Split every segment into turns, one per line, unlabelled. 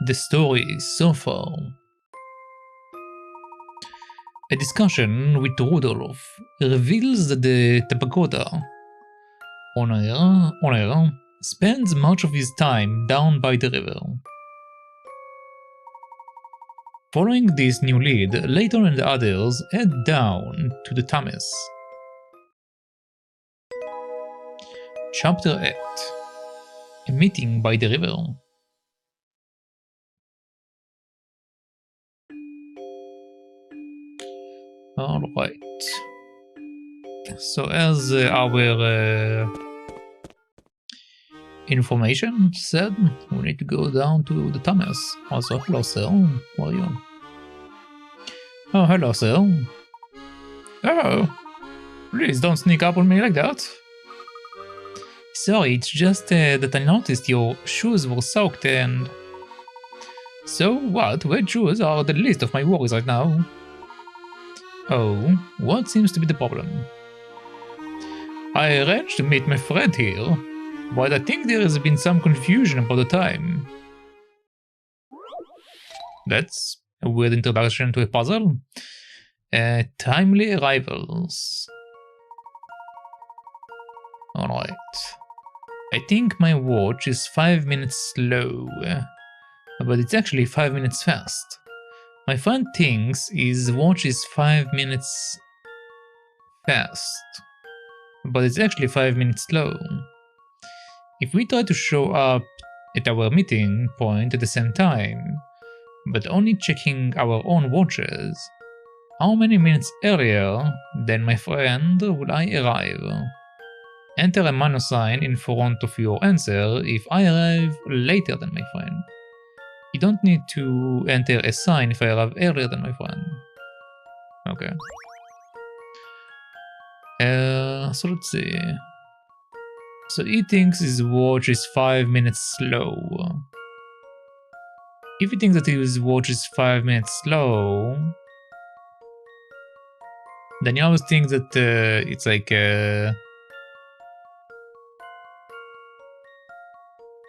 The story so far. A discussion with Rudolph reveals that the Tabakoda owner spends much of his time down by the river. Following this new lead, Layton and the others head down to the Thames. Chapter 8. A meeting by the river. Alright. So as our information said, we need to go down to the Thames. Also, hello sir, how are you? Oh, hello sir. Oh, please don't sneak up on me like that. Sorry, it's just that I noticed your shoes were soaked and... So what? Wet shoes are the least of my worries right now. Oh, what seems to be the problem? I arranged to meet my friend here, but I think there has been some confusion about the time. That's a weird introduction to a puzzle. Timely arrivals. Alright. I think my watch is 5 minutes slow, but it's actually 5 minutes fast. My friend thinks his watch is 5 minutes fast, but it's actually 5 minutes slow. If we try to show up at our meeting point at the same time, but only checking our own watches, how many minutes earlier than my friend will I arrive? Enter a minus sign in front of your answer if I arrive later than my friend. You don't need to enter a sign if I arrive earlier than my friend. Okay. So let's see. So he thinks his watch is 5 minutes slow. If he thinks that his watch is 5 minutes slow, then you always think that it's like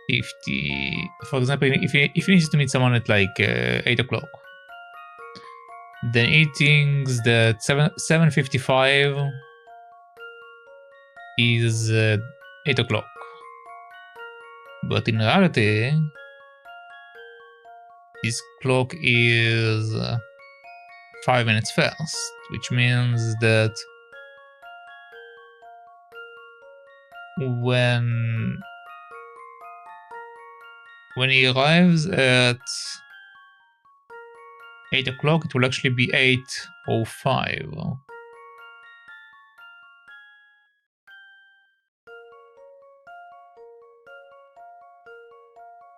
50. For example, if he needs to meet someone at like 8 o'clock, then he thinks that 7:55 is 8 o'clock. But in reality, his clock is 5 minutes fast, which means that when he arrives at 8 o'clock, it will actually be 8:05.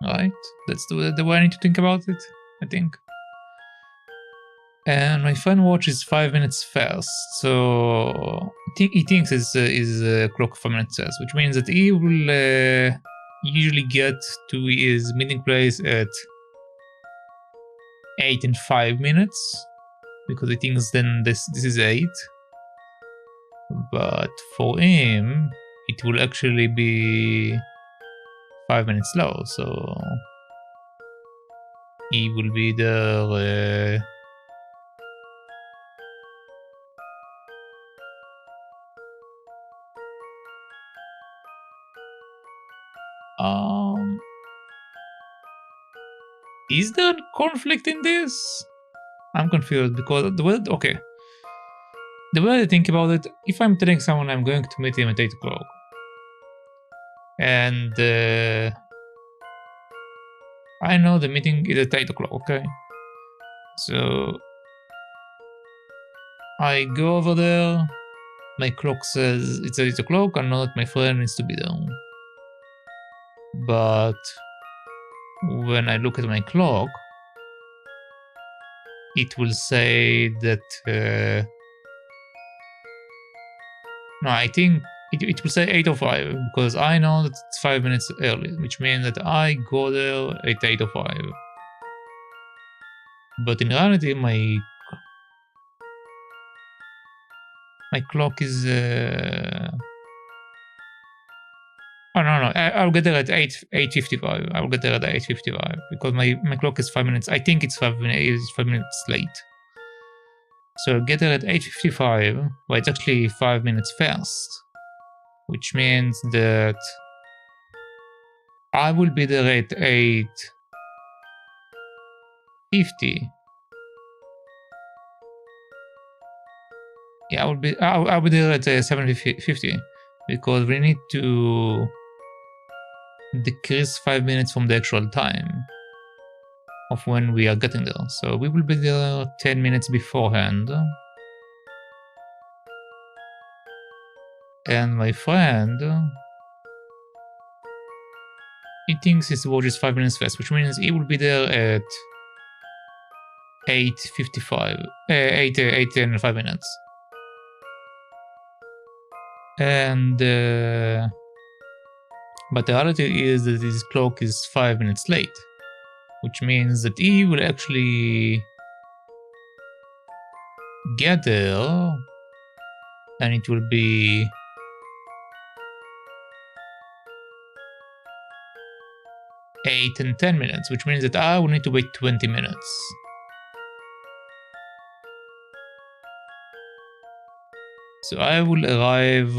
Right? That's the way I need to think about it, I think. And my phone watch is 5 minutes fast, so he thinks his clock 5 minutes fast, which means that he will usually get to his meeting place at 8 and 5 minutes, because he thinks then this is 8. But for him, it will actually be 5 minutes slow, so he will be there is there a conflict in this? I'm confused because the way I think about it, if I'm telling someone I'm going to meet him at 8 o'clock, and I know the meeting is at 8 o'clock, okay? So I go over there, my clock says it's 8 o'clock, I know that my friend needs to be there. But when I look at my clock, it will say that... no, I think it will say 8:05, because I know that it's 5 minutes early, which means that I go there at 8:05. But in reality, my clock is Oh, no. I'll get there at 8:55. I'll get there at 8:55 because my clock is 5 minutes. I think it's 5 minutes late. So I'll get there at 8:55, but it's actually 5 minutes fast, which means that I will be there at 8:50. Yeah, I'll be there at 7:50 because we need to decrease 5 minutes from the actual time of when we are getting there. So we will be there 10 minutes beforehand. And my friend, he thinks his watch is 5 minutes fast, which means he will be there at 8:55, 8 and 5 minutes. And but the reality is that his clock is 5 minutes late, which means that he will actually get there and it will be eight and 10 minutes, which means that I will need to wait 20 minutes. So I will arrive,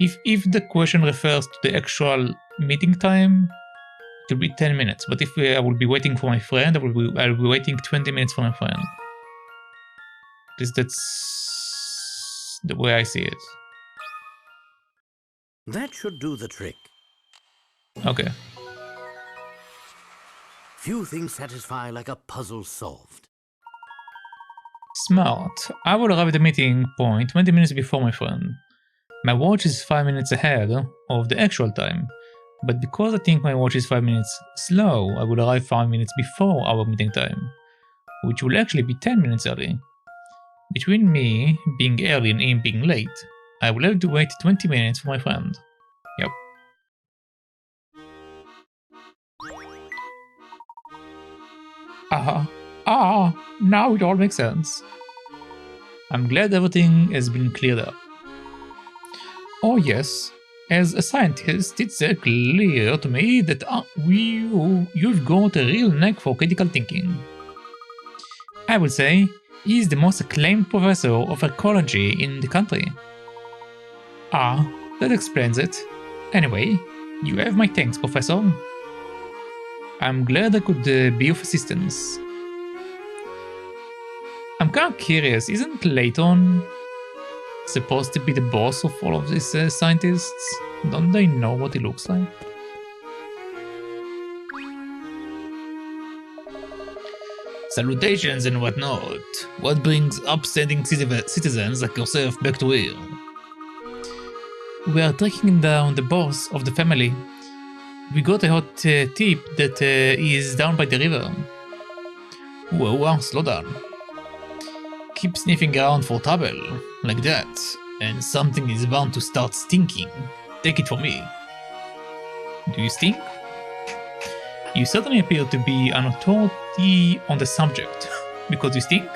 if the question refers to the actual meeting time, it will be 10 minutes. But if I will be waiting for my friend, I'll be waiting 20 minutes for my friend. Because that's the way I see it.
That should do the trick.
Okay.
Few things satisfy like a puzzle solved.
Smart. I will arrive at the meeting point 20 minutes before my friend. My watch is 5 minutes ahead of the actual time, but because I think my watch is 5 minutes slow, I will arrive 5 minutes before our meeting time, which will actually be 10 minutes early. Between me being early and him being late, I will have to wait 20 minutes for my friend. Yep. Now it all makes sense. I'm glad everything has been cleared up. Oh yes, as a scientist, it's clear to me that you've got a real knack for critical thinking. I would say he's the most acclaimed professor of ecology in the country. That explains it. Anyway, you have my thanks, Professor. I'm glad I could be of assistance. I'm kind of curious, isn't Layton supposed to be the boss of all of these scientists? Don't they know what he looks like? Salutations and whatnot. What brings upstanding citizens like yourself back to here? We are tracking down the boss of the family. We got a hot tip that he is down by the river. Whoa, slow down. Keep sniffing around for trouble, like that, and something is bound to start stinking. Take it from me. Do you stink? You certainly appear to be an authority on the subject. Because you stink?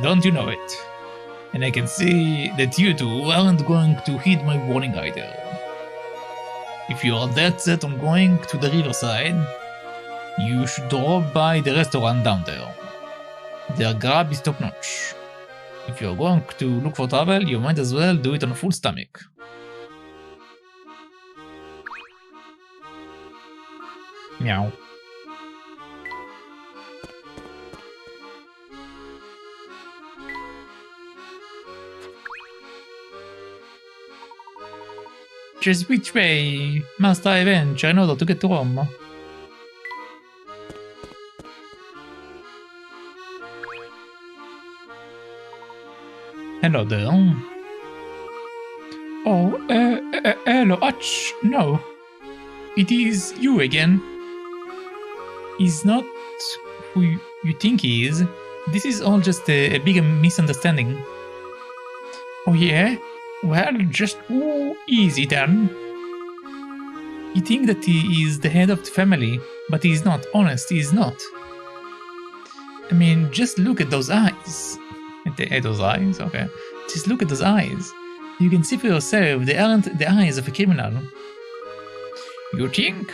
Don't you know it? And I can see that you two aren't going to heed my warning either. If you are that set on going to the riverside, you should drop by the restaurant down there. Their grab is top notch. If you're going to look for trouble, you might as well do it on a full stomach. Meow. Just which way must I venture in order to get to Rome? Hello there. Oh, hello, Hutch. No. It is you again. He's not who you think he is. This is all just a big misunderstanding. Oh yeah? Well, just who is he then? You think that he is the head of the family, but he is not. Honest, he is not. I mean, just look at those eyes. At those eyes? Okay. Just look at those eyes. You can see for yourself they aren't the eyes of a criminal. You think?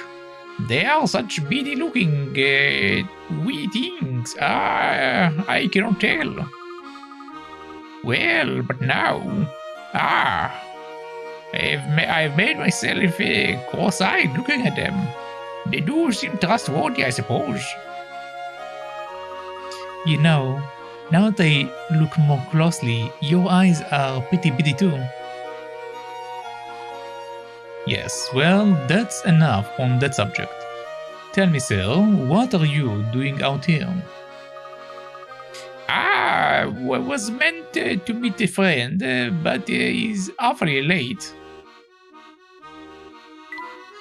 They are such beady looking, wee things. I cannot tell. Well, but now, I've made myself cross-eyed looking at them. They do seem trustworthy, I suppose. You know, now that I look more closely, your eyes are pretty beady too. Yes, well, that's enough on that subject. Tell me, sir, what are you doing out here? I was meant to meet a friend, but he's awfully late.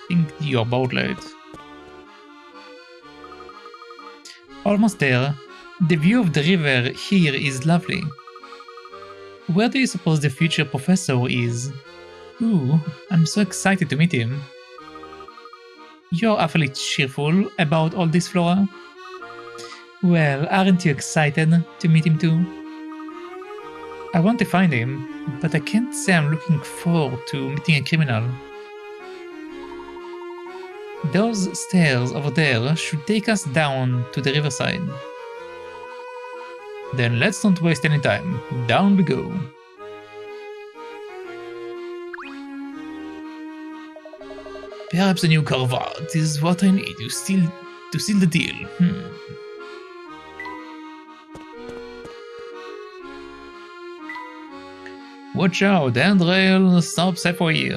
I think you're about late. Almost there. The view of the river here is lovely. Where do you suppose the future professor is? Ooh, I'm so excited to meet him. You're awfully cheerful about all this, Flora. Well, aren't you excited to meet him too? I want to find him, but I can't say I'm looking forward to meeting a criminal. Those stairs over there should take us down to the riverside. Then let's not waste any time. Down we go. Perhaps a new cravat is what I need to seal the deal. Watch out, handrail stops halfway here.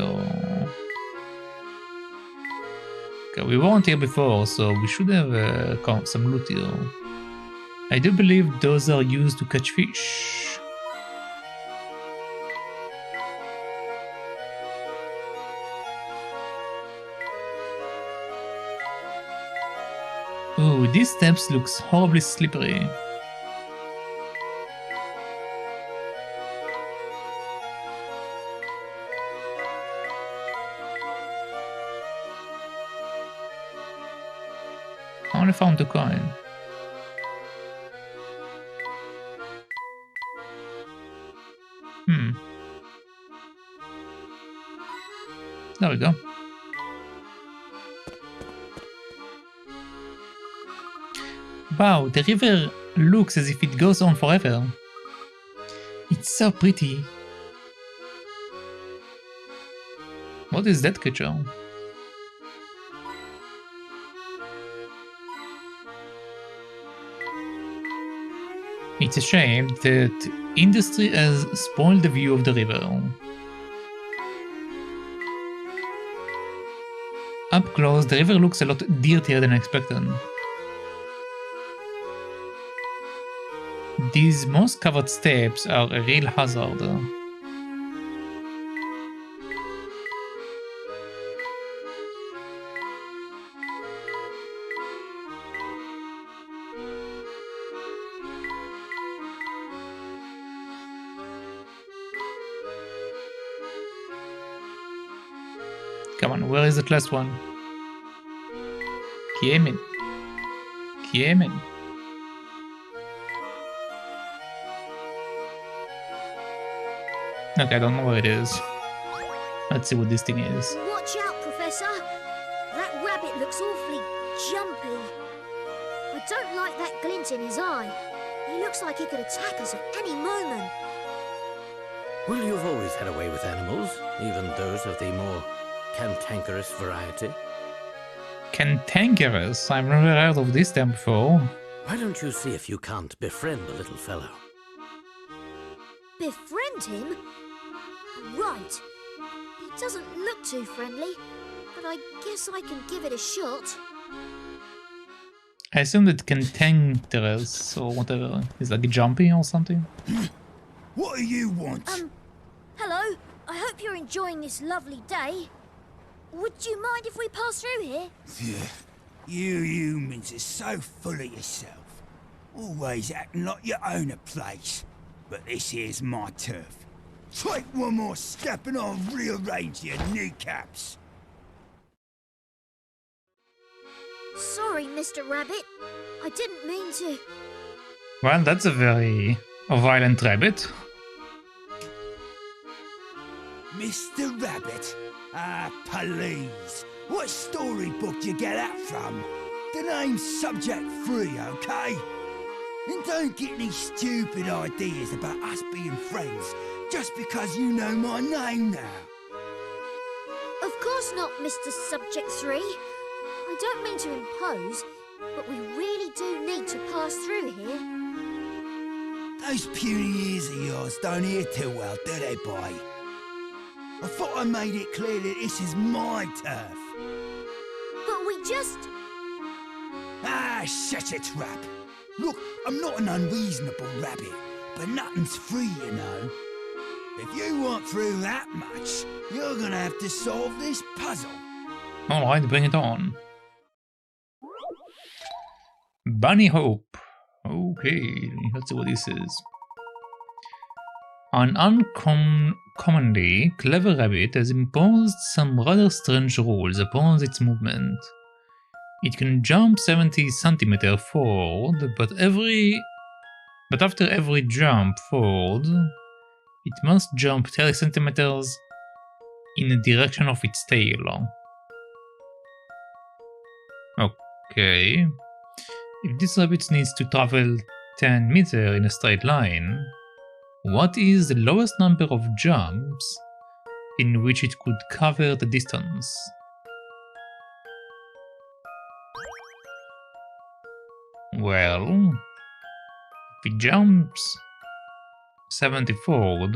Okay, we weren't here before, so we should have some loot here. I do believe those are used to catch fish. Ooh, these steps looks horribly slippery. I only found a coin. There we go. Wow, the river looks as if it goes on forever. It's so pretty. What is that creature? It's a shame that industry has spoiled the view of the river. Up close, the river looks a lot dirtier than expected. These moss-covered steps are a real hazard. Come on, where is the last one? Kiemen. Kiemen. Okay, I don't know where it is. Let's see what this thing is.
Watch out, Professor! That rabbit looks awfully jumpy. I don't like that glint in his eye. He looks like he could attack us at any moment.
Well, you've always had a way with animals, even those of the more cantankerous variety.
Cantankerous? I've never heard of this term before.
Why don't you see if you can't befriend the little fellow?
Befriend him? Right. He doesn't look too friendly, but I guess I can give it a shot.
I assume that cantankerous or whatever is like jumpy or something.
What do you want?
Hello. I hope you're enjoying this lovely day. Would you mind if we pass through here?
Yeah, you humans are so full of yourself. Always acting like you own a place. But this here's my turf. Take one more step and I'll rearrange your kneecaps.
Sorry, Mr. Rabbit. I didn't mean to.
Well, that's a very violent rabbit.
Mr. Rabbit? Ah, please. What storybook you get that from? The name's Subject Free, okay? And don't get any stupid ideas about us being friends just because you know my name now.
Of course not, Mr. Subject 3. I don't mean to impose, but we really do need to pass through here.
Those puny ears of yours don't hear too well, do they, boy? I thought I made it clear that this is my turf.
But we just...
Ah, shut your trap. Look, I'm not an unreasonable rabbit, but nothing's free, you know. If you want through that much, you're gonna have to solve this puzzle.
Alright, bring it on. Bunny Hope. Okay, let's see what this is. An uncommonly clever rabbit has imposed some rather strange rules upon its movement. It can jump 70 centimeters forward, but after every jump forward, it must jump 30 centimeters in the direction of its tail. Okay. If this rabbit needs to travel 10 meters in a straight line, what is the lowest number of jumps in which it could cover the distance? Well, if it jumps 70 forward,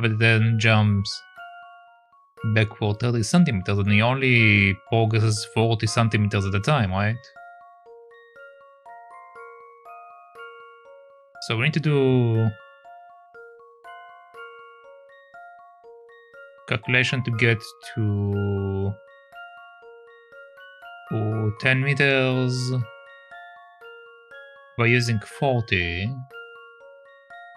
but then jumps backward 30 centimeters, then he only progresses 40 centimeters at a time, right? So we need to do calculation to get to 10 meters by using 40,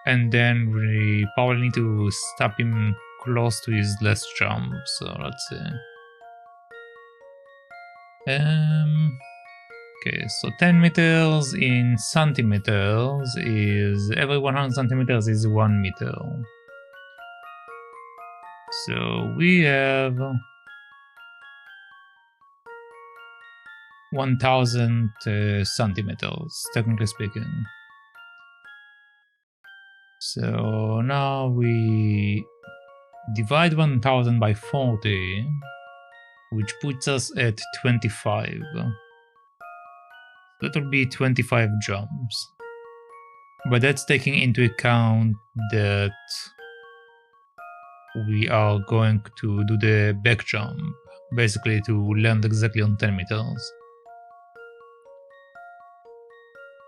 and then we probably need to stop him close to his last jump. So let's see. Okay, so 10 meters in centimeters is every 100 centimeters is 1 meter. So we have 1000 centimeters, technically speaking. So now we divide 1000 by 40, which puts us at 25. That will be 25 jumps. But that's taking into account that we are going to do the back jump, basically to land exactly on 10 meters.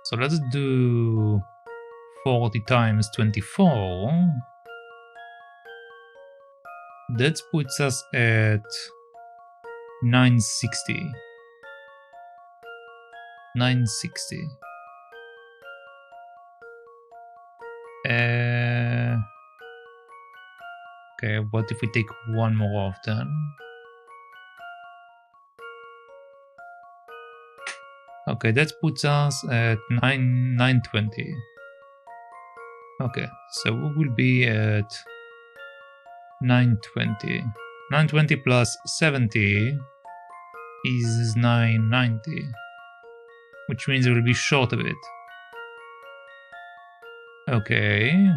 So let's do 40 times 24. That puts us at 960. 960. Okay, what if we take one more off then? Okay, that puts us at 920. Okay, so we will be at 920. 920 plus 70 is 990, which means it will be short of it. Okay.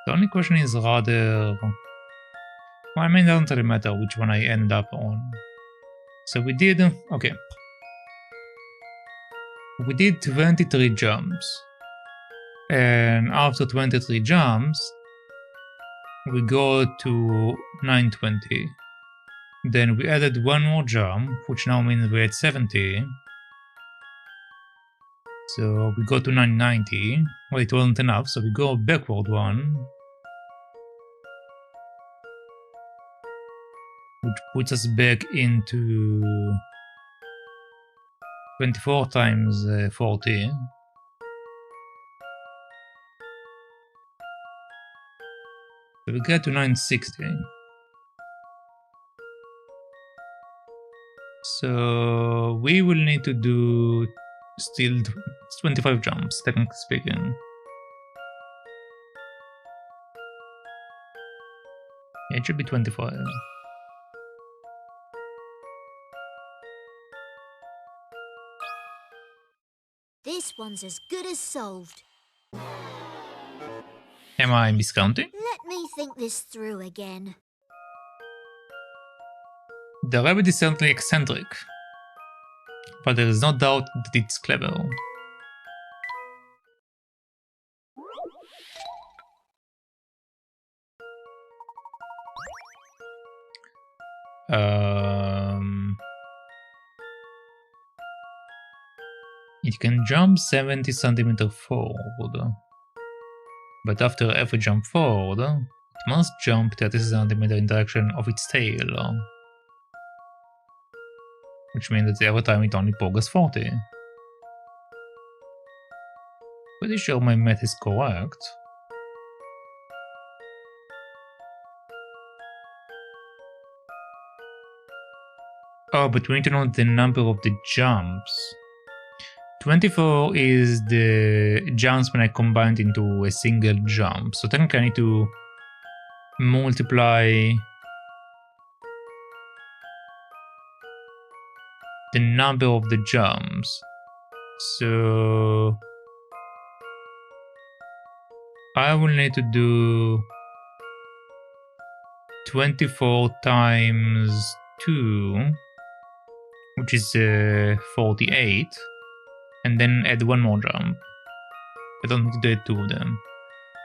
The only question is rather... Well, I mean, it doesn't really matter which one I end up on. So we did... Okay. We did 23 jumps. And after 23 jumps, we go to 920. Then we added one more jump, which now means we're at 70. So we go to 990. Well, it wasn't enough, so we go backward one. Which puts us back into 24 times 40. So we get to 960. So we will need to do still 25 jumps, technically speaking. It should be 25.
This one's as good as solved.
Am I miscounting?
Let me think this through again.
The rabbit is certainly eccentric, but there is no doubt that it's clever. It can jump 70 centimeters forward, but after every jump forward, it must jump 30 centimeters in direction of its tail, which means that every time it only progresses 40. Pretty sure my math is correct. Oh, but we need to know the number of the jumps. 24 is the jumps when I combined into a single jump. So technically I need to multiply the number of the jumps. So I will need to do 24 times 2, which is 48. And then add one more jump. I don't need to do 2 of them.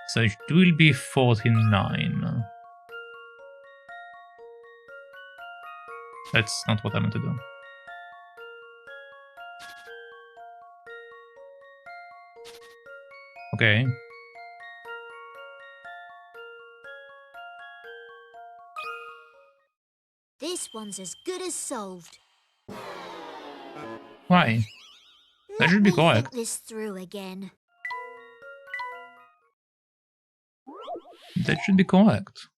So it will be 49. That's not what I meant to do. Okay.
This one's as good as solved.
Why? That should be
Let me
correct.
think this through again.
That should be correct.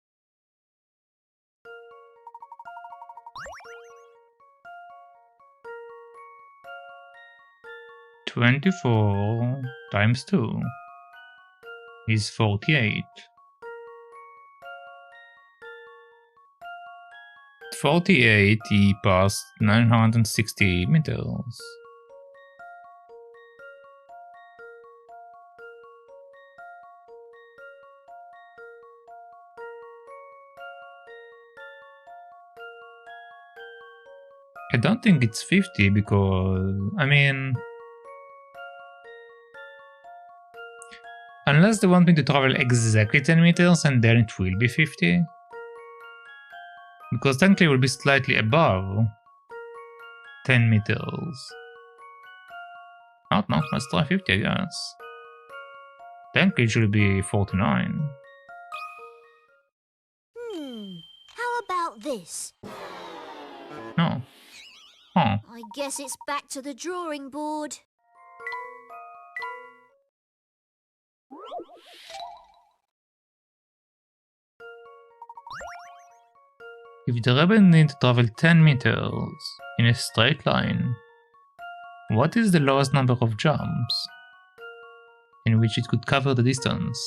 (24) times 2 is 48. 48 past 960 meters. I don't think it's 50 because, I mean, unless they want me to travel exactly 10 meters and then it will be 50. Because technically it will be slightly above 10 meters. Oh no, let's try 50 I guess. Technically it should be 49.
How about this?
No. Huh.
I guess it's back to the drawing board.
If the rabbit needs to travel 10 meters in a straight line, what is the lowest number of jumps in which it could cover the distance?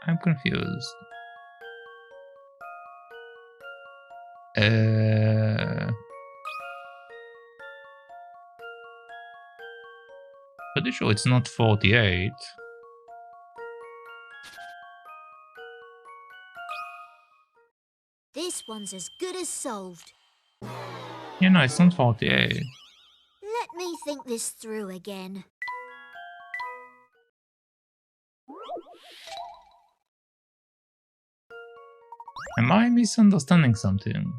I'm confused. Pretty sure it's not 48.
This one's as good as solved.
Yeah, no, it's not 48.
Let me think this through again.
Am I misunderstanding something?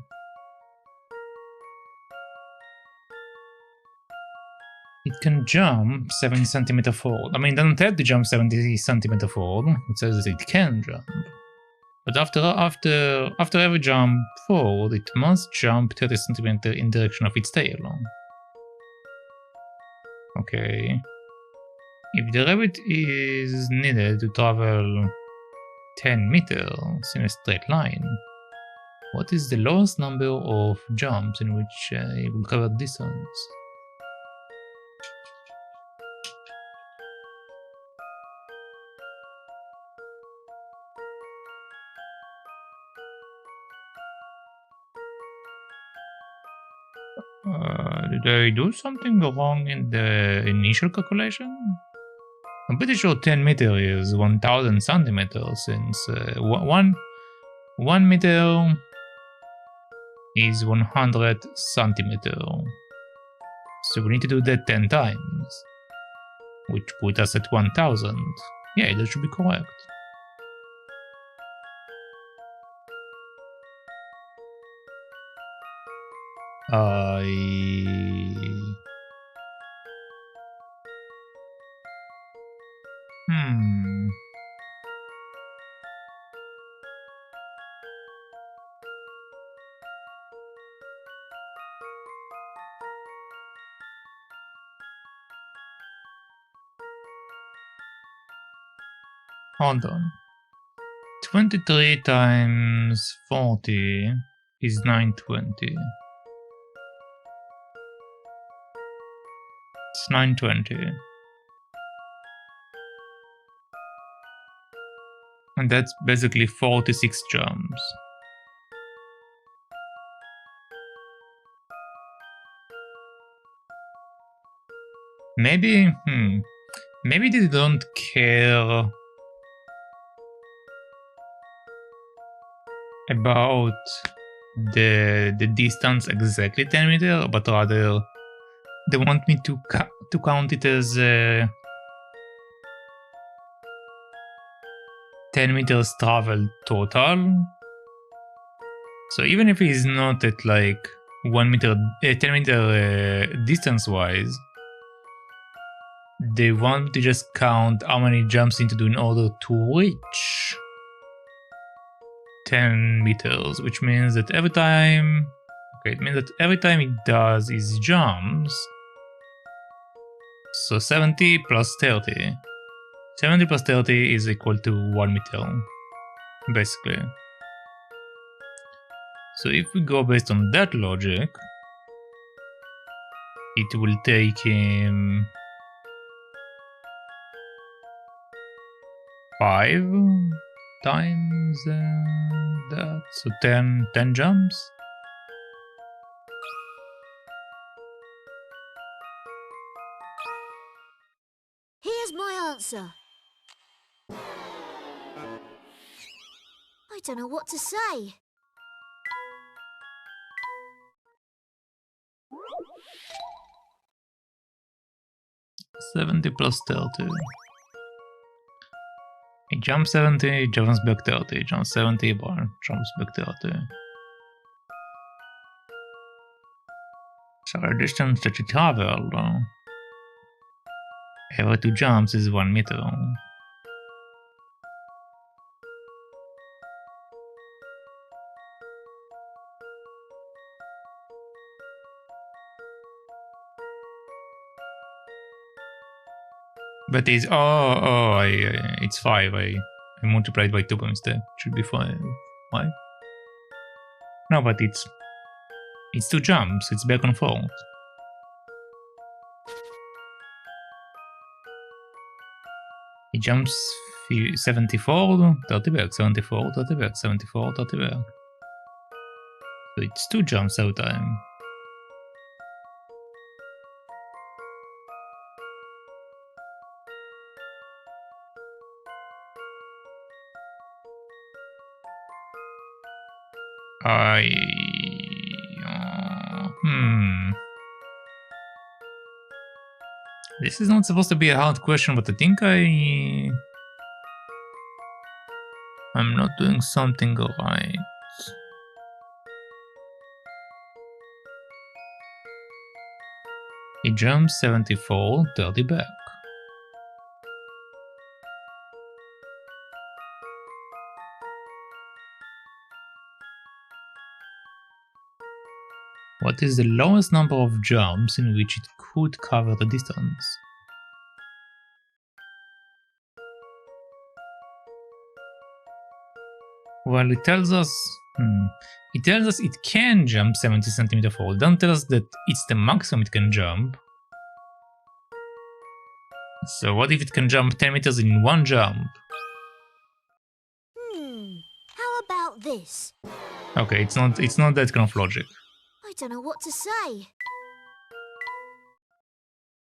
It can jump 70 centimeters forward. I mean, it doesn't have to jump 70 centimeters forward. It says that it can jump. But after every jump forward, it must jump 30 centimeters in direction of its tail. Okay. If the rabbit is needed to travel 10 meters in a straight line. What is the lowest number of jumps in which it will cover distance? Did I do something wrong in the initial calculation? I'm pretty sure 10 meters is 1000 centimeters, since 1 meter is 100 centimeters. So we need to do that 10 times, which put us at 1000. Yeah, that should be correct. Hold on. 23 times 40 is 920. It's 920. And that's basically 46 jumps. Maybe, maybe they don't care about the distance exactly 10 meters, but rather they want me to count it as 10 meters travel total. So even if he's not at like 1 meter, 10 meter distance wise, they want to just count how many jumps you need to do in order to reach 10 meters, which means that every time, it means that every time he does his jumps, so 70 plus 30, 70 plus 30 is equal to 1 meter, basically. So if we go based on that logic, it will take him 5 times that, so 10 jumps.
Here's my answer. I don't know what to say.
$70 plus 30. He jumps 70, jumps back 30, jumps 70, jumps back 30. So the distance that you travel every 2 jumps is 1 meter. But it's it's 5. I multiplied by 2 by mistake. Should be 5. Why? No, but it's 2 jumps. It's back and forth. He jumps 74, 30 back, 74, 30 back, 74, 30 back. So it's 2 jumps every time. This is not supposed to be a hard question, but I think I'm not doing something right. He jumps 74, 30 back. What is the lowest number of jumps in which it could cover the distance? Well, it tells us... It tells us it can jump 70 centimeter forward. Don't tell us that it's the maximum it can jump. So what if it can jump 10 meters in one jump?
How about this?
Okay, it's not that kind of logic.
I don't know what to say.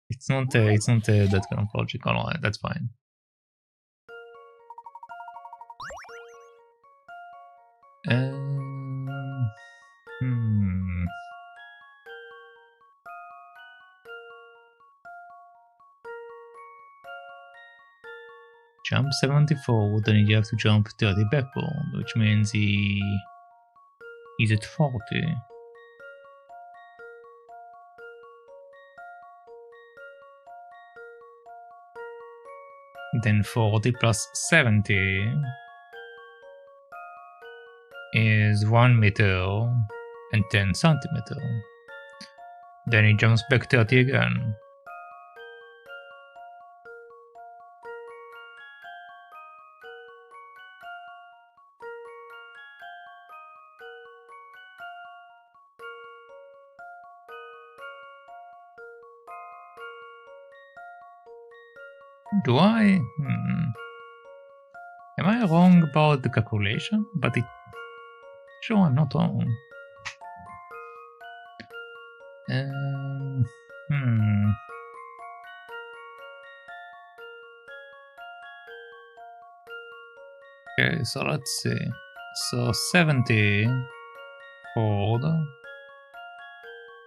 It's not that kind of logic. Alright, that's fine. Jump 74, then you have to jump 30 backward, which means he's at 40. Then 40 plus 70 is 1 meter and 10 centimeter. Then he jumps back 30 again. Do I? Am I wrong about the calculation? But it... Sure, I'm not wrong. Okay, so let's see. So 70 forward,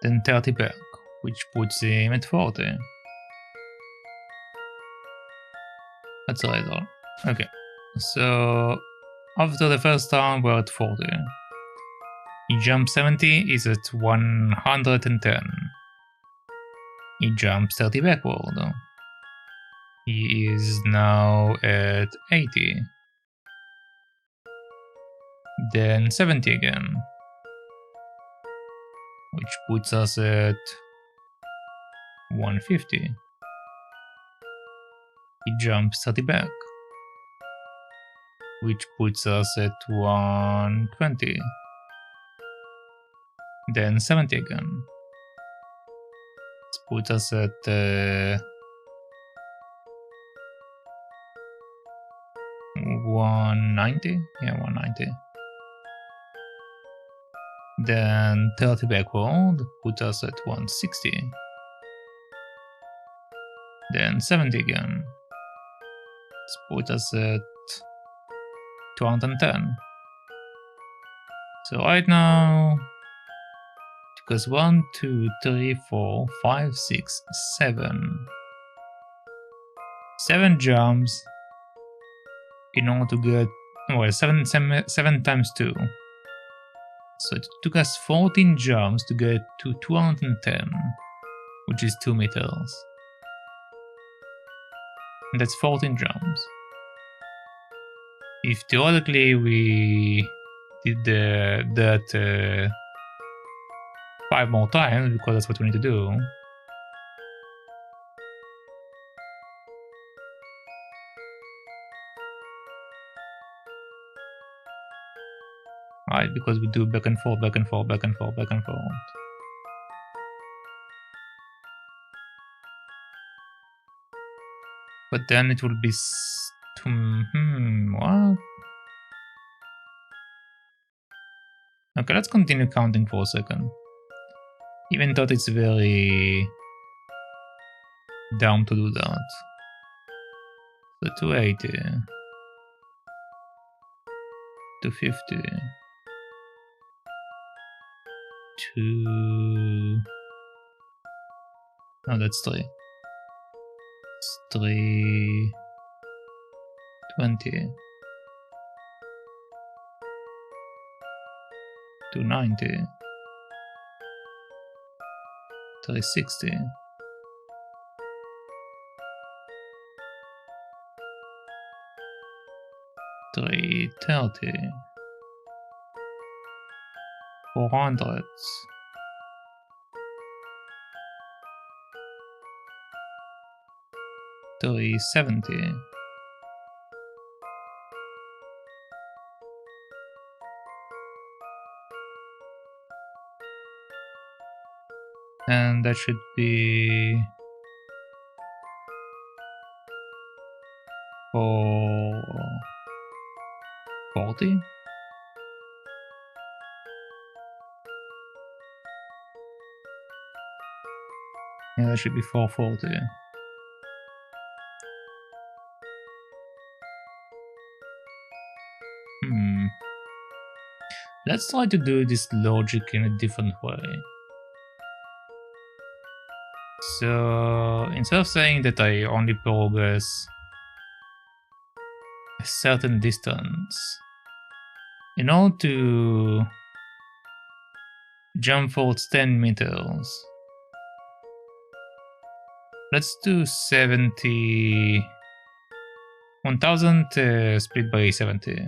then 30 back, which puts him at 40. That's right, all. Okay, so after the first time we're at 40. He jumps 70 is at 110. He jumps 30 backward. He is now at 80. Then 70 again, which puts us at 150. He jumps 30 back, which puts us at 120. Then 70 again. It puts us at 190. Yeah, 190. Then 30 backward puts us at 160. Then 70 again. It puts us at 210. So right now, because 1, 2, 3, 4, 5, 6, 7. 7 jumps in order to get, well, 7 times 2. So it took us 14 jumps to get to 210, which is 2 meters. And that's 14 jumps. If theoretically we did that 5 more times, because that's what we need to do, right? Because we do back and forth, back and forth, back and forth, back and forth. But then it will be what? Okay, let's continue counting for a second. Even though it's very dumb to do that. So 280, 250, 2... Oh, that's 3. It's 320, 290, 360, 330, 400, 370, And that should be 440. Yeah, that should be 440. Let's try to do this logic in a different way. So instead of saying that I only progress a certain distance, in order to jump forwards 10 meters, let's do 70... 1000 split by 70.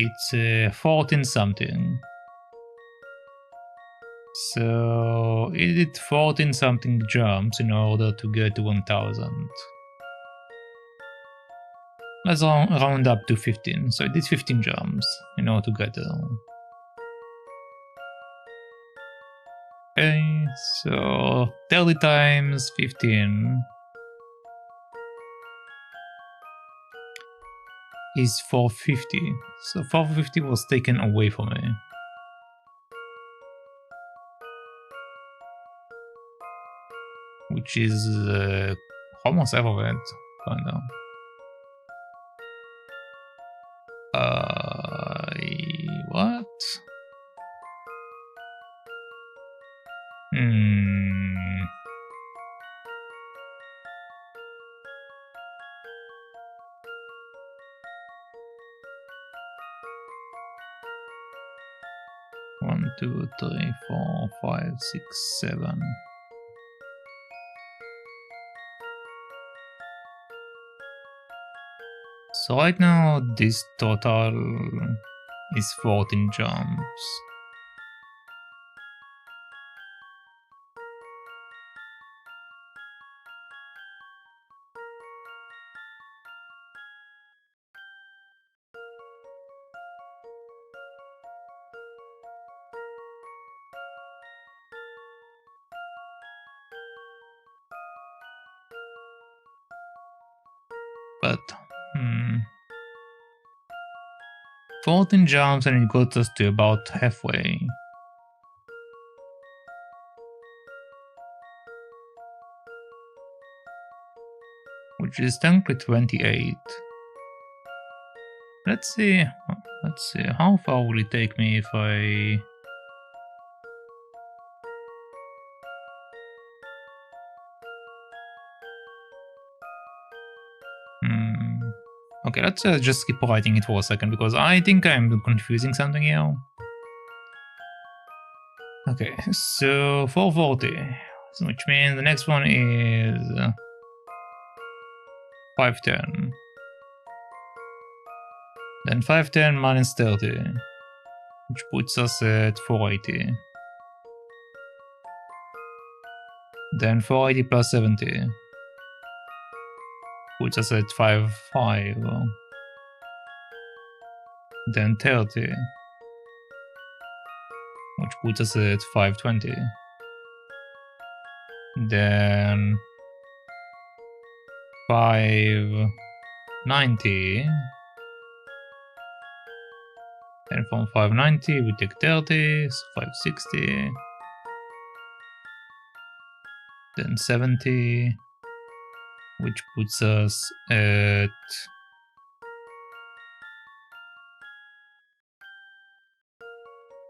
It's 14 something. So it did 14 something jumps in order to get to 1000. Let's round up to 15. So it did 15 jumps in order to get there. Okay, so 30 times 15 is 450. So 450 was taken away from me. Which is almost half of it, kinda. What? 1, 2, 3, 4, 5, 6, 7. So right now this total is 14 jumps. But 14 jumps and it got us to about halfway. Which is technically 28. Let's see how far will it take me if I... Okay, let's just keep writing it for a second, because I think I'm confusing something here. Okay, so 440, so which means the next one is 510. Then 510 minus 30, which puts us at 480. Then 480 plus 70 puts us at 55. Then 30, which puts us at 520. Then 590. And from 590 we take 30, so 560. Then 70, which puts us at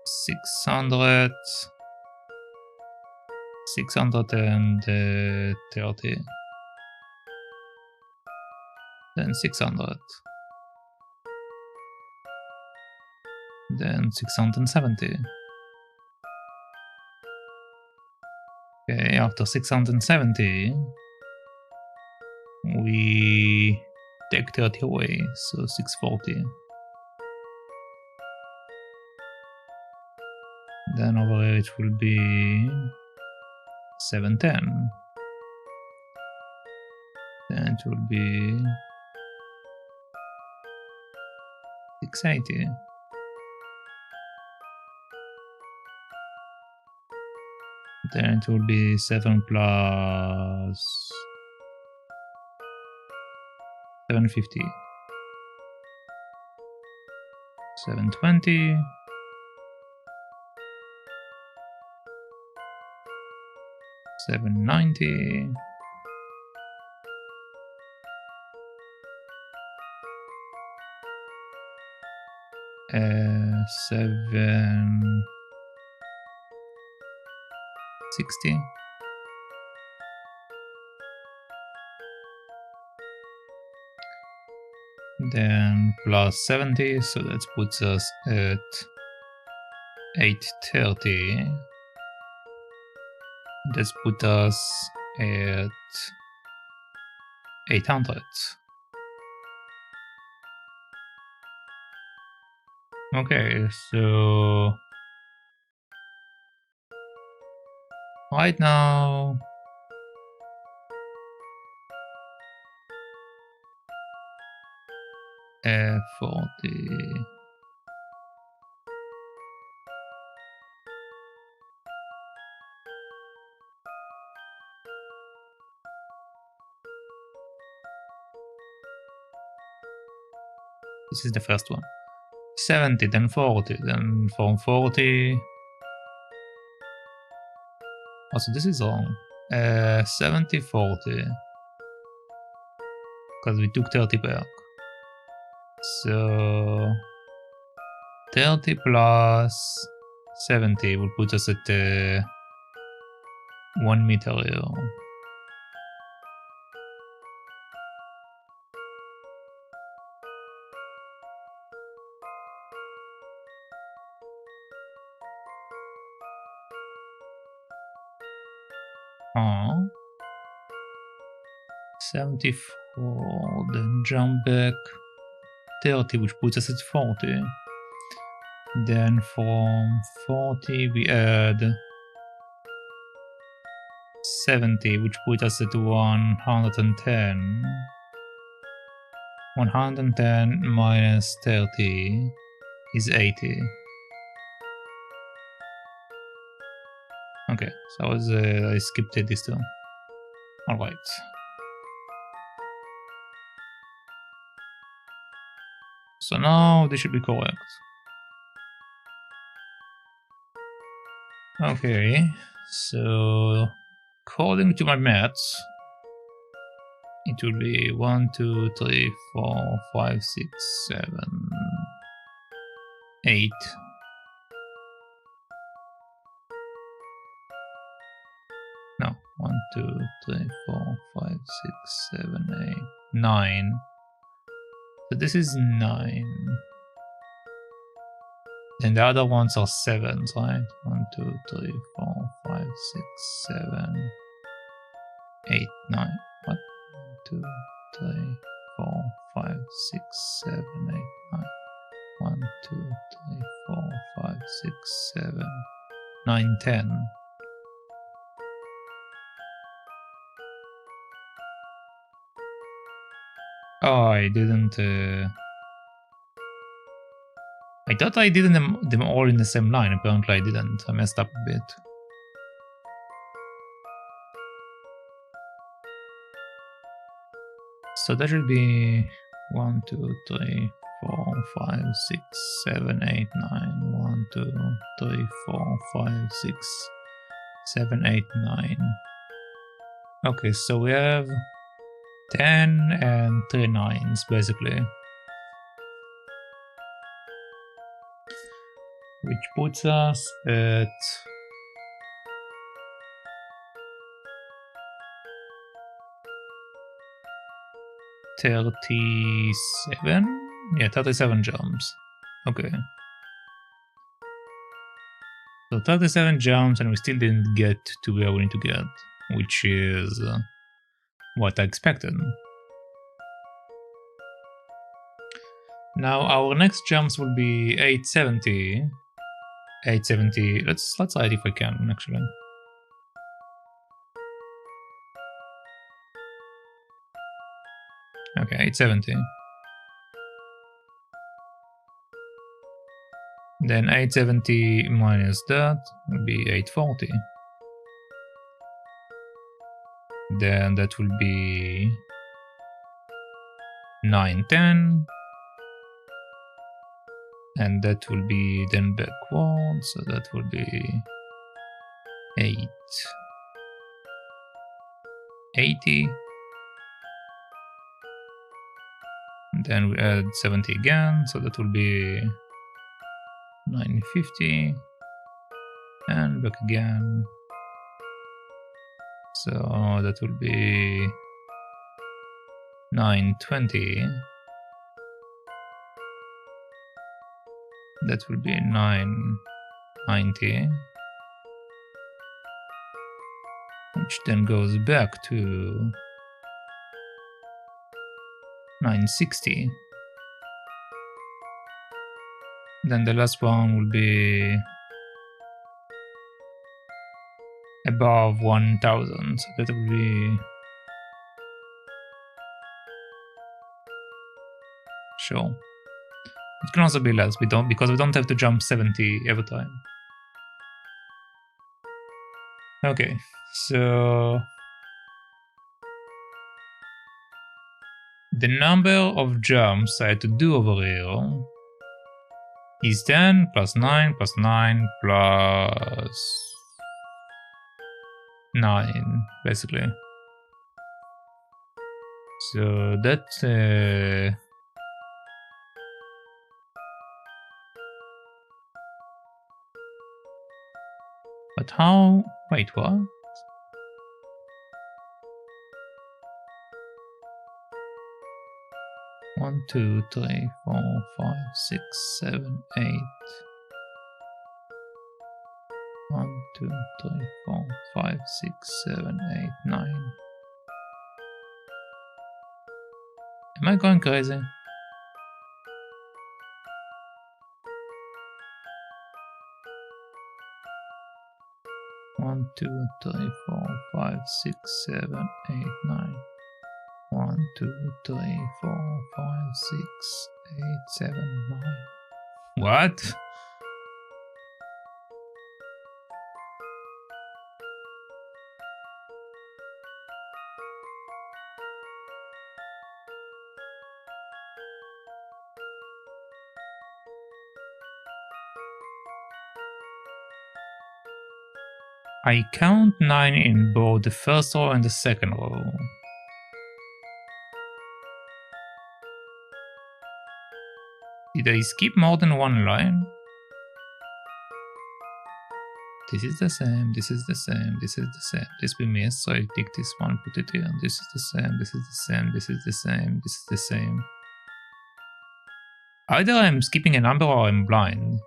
600, 630, then 600, then 670. Okay, after 670, we take 30 away, so 640. Then over here it will be 710. Then it will be 680. Then it will be 7 plus 750. 720. 790. 760. Then plus 70, so that puts us at 830. That puts us at 800. Okay, so right now F40. This is the first one. 70, then 40, then from 40. Also, this is wrong. 70, 40. Because we took 30 back. So 30 plus 70 will put us at 1 meter here. Oh. 74, then jump back 30, which puts us at 40. Then from 40 we add 70, which puts us at 110. 110 minus 30 is 80. Okay, so I skipped this too. Alright. So now this should be correct. Okay, so according to my maths, it will be 1, 2, 3, 4, 5, 6, 7, 8. No, 1, 2, 3, 4, 5, 6, 7, 8, 9. So this is 9. And the other ones are 7s, right? 1, 2, 3, 4, 5, 6, 7, 8, 9. What? 1, 2, 3, 4, 5, 6, 7, 8, 9. 1, 2, 3, 4, 5, 6, 7, 9, 10. Oh, I didn't. I thought I did them all in the same line. Apparently, I didn't. I messed up a bit. So that should be 1, 2, 3, 4, 5, 6, 7, 8, 9. 1, 2, 3, 4, 5, 6, 7, 8, 9. Okay, so we have 10 and 3 9s basically. Which puts us at 37? Yeah, 37 jumps. Okay. So 37 jumps and we still didn't get to where we need to get, which is what I expected. Now our next jumps will be 870. 870. Let's try it if I can actually. Okay, 870. Then 870 minus that will be 840. Then that will be 910. And that will be then backwards, so that will be 880. And then we add 70 again, so that will be 950. And back again. So that will be 920. That will be 990. Which then goes back to 960. Then the last one will be above 1000, so that will be sure. It can also be less, because we don't have to jump 70 every time. Okay, so the number of jumps I had to do over here is 10 plus 9 plus 9 plus 9, basically. So that's but how? Wait, what? One, two, three, 4, 5, 6, 7, 8. 1, 2, 3, 4, 5, 6, 7, 8, 9. Am I going crazy? One, two, three, 4, 5, 6, 7, 8, 9. 1, 2, 3, 4, 5, 6, 8, 7, 9. What? I count 9 in both the first row and the second row. Did I skip more than one line? This is the same, this is the same, this is the same. This we missed, so I take this one, put it here. This is the same, this is the same, this is the same, this is the same. Either I'm skipping a number or I'm blind.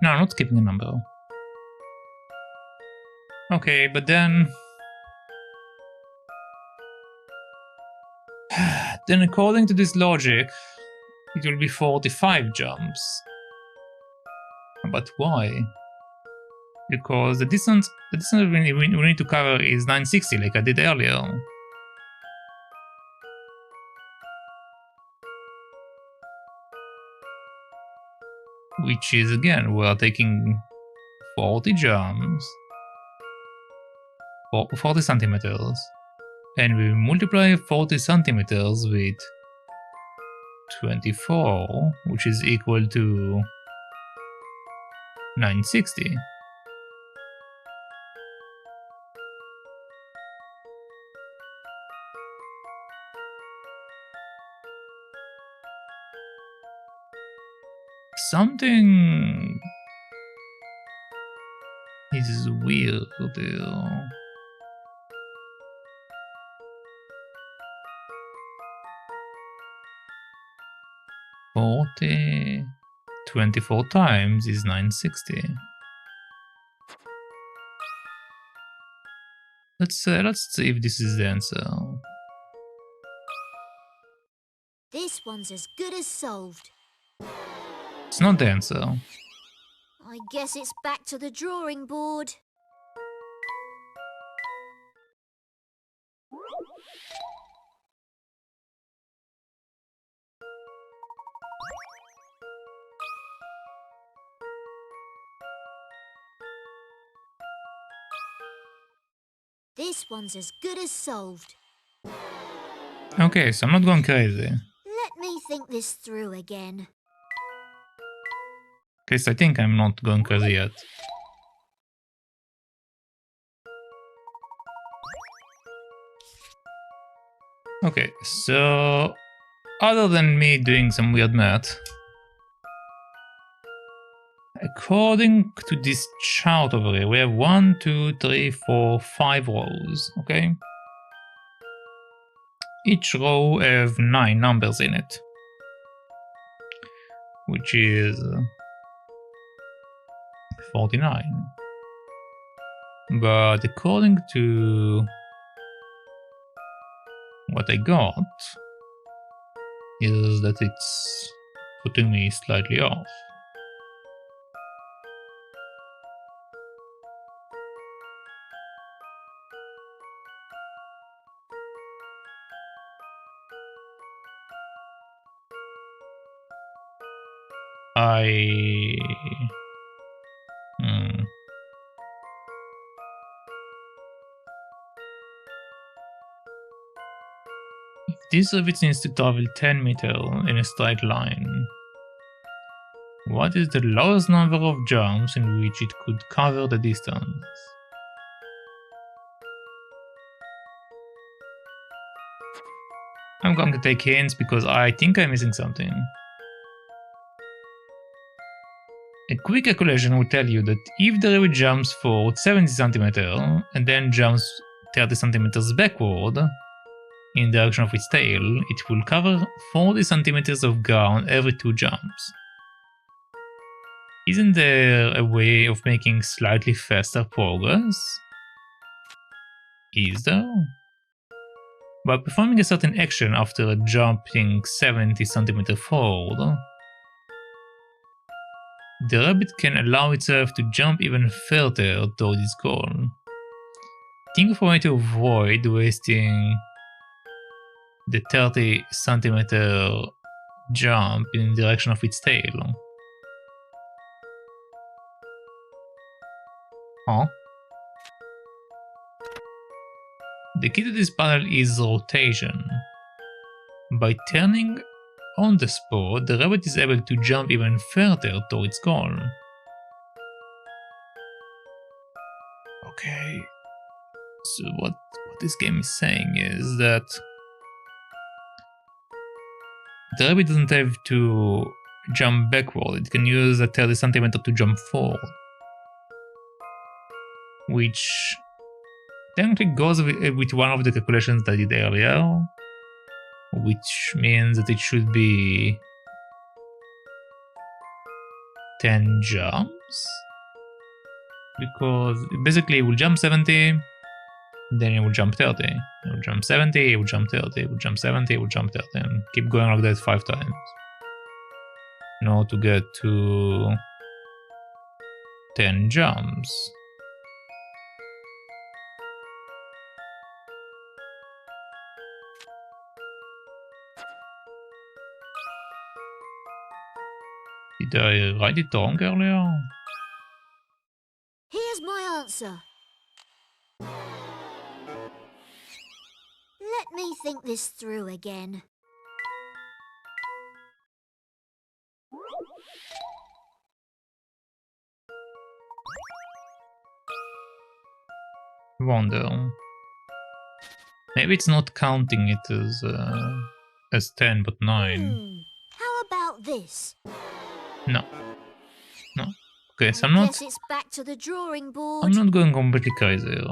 No, I'm not skipping a number. Okay, but then... then according to this logic, it will be 45 jumps. But why? Because the distance we need to cover is 960, like I did earlier. Which is, again, we're taking 40 jumps, 40 centimeters, and we multiply 40 centimeters with 24, which is equal to 960. Something is weird there. Forty 24 times is 960. Let's see if this is the answer.
This one's as good as solved.
It's not the answer.
I guess it's back to the drawing board. This one's as good as solved.
Okay, so I'm not going crazy.
Let me think this through again.
At least I think I'm not going crazy yet. Okay, so other than me doing some weird math, according to this chart over here, we have 1, 2, 3, 4, 5 rows, okay? Each row have 9 numbers in it, which is 49. But according to what I got, is that it's putting me slightly off. If this rabbit needs to travel 10 meters in a straight line, what is the lowest number of jumps in which it could cover the distance? I'm going to take hints because I think I'm missing something. A quick calculation will tell you that if the rabbit jumps forward 70 cm and then jumps 30 cm backward in the direction of its tail, it will cover 40 cm of ground every 2 jumps. Isn't there a way of making slightly faster progress? Is there? By performing a certain action after jumping 70 cm forward, the rabbit can allow itself to jump even further toward its goal. Think of a way to avoid wasting the 30 cm jump in the direction of its tail. Huh? The key to this puzzle is rotation. By turning on the spot, the rabbit is able to jump even further toward its goal. Okay, so what this game is saying is that the rabbit doesn't have to jump backward, it can use a 30 cm to jump forward. Which technically goes with one of the calculations that I did earlier, which means that it should be 10 jumps, because basically it will jump 70, then it will jump 30, it will jump 70, it will jump 30, it will jump 70, it will jump 30, and keep going like that 5 times in order to get to 10 jumps. Did I write it wrong earlier?
Here's my answer. Let me think this through again.
Wonder. Maybe it's not counting it as 10 but 9.
How about this?
No. No. Okay, so
I guess it's back to the drawing board.
I'm not going completely crazy.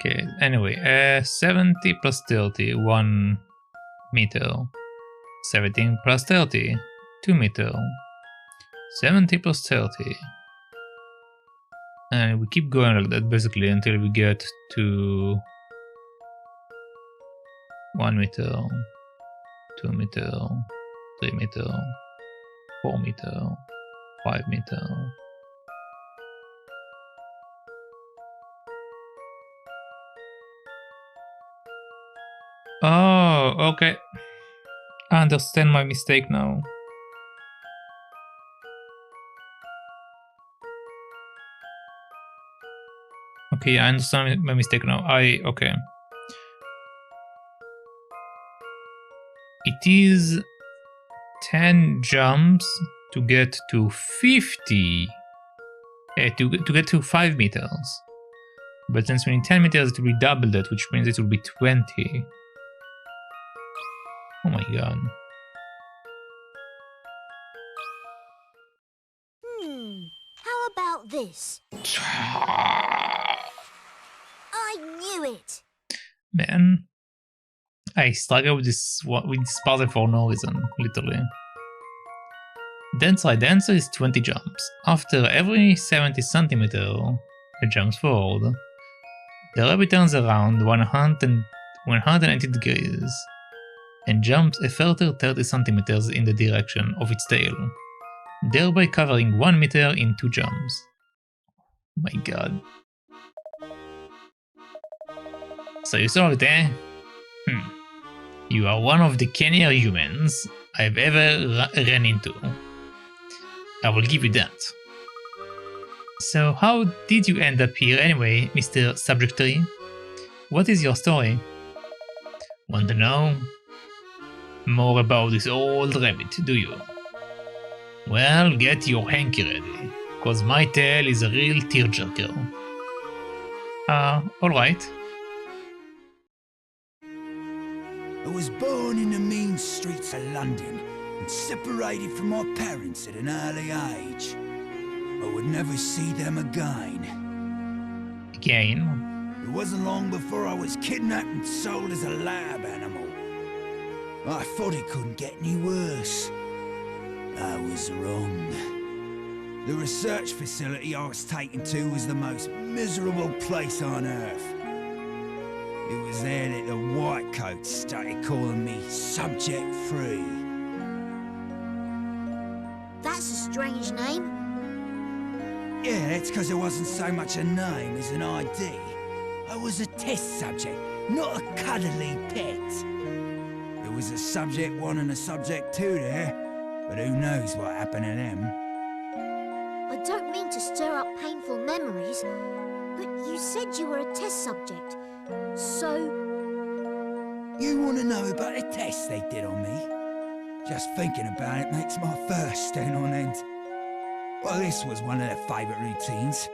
Okay, anyway, 70 plus 30, 1 meter. 17 plus 30, 2 meter. 70 plus 30. And we keep going like that basically until we get to 1 meter, 2 meter, 3 meter, 4 meter, 5 meter. Oh, okay. I understand my mistake now. Okay, I understand my mistake now. Okay. It is 10 jumps to get to 50. To get to 5 meters. But since we need 10 meters, it will be double that, which means it will be 20. Oh my god.
How about this? I knew it!
Man, I struggle with this puzzle for no reason, literally. Dance right answer is 20 jumps. After every 70 centimeter it jumps forward, the rabbit turns around 180 degrees and jumps a further 30 centimeters in the direction of its tail, thereby covering 1 meter in 2 jumps. Oh my god. So you solved it, eh? You are one of the cannier humans I've ever ran into. I will give you that. So how did you end up here anyway, Mr. Subject 3? What is your story? Want to know more about this old rabbit, do you? Well, get your hanky ready, cause my tale is a real tearjerker. Alright.
I was born in the mean streets of London and separated from my parents at an early age. I would never see them again. It wasn't long before I was kidnapped and sold as a lab animal. I thought it couldn't get any worse. I was wrong. The research facility I was taken to was the most miserable place on Earth. It was there that the whitecoats started calling me Subject 3.
That's a strange name.
Yeah, it's because it wasn't so much a name as an ID. I was a test subject, not a cuddly pet. There was a Subject 1 and a Subject 2 there, but who knows what happened to them.
I don't mean to stir up painful memories, but you said you were a test subject. So...
You want to know about the test they did on me? Just thinking about it makes my fur stand on end. Well, this was one of their favourite routines.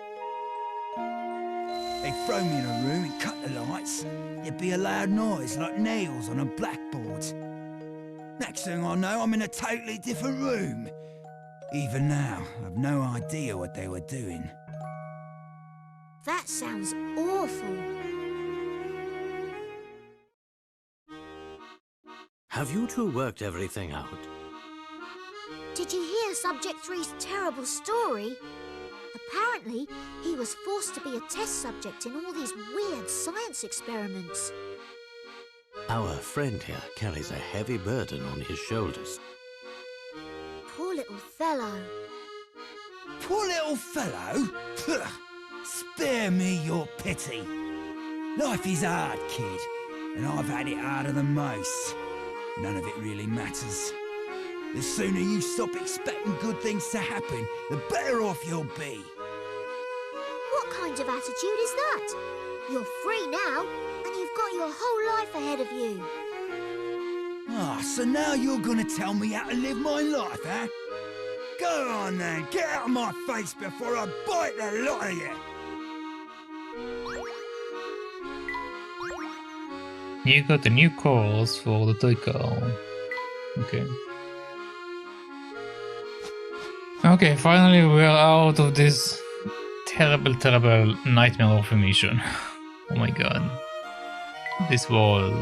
They'd throw me in a room and cut the lights. There'd be a loud noise like nails on a blackboard. Next thing I know, I'm in a totally different room. Even now, I've no idea what they were doing.
That sounds awful.
Have you two worked everything out?
Did you hear Subject 3's terrible story? Apparently, he was forced to be a test subject in all these weird science experiments.
Our friend here carries a heavy burden on his shoulders.
Poor little fellow.
Poor little fellow? Pugh. Spare me your pity. Life is hard, kid, and I've had it harder than most. None of it really matters. The sooner you stop expecting good things to happen, the better off you'll be.
What kind of attitude is that? You're free now, and you've got your whole life ahead of you.
Ah, so now you're gonna tell me how to live my life, eh? Go on then, get out of my face before I bite the lot of you!
You got the new calls for the Tykirou. Okay. Okay, finally we're out of this terrible nightmare of a mission. Oh my god. This was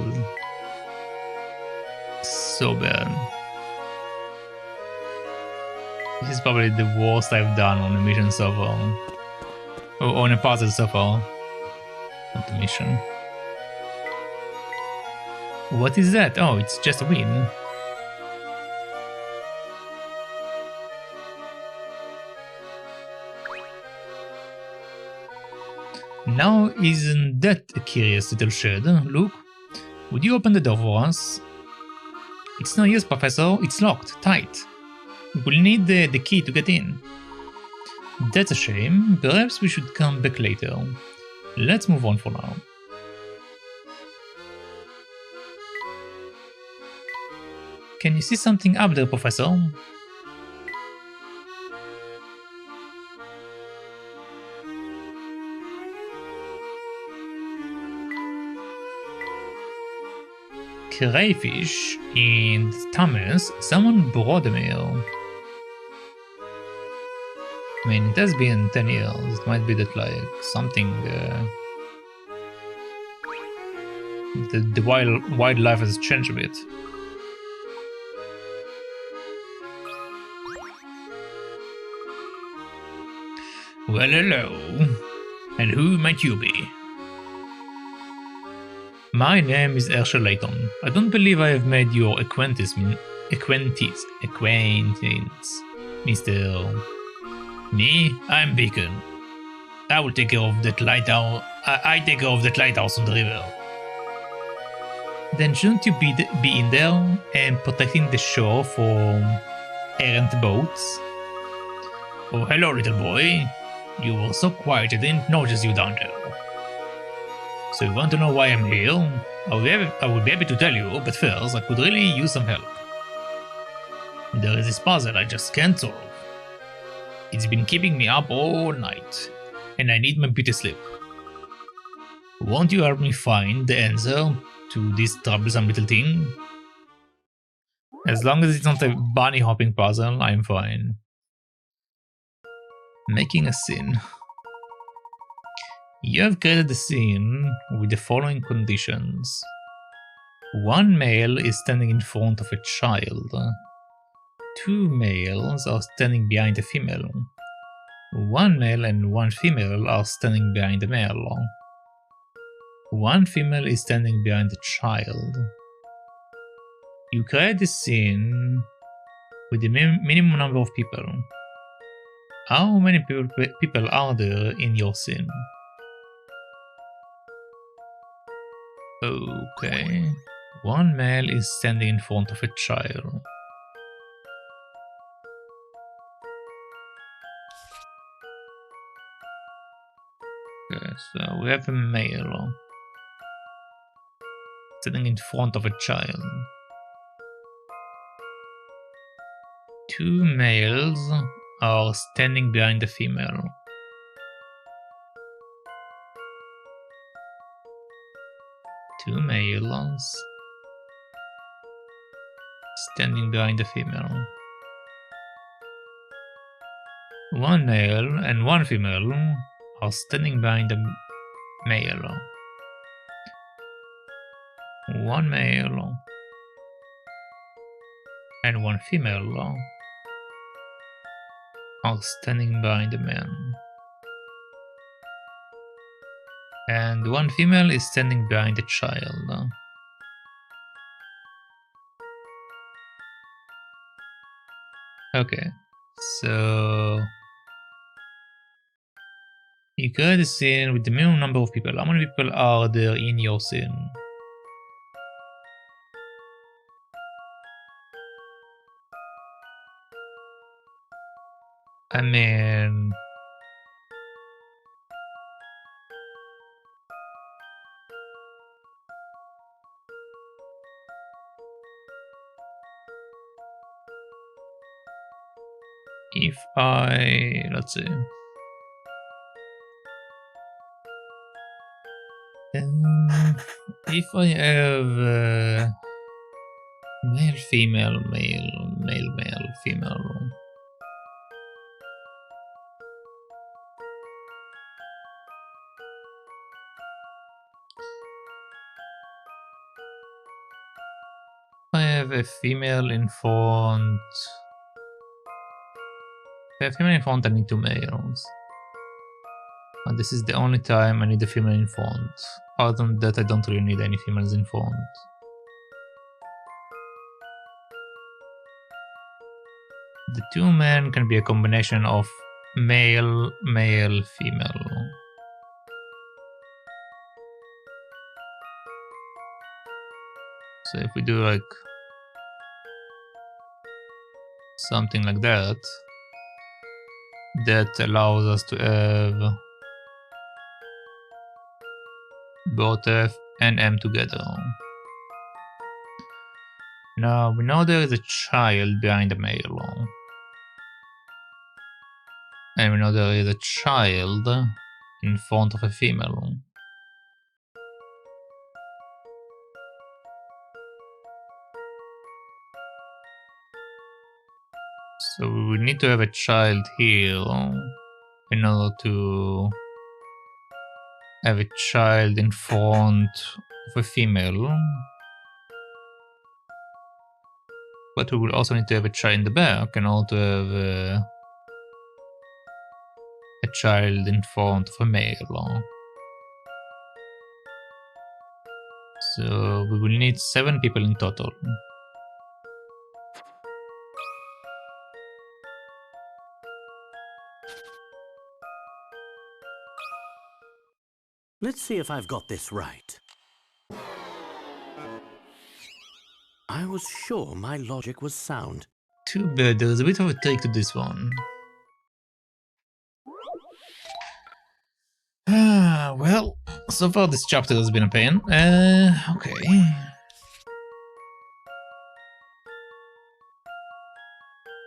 So bad. This is probably the worst I've done on a mission so far. Or on a puzzle so far. Not a mission. What is that? Oh, it's just a win. Now, isn't that a curious little shed? Luke, would you open the door for us? It's no use, Professor. It's locked, tight. We'll need the key to get in. That's a shame. Perhaps we should come back later. Let's move on for now. Can you see something up there, Professor? Crayfish and Thomas, someone brought them here. I mean, it has been 10 years. It might be that, like, something. The wildlife has changed a bit. Well, hello. And who might you be? My name is Professor Layton. I don't believe I have made your acquaintance, Mr. Me? I'm Beacon. I will take care of that lighthouse. I take care of that lighthouse on the river. Then shouldn't you be in there and protecting the shore from errant boats? Oh, hello, little boy. You were so quiet I didn't notice you down there. So you want to know why I'm here? I will be happy to tell you, but first I could really use some help. There is this puzzle I just can't solve. It's been keeping me up all night, and I need my beauty sleep. Won't you help me find the answer to this troublesome little thing? As long as it's not a bunny hopping puzzle, I'm fine. Making a scene. You have created the scene with the following conditions. One male is standing in front of a child. Two males are standing behind a female. One male and one female are standing behind a male. One female is standing behind a child. You create the scene with the minimum number of people. How many people are there in your scene? Okay. One male is standing in front of a child. Okay, so we have a male standing in front of a child. Two males are standing behind the female. Two males standing behind the female. One male and one female are standing behind the male. One male and one female are standing behind the man. And one female is standing behind the child. Okay, so you create a scene with the minimum number of people. How many people are there in your scene? I mean, if let's see. If I have male, female, male, male, male, female. I have a female in front... If I have female in front, I need 2 males. And this is the only time I need a female in front. Other than that, I don't really need any females in front. The 2 men can be a combination of male, male, female. So if we do like something like that, that allows us to have both F and M together. Now we know there is a child behind the male. And we know there is a child in front of a female. So we need to have a child here in order to have a child in front of a female. But we will also need to have a child in the back in order to have a child in front of a male. So we will need 7 people in total.
Let's see if I've got this right. I was sure my logic was sound.
Too bad, there's a bit of a trick to this one. Well, so far this chapter has been a pain. Okay.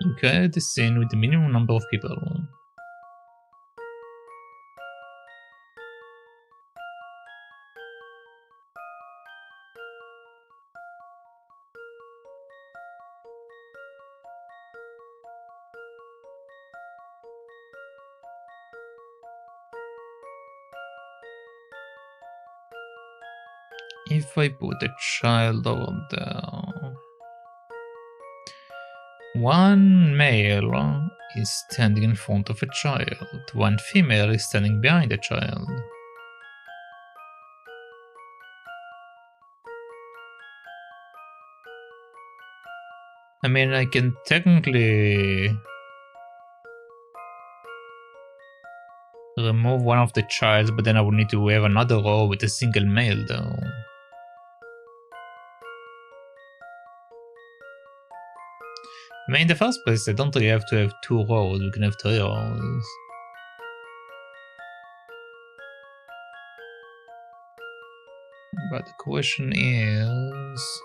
You create this scene with the minimum number of people. If I put a child over there... 1 male is standing in front of a child, 1 female is standing behind a child. I mean, I can technically remove one of the childs, but then I would need to have another row with a single male though. I mean, in the first place, I don't really have to have 2 rows, we can have 3 rows. But the question is...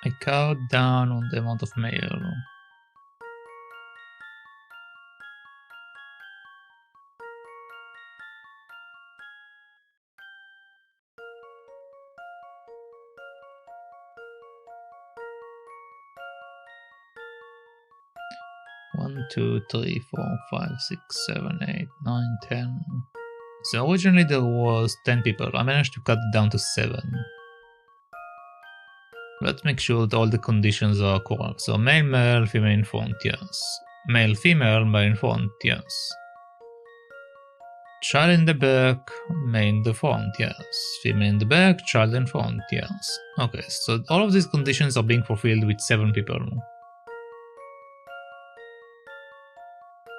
I cut down on the amount of mail. One, 2, 3, 4, 5, 6, 7, 8, 9, 10. So originally there was 10 people. I managed to cut it down to 7. Let's make sure that all the conditions are correct. So male, male, female in front, yes. Male, female, male in front, yes. Child in the back, male in the front, yes. Female in the back, child in front, yes. Okay, so all of these conditions are being fulfilled with 7 people.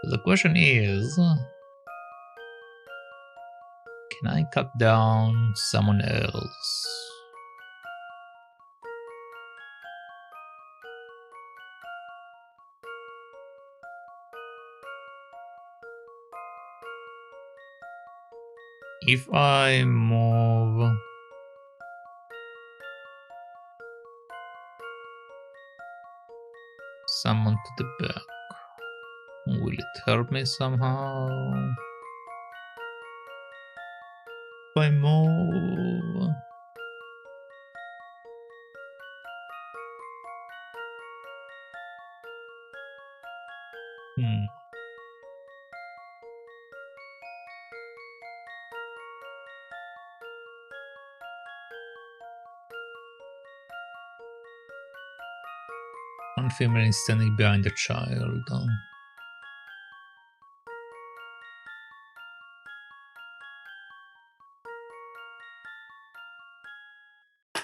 The question is, can I cut down someone else? If I move someone to the back, will it help me somehow? If I move One female is standing behind a child.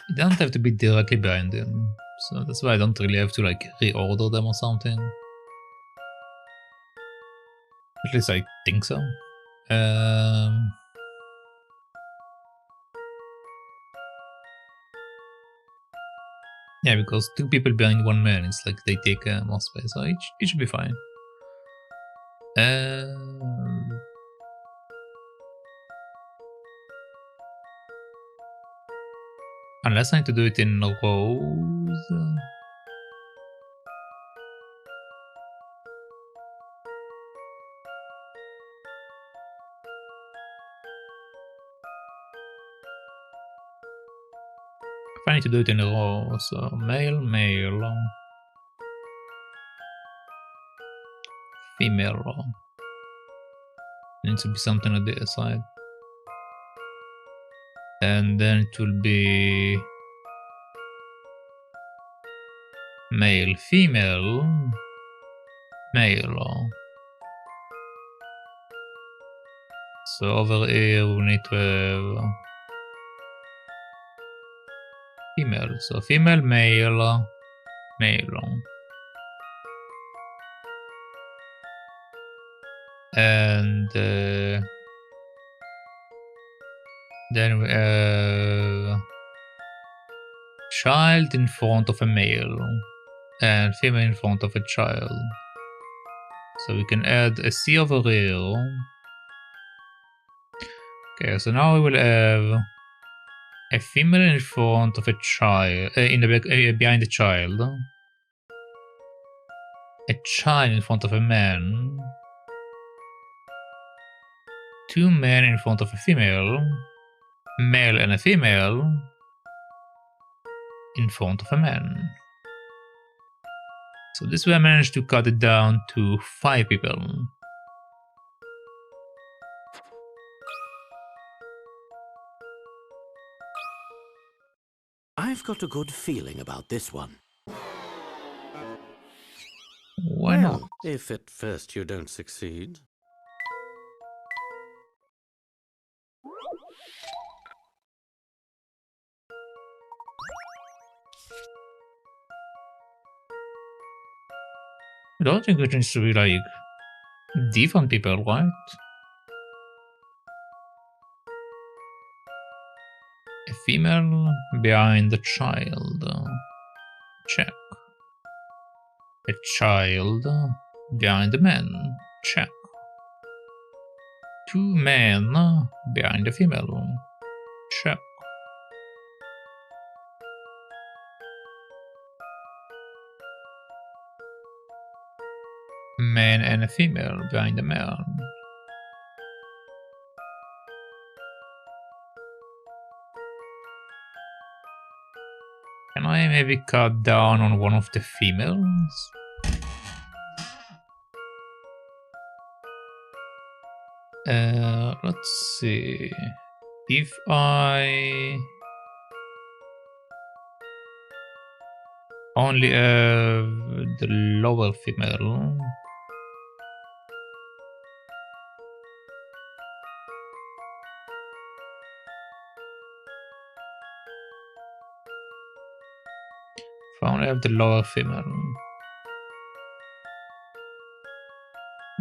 It doesn't have to be directly behind them, so that's why I don't really have to like reorder them or something. At least I think so. Yeah, because 2 people behind 1 man, it's like they take more space, so it should be fine. Unless I need to do it in rows. I need to do it in a row, so male, male, female. Needs to be something on the side. And then it will be male, female, male. So over here we need to have female. So female, male, male. And then we have child in front of a male and female in front of a child. So we can add a C over here. Okay, so now we will have a female in front of a child, in the back, behind the child. A child in front of a man. 2 men in front of a female. Male and a female in front of a man. So this way I managed to cut it down to 5 people.
I've got a good feeling about this one.
Why not?
Well, if at first you don't succeed.
I don't think it needs to be like different people, right? A female behind the child. Check. A child behind the man. Check. 2 men behind the female. Check. Man and a female behind the man. Can I maybe cut down on one of the females? Let's see. If I only have the lower female. If I only have the lower female,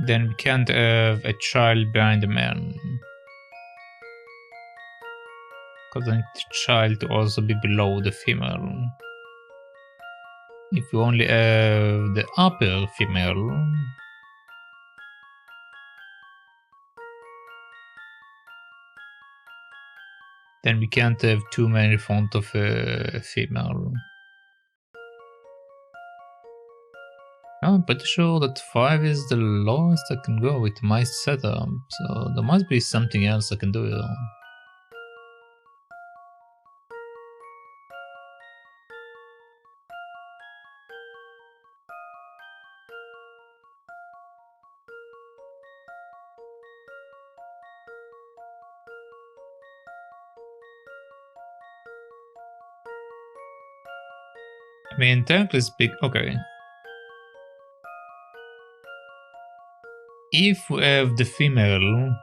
then we can't have a child behind the man. Because I need the child to also be below the female. If we only have the upper female, then we can't have 2 men in front of a female. I'm pretty sure that 5 is the lowest I can go with my setup, so there must be something else I can do here. I mean, technically speak, okay. if we have the female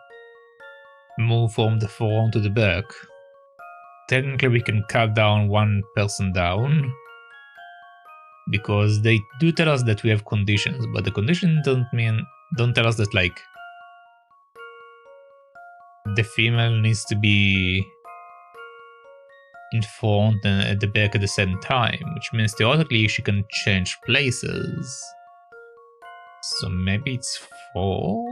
move from the front to the back, technically we can cut down one person down, because they do tell us that we have conditions, but the condition don't tell us that like the female needs to be in front and at the back at the same time, which means theoretically she can change places. So maybe it's 4?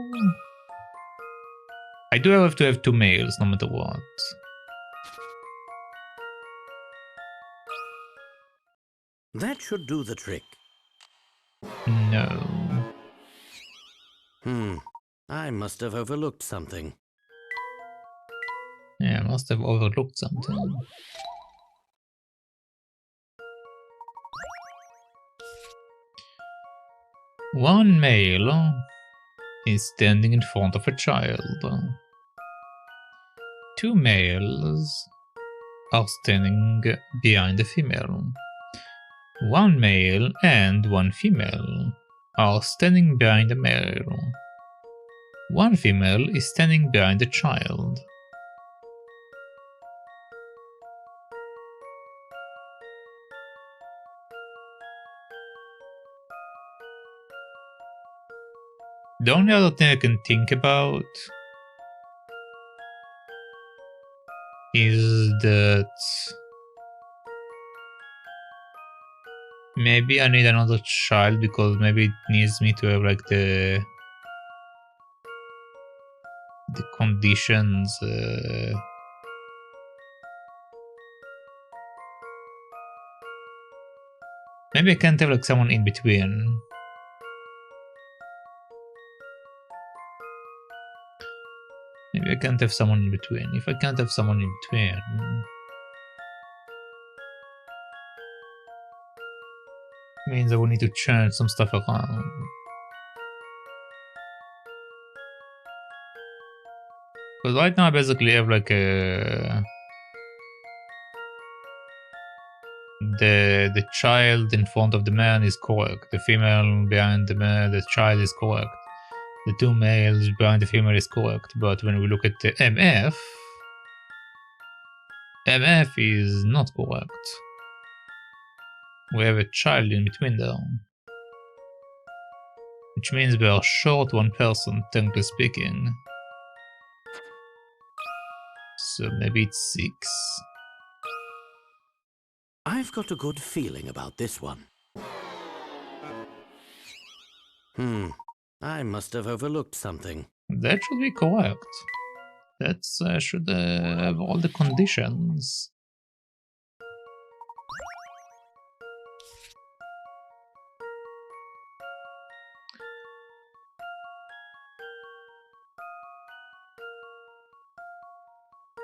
I do have to have 2 males no matter what.
That should do the trick.
No.
I must have overlooked something.
Yeah, I must have overlooked something. One male is standing in front of a child. 2 males are standing behind the female. 1 male and 1 female are standing behind the male. 1 female is standing behind the child. The only other thing I can think about is that maybe I need another child, because maybe it needs me to have like the conditions. Maybe I can't have like someone in between. Maybe I can't have someone in between. If I can't have someone in between, means I will need to change some stuff around. Because right now I basically have like a... The child in front of the man is correct. The female behind the man, the child is correct. The 2 males behind the female is correct. But when we look at the MF is not correct. We have a child in between them. Which means we are short 1 person, technically speaking. So maybe it's 6.
I've got a good feeling about this one. I must have overlooked something.
That should be correct. That should have all the conditions.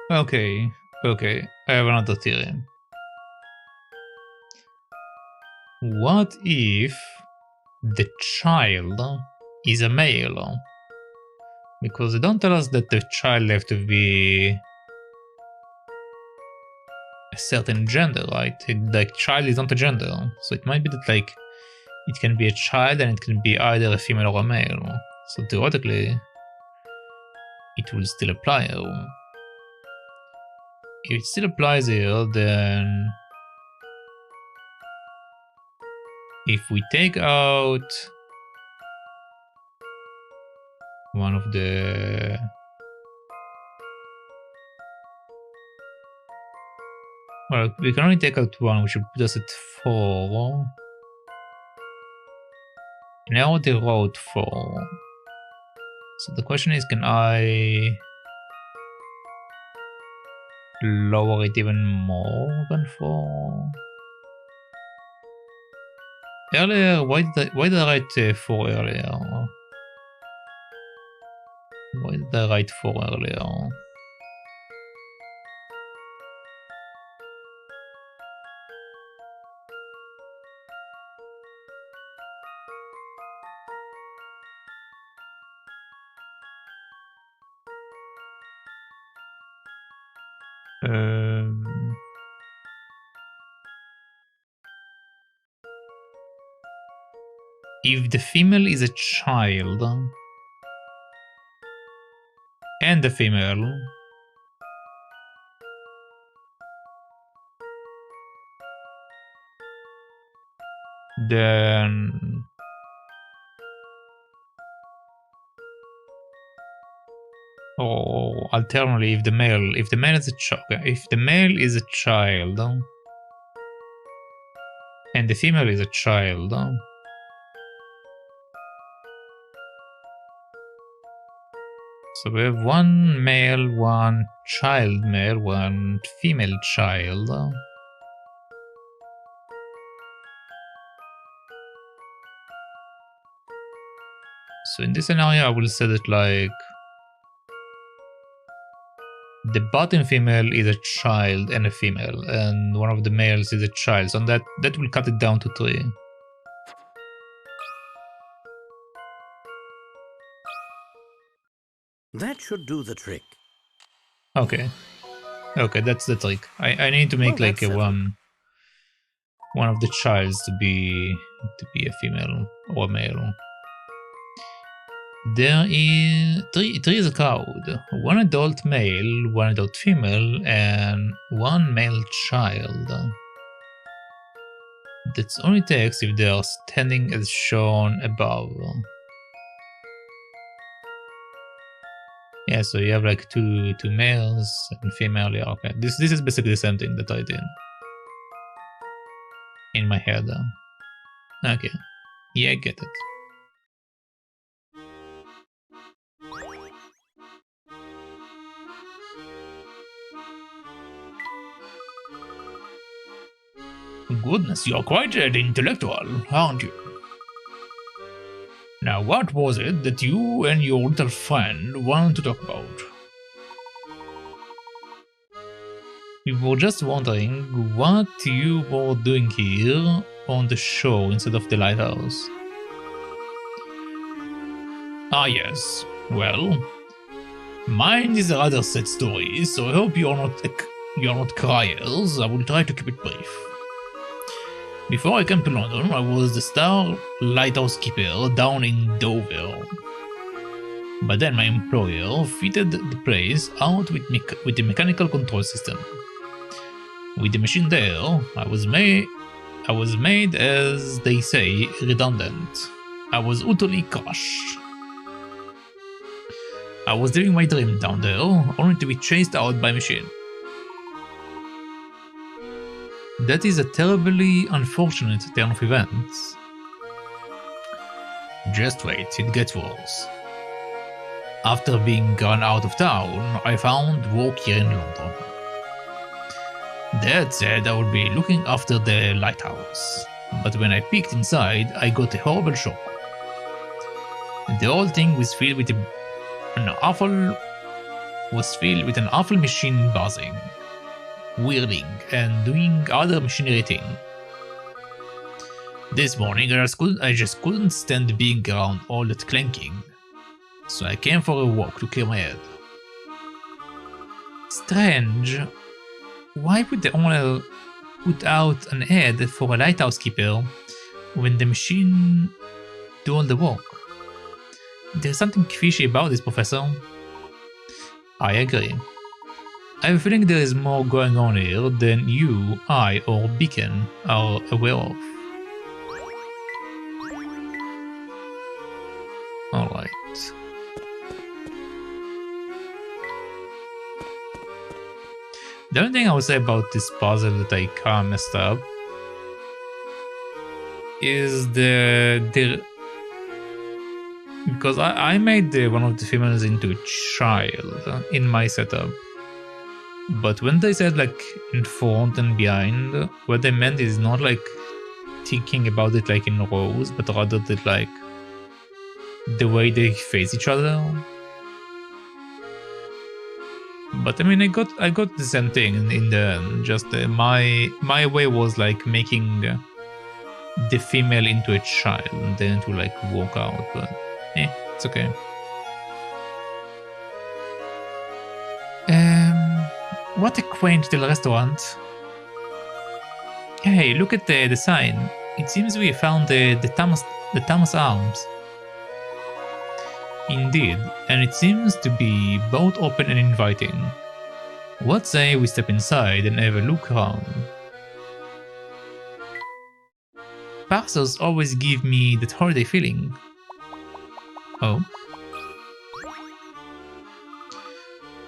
Okay, I have another theory. What if the child is a male? Because they don't tell us that the child have to be a certain gender, right? Like, child is not a gender, so it might be that like it can be a child and it can be either a female or a male. So theoretically, it will still apply here. If it still applies here, then if we take out one of the... Well, we can only take out one, which will put us at 4. And I already wrote 4. So the question is, can I lower it even more than 4? Earlier, why did I write 4 earlier? Why did I write 4 earlier? If the female is a child, and the female. Then or alternatively, if the male is a child, if the male is a child and the female is a child, so we have one male, one child male, one female child. So in this scenario, I will set it like the bottom female is a child and a female, and one of the males is a child. So that will cut it down to 3.
That should do the trick.
Okay. Okay, that's the trick. I need to make like a one of the childs to be a female or male. There is three is a crowd. One adult male, one adult female, and one male child. That's only takes if they are standing as shown above. Yeah, so you have like two males and female. Yeah, okay. This is basically the same thing that I did in my head. Okay, yeah, I get it. Goodness, you're quite an intellectual, aren't you? Now, what was it that you and your little friend wanted to talk about? We were just wondering what you were doing here on the shore instead of the lighthouse. Ah yes, well, mine is a rather sad story, so I hope you're not criers. I will try to keep it brief. Before I came to London, I was the star lighthouse keeper down in Dover. But then my employer fitted the place out with the mechanical control system. With the machine there, I was made, as they say, redundant. I was utterly crushed. I was living my dream down there, only to be chased out by machine. That is a terribly unfortunate turn of events. Just wait, it gets worse. After being gone out of town, I found work here in London. Dad said I would be looking after the lighthouse, but when I peeked inside, I got a horrible shock. The whole thing was filled with an awful machine buzzing, whirling, and doing other machinery thing. This morning I just couldn't stand being around all that clanking, so I came for a walk to clear my head. Strange. Why would the owner put out an ad for a lighthouse keeper when the machine do all the work? There's something fishy about this, Professor. I agree. I have a feeling there is more going on here than you, I, or Beacon are aware of. Alright. The only thing I would say about this puzzle that I kinda messed up is because I made one of the females into a child in my setup. But when they said like in front and behind, what they meant is not like thinking about it like in rows, but rather that like the way they face each other. But I mean, I got the same thing in the end. Just my way was like making the female into a child and then to like walk out. But it's okay. What a quaint little restaurant. Hey, look at the sign. It seems we found the Thomas Arms. Indeed, and it seems to be both open and inviting. What say we step inside and have a look around? Parcels always give me that holiday feeling. Oh.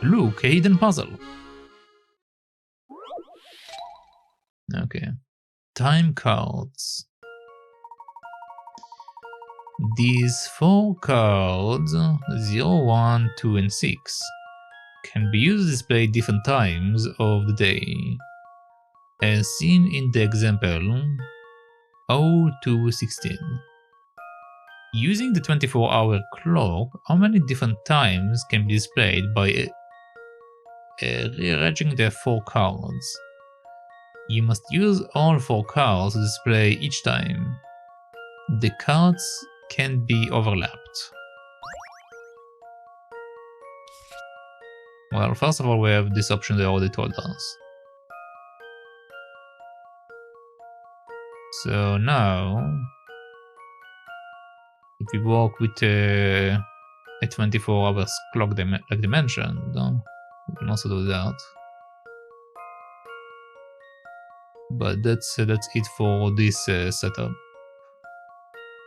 Look, a hidden puzzle. Okay. Time cards. These 4 cards, 0, 1, 2, and 6, can be used to display different times of the day. As seen in the example 0 to 16. Using the 24-hour clock, how many different times can be displayed by rearranging the 4 cards? You must use all 4 cards to display each time. The cards can be overlapped. Well, first of all, we have this option they already told us. So now, if we work with a 24-hour clock like they mentioned, we can also do that. But that's it for this setup.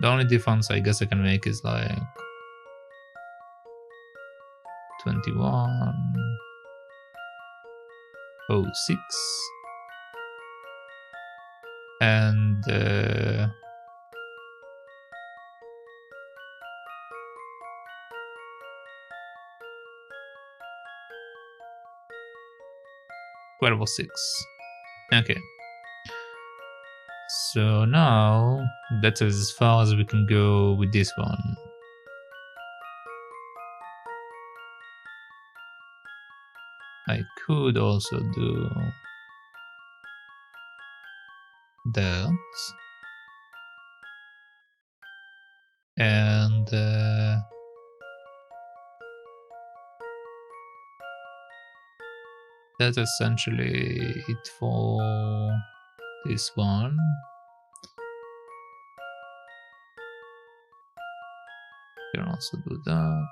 The only difference I guess I can make is like 21, 06, and 1206. Okay. So now that's as far as we can go with this one. I could also do that. And that's essentially it for this one. You can also do that.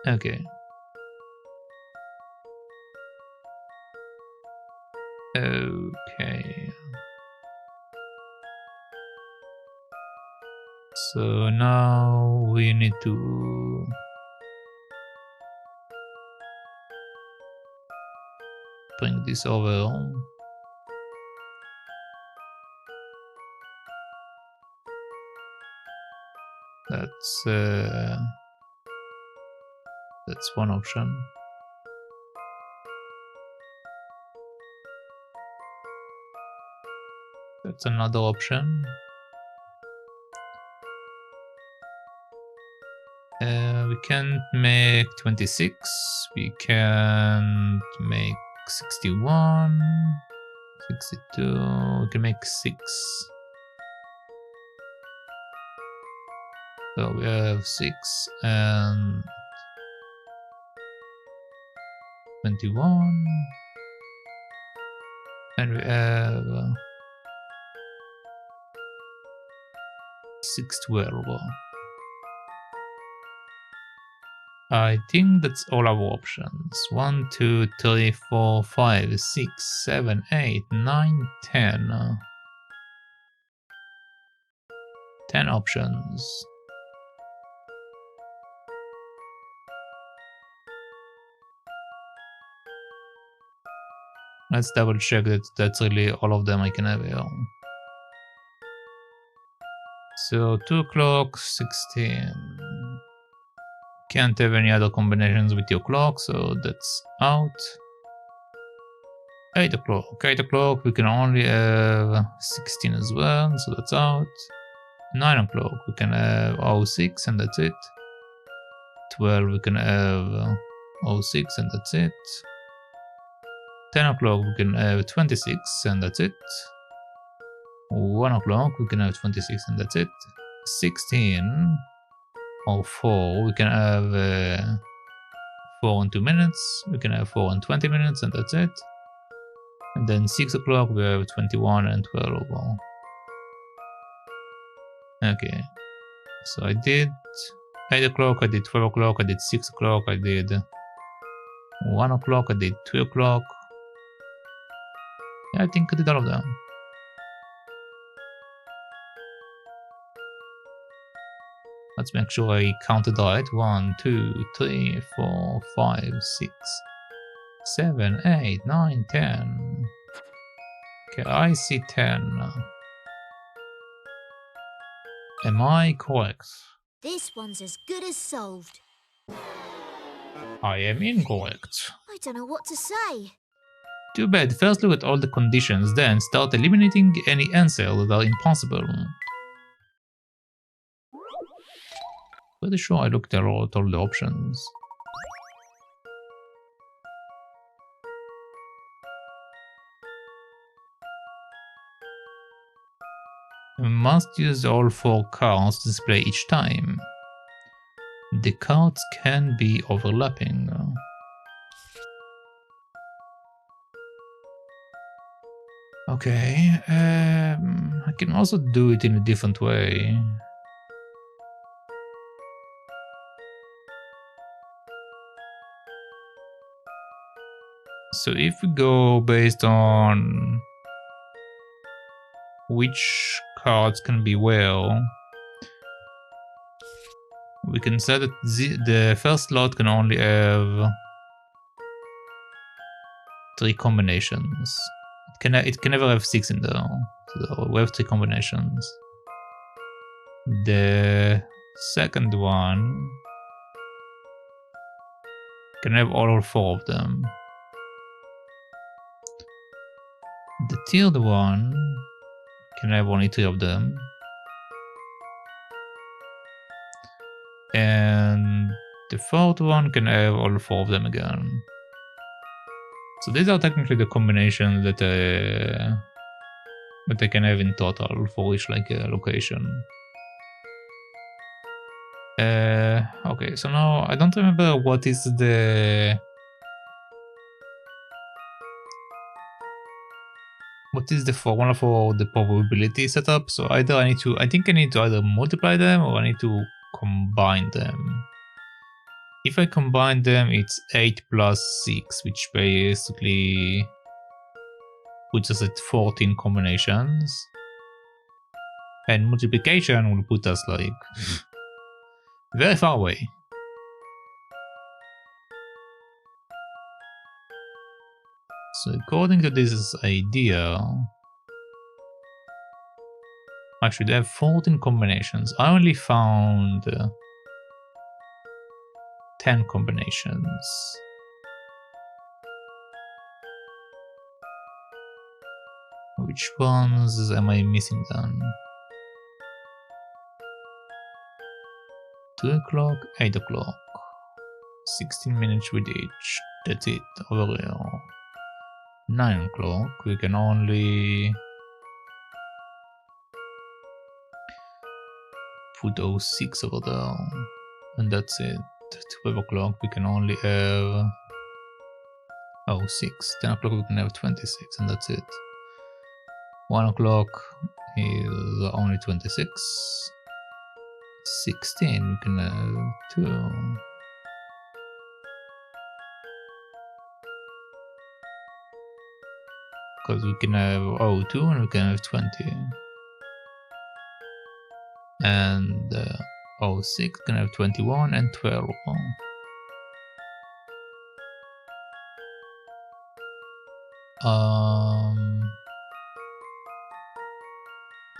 Okay. Okay. So now we need to bring this over. That's one option. That's another option. We can't make 26. We can make 61, 62. We can make 6. So we have 6 and 21. And we have 612. I think that's all our options. 1, 2, 3, 4, 5, 6, 7, 8, 9, 10. 10 options. Let's double check that that's really all of them I can have here. So 2 o'clock, 16. Can't have any other combinations with your clock, so that's out. 8 o'clock. 8 o'clock, we can only have 16 as well, so that's out. 9 o'clock, we can have 06 and that's it. 12, we can have 06 and that's it. 10 o'clock, we can have 26 and that's it. 1 o'clock, we can have 26 and that's it. 16 or 4, we can have 4 and 2 minutes. We can have 4 and 20 minutes and that's it. And then 6 o'clock, we have 21 and 12. Okay. So I did 8 o'clock, I did 12 o'clock, I did 6 o'clock, I did 1 o'clock, I did 2 o'clock. Yeah, I think I did all of them. Let's make sure I counted right. 1, 2, 3, 4, 5, 6, 7, 8, 9, 10. Okay, I see 10. Am I correct?
This one's as good as solved.
I am incorrect.
I don't know what to say.
Too bad. First look at all the conditions, then start eliminating any answers that are impossible. Pretty sure I looked at all the options. You must use all 4 cards to display each time. The cards can be overlapping. Okay, I can also do it in a different way. So if we go based on which cards can be where, we can say that the first slot can only have 3 combinations. It can never have 6 in there. So we have 3 combinations. The second one can have all 4 of them. The third one can have only 3 of them. And the fourth one can have all 4 of them again. So these are technically the combinations that I can have in total for each location. Okay, so now I don't remember what is the formula for the probability setup. So either I think I need to either multiply them or I need to combine them. If I combine them, it's 8 plus 6, which basically puts us at 14 combinations. And multiplication will put us like very far away. So according to this idea, I should have 14 combinations. I only found 10 combinations. Which ones am I missing then? 2 o'clock, 8 o'clock. 16 minutes with each. That's it, over here. 9 o'clock, we can only put 06 over there. And that's it. 12 o'clock, we can only have 06. 10 o'clock, we can have 26, and that's it. 1 o'clock is only 26. 16, we can have 2. Because we can have 02 and we can have 20. And 06 can have 21 and 12.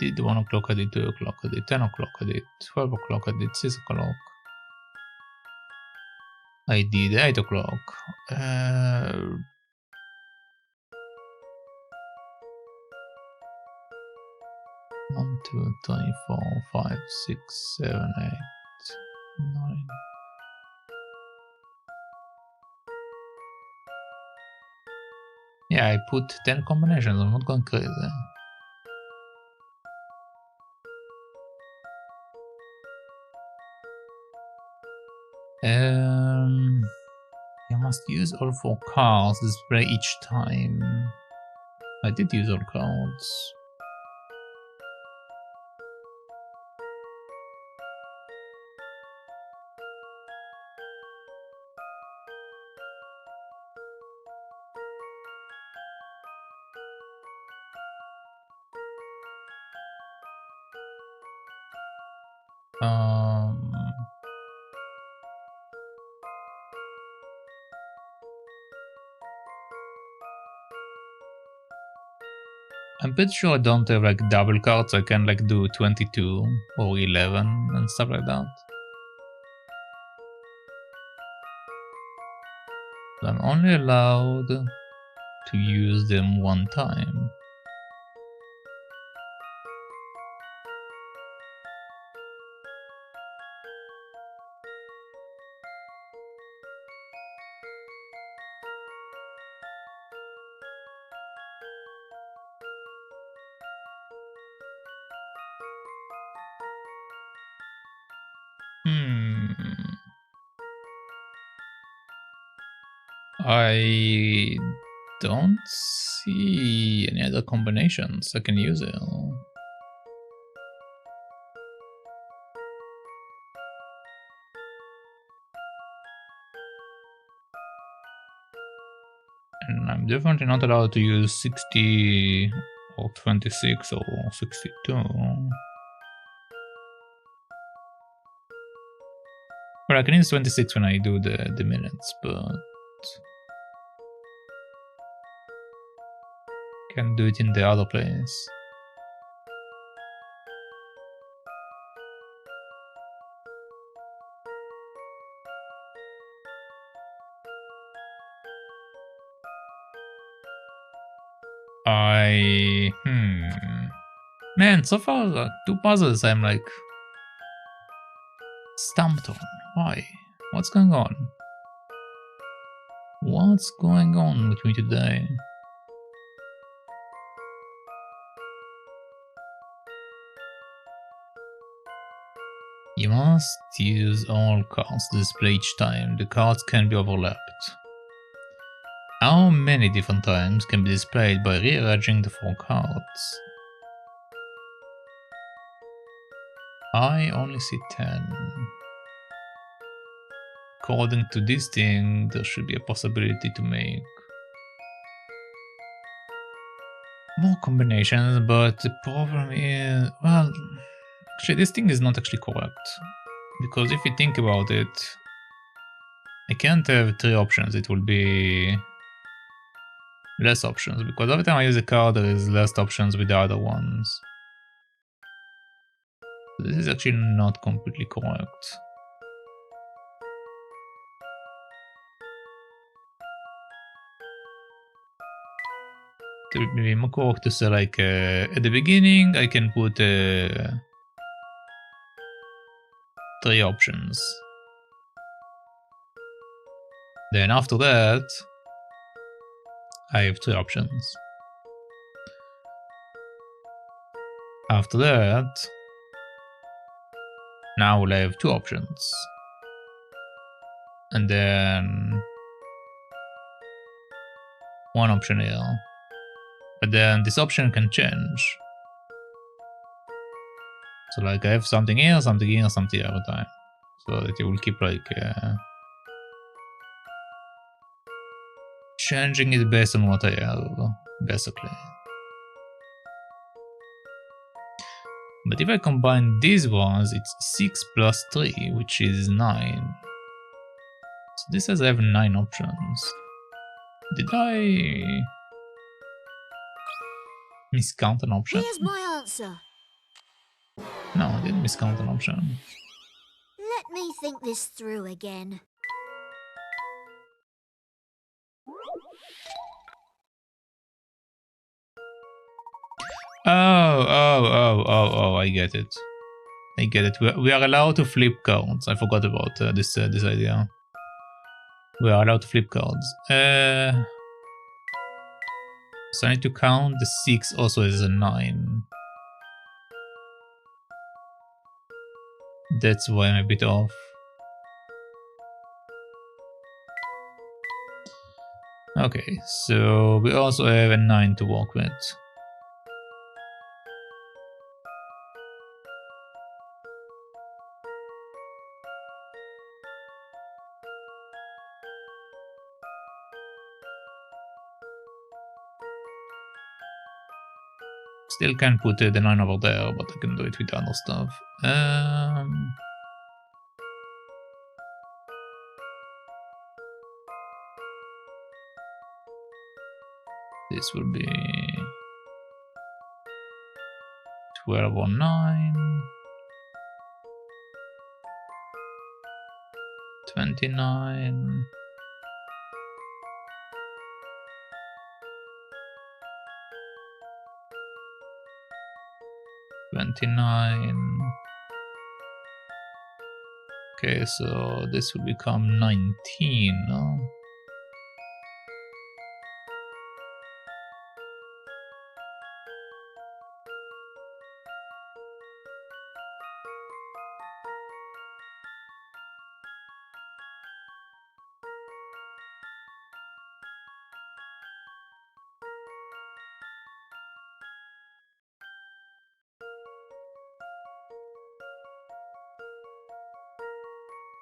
Did 1 o'clock, I did 2 o'clock, I did 10 o'clock, I did 12 o'clock, I did 6 o'clock. I did 8 o'clock. 1, 2, 3, 4, 5, 6, 7, 8, 9. Yeah, I put 10 combinations, I'm not going crazy. You must use all 4 cards to display each time. I did use all cards. I'm pretty sure I don't have like double cards, so I can like do 22 or 11 and stuff like that. So I'm only allowed to use them one time. I don't see any other combinations I can use it. And I'm definitely not allowed to use 60 or 26 or 62. Well, I can use 26 when I do the minutes, but can't do it in the other place. Man, so far, 2 puzzles I'm like stumped on. Why? What's going on? What's going on with me today? You must use all cards to display each time. The cards can be overlapped. How many different times can be displayed by rearranging the 4 cards? I only see 10. According to this thing, there should be a possibility to make more combinations, but the problem is, well, actually this thing is not actually correct. Because if you think about it, I can't have 3 options, it will be less options, because every time I use a card there is less options with the other ones. This is actually not completely correct. It would be more correct to say like at the beginning I can put 3 options. Then after that I have 3 options. After that now we'll have 2 options. And then 1 option here. But then this option can change. So like I have something here, something here, something here every time. So that it will keep like changing it based on what I have, basically. But if I combine these ones, it's 6 plus 3, which is 9. So this says I have 9 options. Did I miscount an option?
Here's my answer.
No, I didn't miscount an option.
Let me think this through again.
Oh, I get it. I get it. We are allowed to flip cards. I forgot about this idea. We are allowed to flip cards. So I need to count the 6 also as a 9. That's why I'm a bit off. Okay, so we also have a 9 to work with. Still can't put the 9 over there, but I can do it with other stuff. This will be 1209, 29, 29. Okay, so this will become 19, no?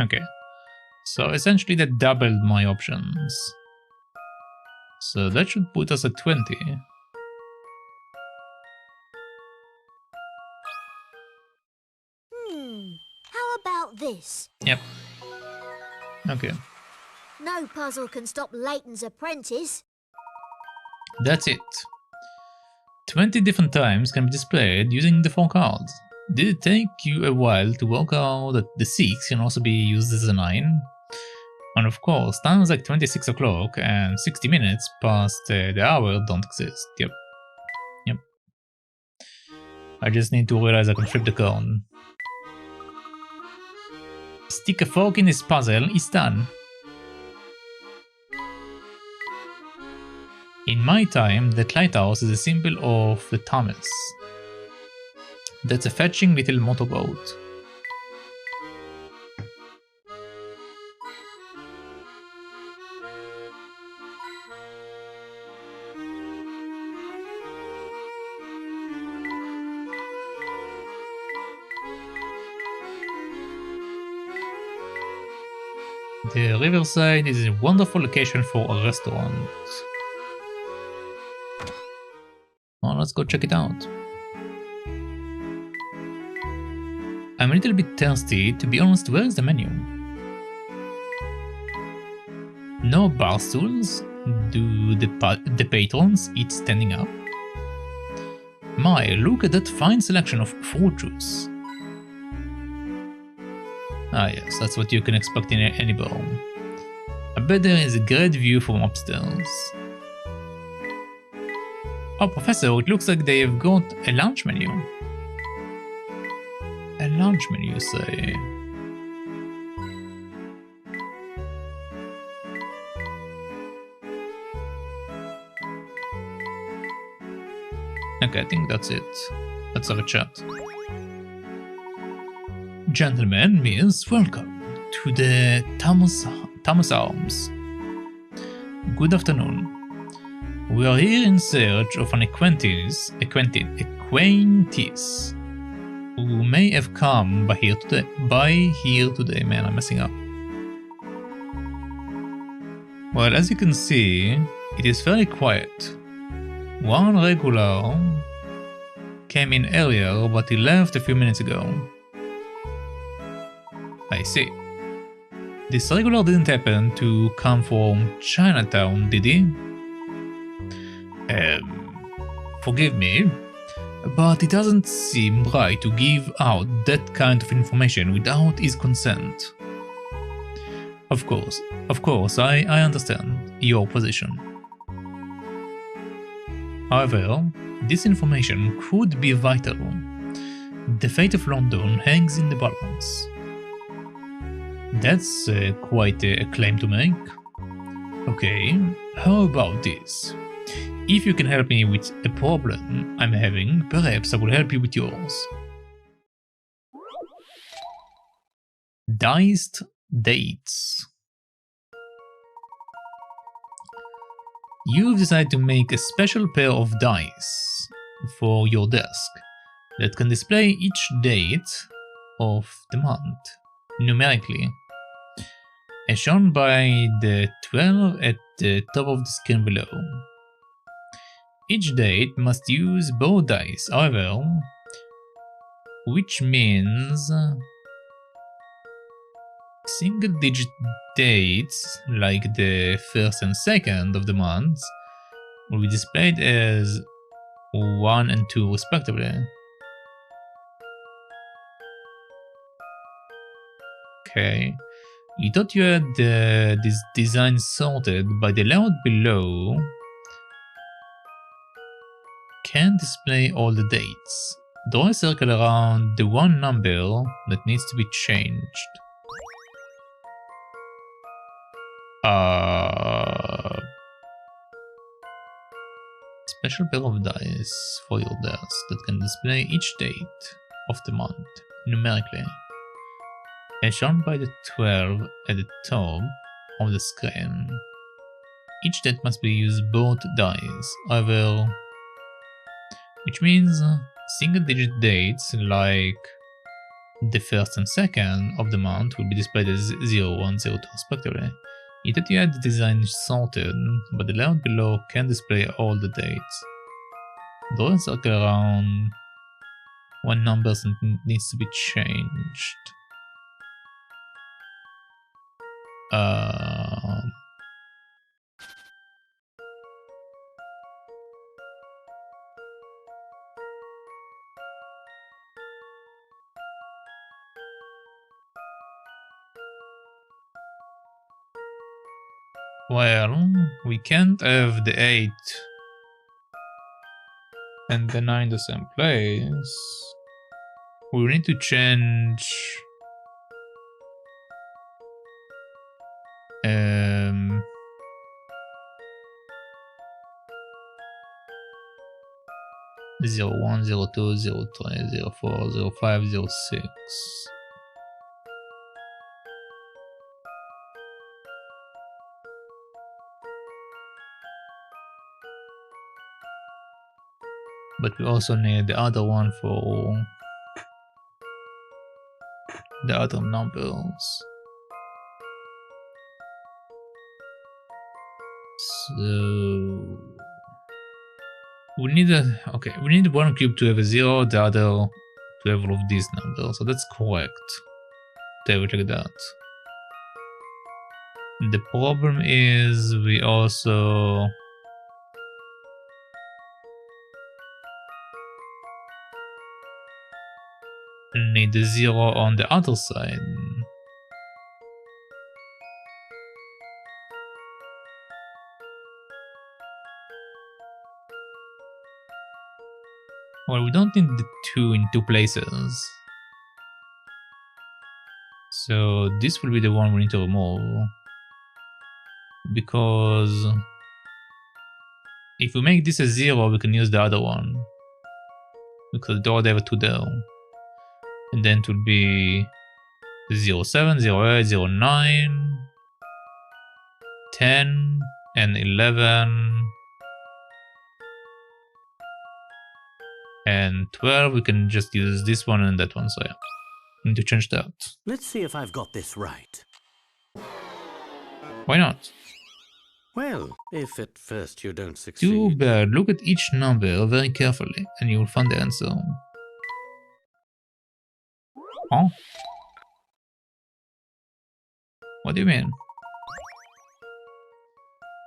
Okay, so essentially that doubled my options. So that should put us at 20.
How about this?
Yep. Okay,
No puzzle can stop Layton's apprentice.
that's it. 20 different times can be displayed using the 4 cards. Did it take you a while to work out that the 6 can also be used as a 9? And of course, times like 26 o'clock and 60 minutes past the hour don't exist. Yep. Yep. I just need to realize I can flip the coin. Stick a fork in this puzzle is done. In my time, that lighthouse is a symbol of the Thomas. That's a fetching little motorboat. The riverside is a wonderful location for a restaurant. Well, let's go check it out. I'm a little bit thirsty, to be honest. Where is the menu? No bar stools? Do the patrons eat standing up? My, look at that fine selection of fruit juice. Ah yes, that's what you can expect in any bar. I bet there is a great view from upstairs. Oh, Professor, it looks like they have got a lunch menu. A lunch menu, say. Okay, I think that's it. Let's have a chat. Gentlemen, miss, welcome to the Thomas Arms. Good afternoon. We are here in search of an acquaintance who may have come by here today. Man, I'm messing up. Well, as you can see, it is very quiet. One regular came in earlier, but he left a few minutes ago. I see. This regular didn't happen to come from Chinatown, did he? Forgive me, but it doesn't seem right to give out that kind of information without his consent. Of course, I understand your position. However, this information could be vital. The fate of London hangs in the balance. That's quite a claim to make. Okay, how about this? If you can help me with a problem I'm having, perhaps I will help you with yours. Diced dates. You've decided to make a special pair of dice for your desk that can display each date of the month numerically, as shown by the 12 at the top of the screen below. Each date must use both dice, however, which means single-digit dates like the 1st and 2nd of the month will be displayed as 1 and 2 respectively. Okay. You thought you had this design sorted, but the layout below can display all the dates. Draw a circle around the one number that needs to be changed. Special pair of dice for your desk that can display each date of the month numerically, as shown by the 12 at the top of the screen. Each date must be used both dice, however, which means single-digit dates like the 1st and 2nd of the month will be displayed as 0, 1, 0, 2 respectively. You thought you had the design sorted, but the layout below can display all the dates. Draw a circle around one number that needs to be changed. Well, we can't have the 8 and the 9 the same place. We need to change 01, 02, 03, 04, 05, 06. But we also need the other one for the other numbers. So we need we need one cube to have a 0, the other to have all of these numbers. So that's correct. To have it like that. The problem is we also need the 0 on the other side. Well, we don't need the 2 in 2 places. So this will be the one we need to remove. Because if we make this a 0, we can use the other one. Because they already have a 2 there. And then it will be 07, 08, 09, 10, and 11. And 12, we can just use this one and that one, so yeah. Need to change that.
Let's see if I've got this right.
Why not?
Well, if at first you don't succeed...
Too bad. Look at each number very carefully, and you will find the answer. Huh? What do you mean?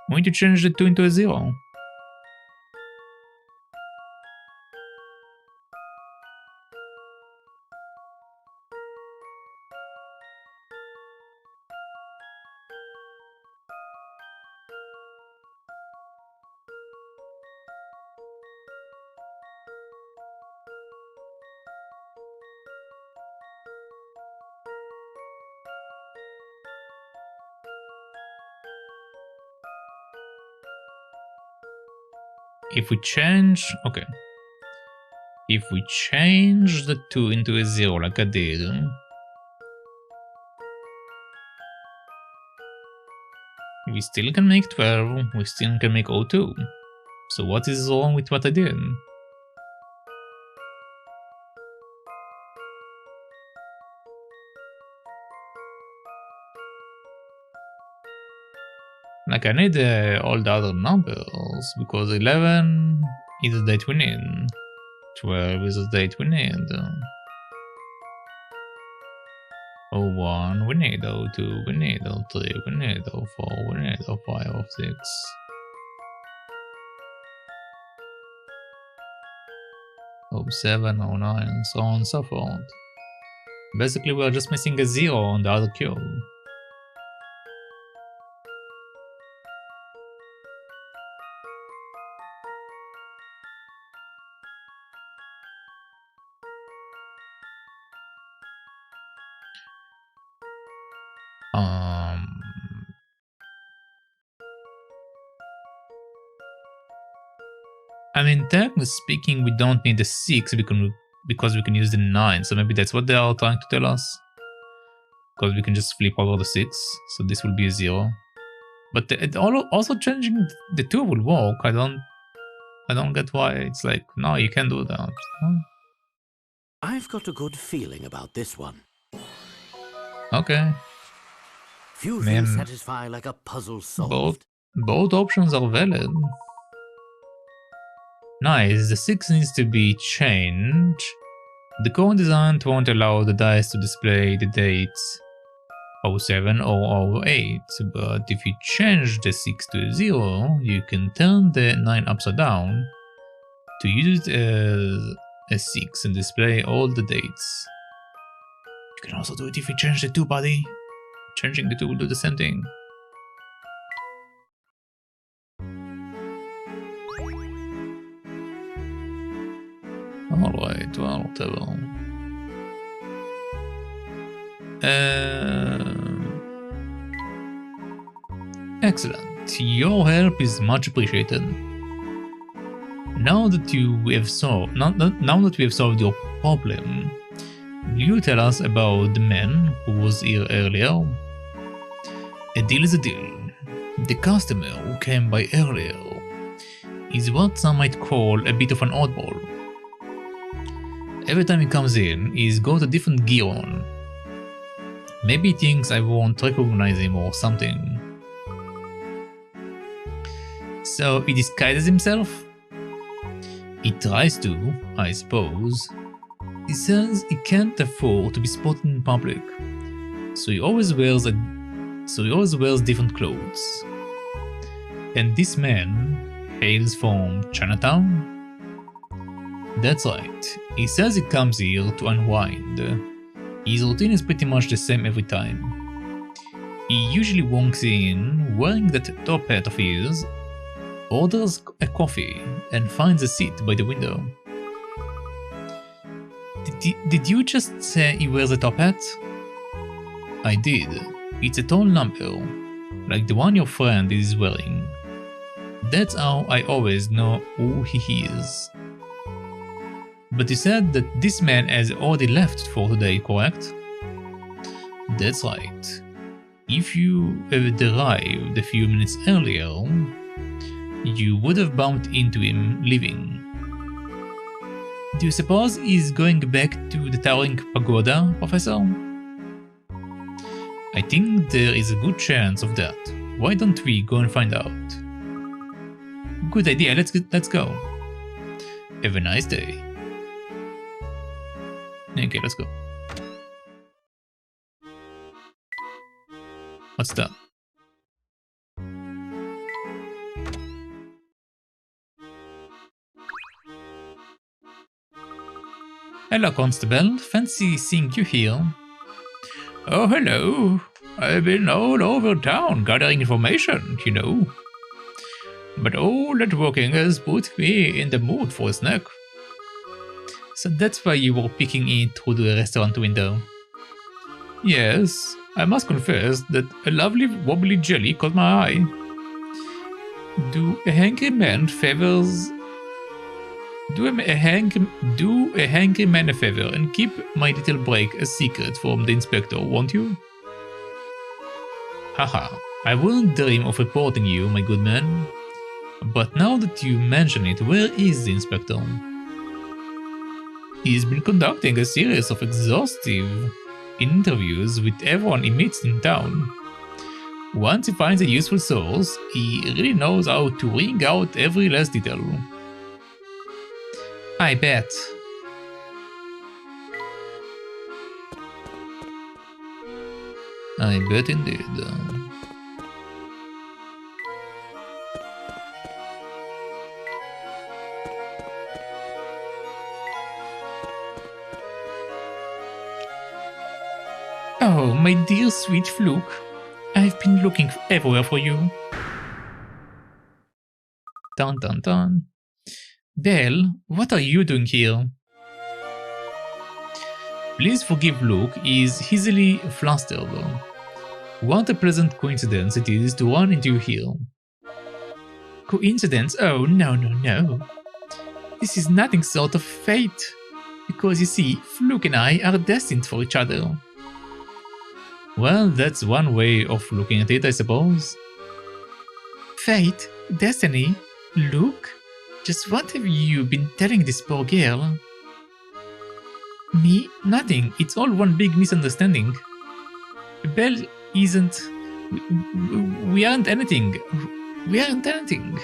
We need to change the 2 into a 0. If we change... okay. If we change the 2 into a 0 like I did... we still can make 12, we still can make 02. So what is wrong with what I did? Like I need all the other numbers, because 11 is the date we need, 12 is the date we need, 01 we need, 02 we need, 03 we need, 04 we need, 05, 06. 07, 09, and so on and so forth. Basically, we're just missing a 0 on the other cube. I mean, technically speaking, we don't need the 6 because we can use the 9, so maybe that's what they are trying to tell us. Because we can just flip over the 6, so this will be a 0. But also changing the 2 will work. I don't get why it's like, no, you can't do that. Huh?
I've got a good feeling about this one.
Okay.
Few things satisfy like a puzzle solved.
Both options are valid. Nice, the 6 needs to be changed. The current design won't allow the dice to display the dates 07 or 08, but if you change the 6 to 0, you can turn the 9 upside down to use it as a 6 and display all the dates. You can also do it if you change the 2, buddy. Changing the 2 will do the same thing. Alright, well, whatever. Excellent. Your help is much appreciated. Now that we have solved your problem, will you tell us about the man who was here earlier? A deal is a deal. The customer who came by earlier is what some might call a bit of an oddball. Every time he comes in, he's got a different gear on. Maybe he thinks I won't recognize him or something. So he disguises himself? He tries to, I suppose. He says he can't afford to be spotted in public, so he always wears different clothes. And this man hails from Chinatown? That's right, he says he comes here to unwind. His routine is pretty much the same every time. He usually walks in wearing that top hat of his, orders a coffee, and finds a seat by the window. Did you just say he wears a top hat? I did. It's a tall number, like the one your friend is wearing. That's how I always know who he is. But you said that this man has already left for today, correct? That's right. If you had arrived a few minutes earlier, you would have bumped into him leaving. Do you suppose he's going back to the towering pagoda, Professor? I think there is a good chance of that. Why don't we go and find out? Good idea, let's go. Have a nice day. Okay, let's go. What's that? Hello, Constable. Fancy seeing you here. Oh, hello. I've been all over town gathering information, you know. But all that walking has put me in the mood for a snack. So that's why you were peeking in through the restaurant window. Yes, I must confess that a lovely wobbly jelly caught my eye. Do a hangry man a favor and keep my little break a secret from the inspector, won't you? Haha, I wouldn't dream of reporting you, my good man. But now that you mention it, where is the inspector? He's been conducting a series of exhaustive interviews with everyone he meets in town. Once he finds a useful source, he really knows how to wring out every last detail. I bet. I bet indeed. Oh, my dear sweet Fluke. I've been looking everywhere for you. Dun dun dun. Belle, what are you doing here? Please forgive Luke, he is easily flustered. What a pleasant coincidence it is to run into you here. Coincidence? Oh, no, no, no. This is nothing sort of fate. Because you see, Fluke and I are destined for each other. Well, that's one way of looking at it, I suppose. Fate? Destiny? Luke? Just what have you been telling this poor girl? Me? Nothing. It's all one big misunderstanding. Belle isn't... We aren't anything. We aren't anything.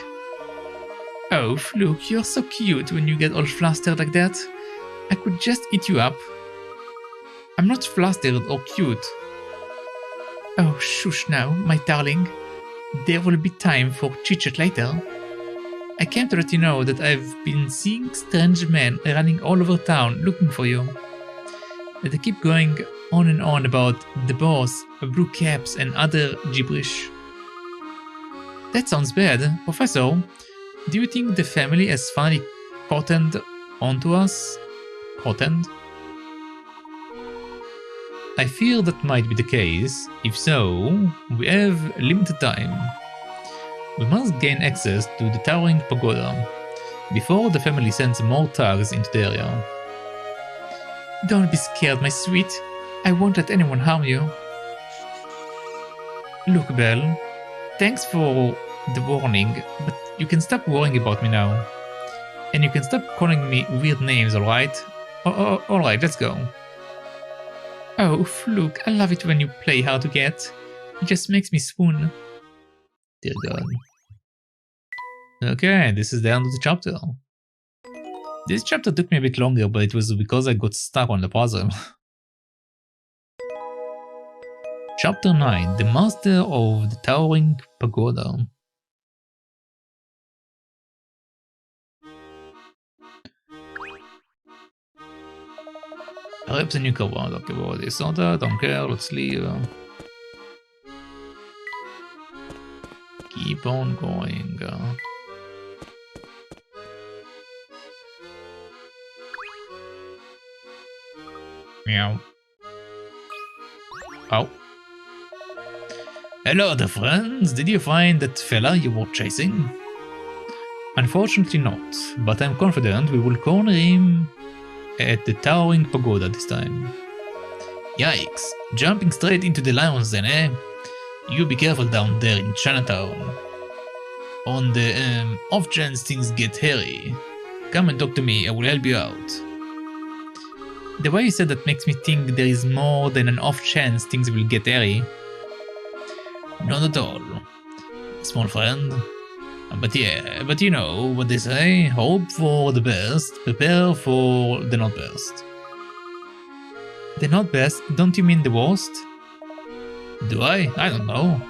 Oh, Fluke, you're so cute when you get all flustered like that. I could just eat you up. I'm not flustered or cute. Oh, shush now, my darling. There will be time for chit-chat later. I came to let you know that I've been seeing strange men running all over town looking for you. They keep going on and on about the boss, blue caps and other gibberish. That sounds bad. Professor, do you think the family has finally cottoned onto us? Cottoned? I fear that might be the case. If so, we have limited time. We must gain access to the towering pagoda before the family sends more thugs into the area. Don't be scared, my sweet. I won't let anyone harm you. Look, Belle, thanks for the warning, but you can stop worrying about me now. And you can stop calling me weird names, alright? Alright, let's go. Oh, Fluke, I love it when you play hard to get. It just makes me swoon. Dear God. Okay, this is the end of the chapter. This chapter took me a bit longer, but it was because I got stuck on the puzzle. Chapter 9, The Master of the Towering Pagoda. Perhaps a new cover. Okay, we already saw that. Don't care. Let's leave. Keep on going. Meow. Oh. Hello there, friends. Did you find that fella you were chasing? Unfortunately not, but I'm confident we will corner him at the towering pagoda this time. Yikes, jumping straight into the lions then, eh? You be careful down there in Chinatown. On the off chance things get hairy, come and talk to me, I will help you out. The way you said that makes me think there is more than an off chance things will get hairy. Not at all, small friend. But yeah, but you know what they say, hope for the best, prepare for the not best. The not best? Don't you mean the worst? Do I? I don't know.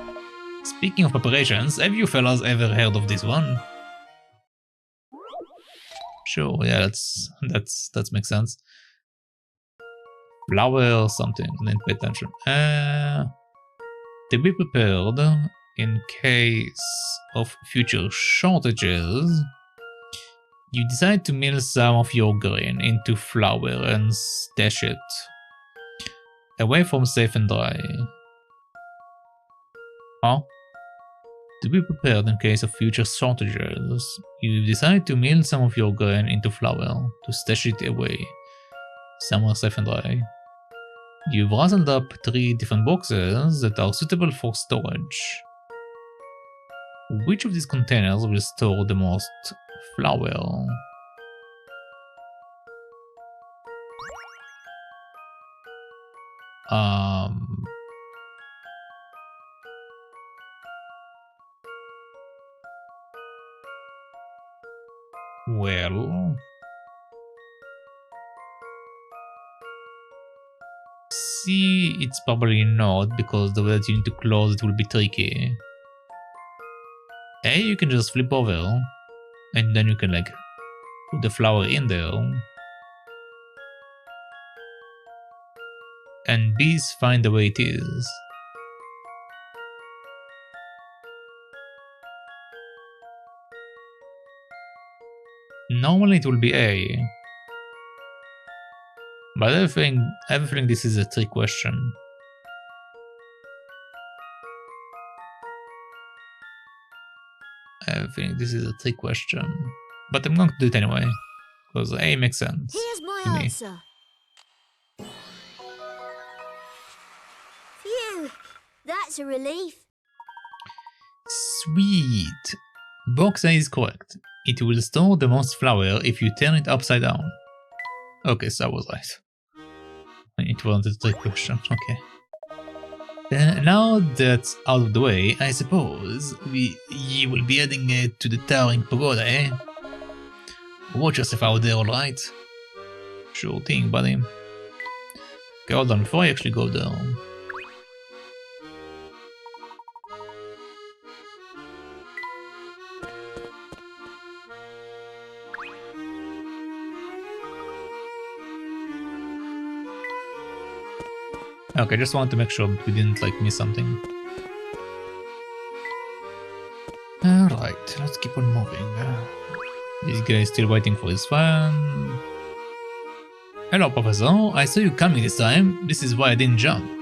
Speaking of preparations, have you fellas ever heard of this one? Sure, yeah, that makes sense. Flower or something, didn't pay attention. To be prepared in case of future shortages, you decide to mill some of your grain into flour and stash it away from safe and dry. Huh? To be prepared in case of future shortages, you decide to mill some of your grain into flour to stash it away somewhere safe and dry. You've rustled up 3 different boxes that are suitable for storage. Which of these containers will store the most flour? Well... C, it's probably not, because the way that you need to close it will be tricky. A, you can just flip over, and then you can like put the flour in there. And B's fine the way it is. Normally it will be A. But everything this is a trick question. I think this is a trick question. But I'm going to do it anyway. Because A makes sense.
Here's my
to me.
answer. Phew, that's a relief.
Sweet. Box A is correct. It will store the most flour if you turn it upside down. Okay, so I was right. It wasn't a trick question, okay. Now that's out of the way, I suppose you will be heading to the towering pagoda, eh? Watch yourself out there, alright? Sure thing, buddy. Okay, hold on, before I actually go there. Okay, I just wanted to make sure that we didn't like miss something. Alright, let's keep on moving. This guy is still waiting for his fan. Hello, Professor. I saw you coming this time. This is why I didn't jump.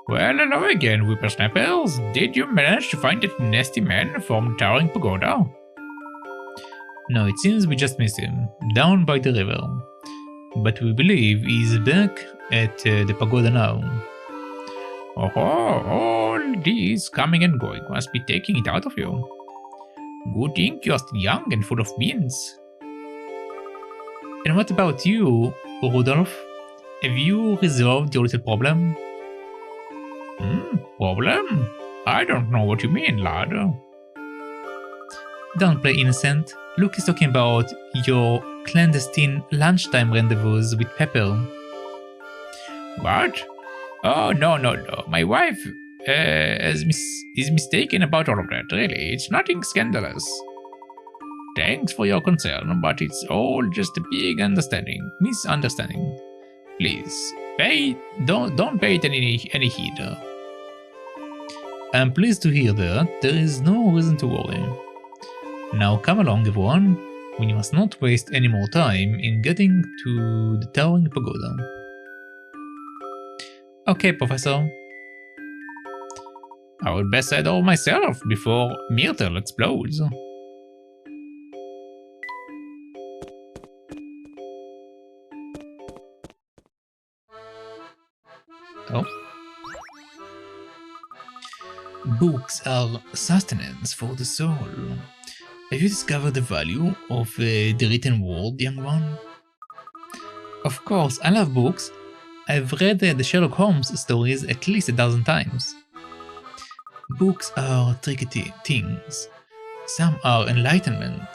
Well, hello again, whippersnappers. Did you manage to find that nasty man from Towering Pagoda? No, it seems we just missed him, down by the river. But we believe he's back at the pagoda now. Oh, all these coming and going must be taking it out of you. Good thing you're still young and full of beans. And what about you, Rudolph? Have you resolved your little problem? Problem? I don't know what you mean, lad. Don't play innocent. Luke is talking about your clandestine lunchtime rendezvous with Pepper. What? Oh, no. My wife is mistaken about all of that, really. It's nothing scandalous. Thanks for your concern, but it's all just a big misunderstanding. Please, don't pay it any heed. I'm pleased to hear that. There is no reason to worry. Now come along, everyone. We must not waste any more time in getting to the towering pagoda. Okay, Professor. I would best head over myself before Myrtle explodes. Oh. Books are sustenance for the soul. Have you discovered the value of the written word, young one? Of course, I love books. I've read the Sherlock Holmes stories at least a dozen times. Books are tricky things. Some are enlightenment,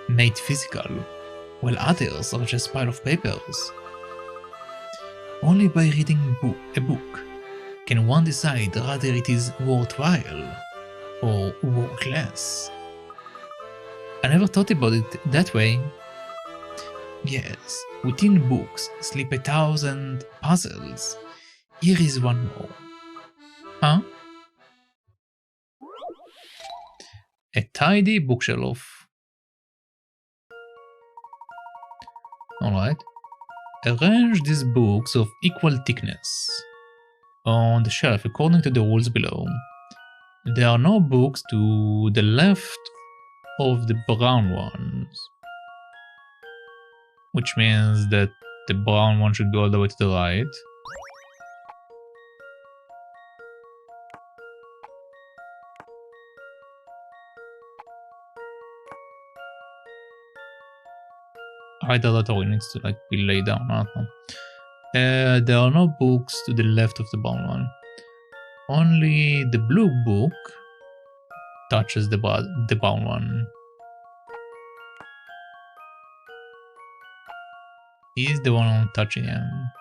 made physical, while others are just pile of papers. Only by reading a book can one decide whether it is worthwhile or worthless. I never thought about it that way. Yes, within books sleep 1,000 puzzles. Here is one more. Huh? A tidy bookshelf. Alright. Arrange these books of equal thickness on the shelf according to the rules below. There are no books to the left of the brown ones, which means that the brown one should be all the way to the right. Either that or it needs to be laid down, I don't know. There are no books to the left of the brown one. Only the blue book touches the brown one. He's the one touching him.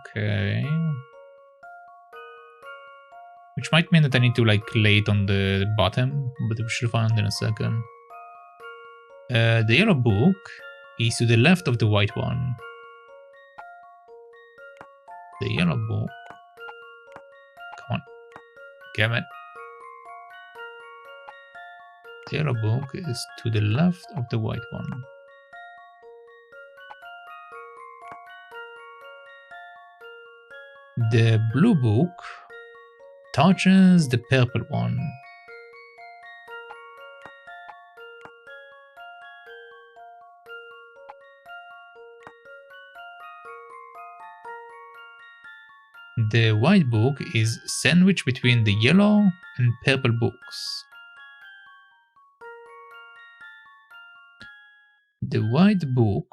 Okay. Which might mean that I need to like lay it on the bottom, but we should find in a second. The yellow book is to the left of the white one. The yellow book. Come on. Damn it. The yellow book is to the left of the white one. The blue book touches the purple one. The white book is sandwiched between the yellow and purple books. The white book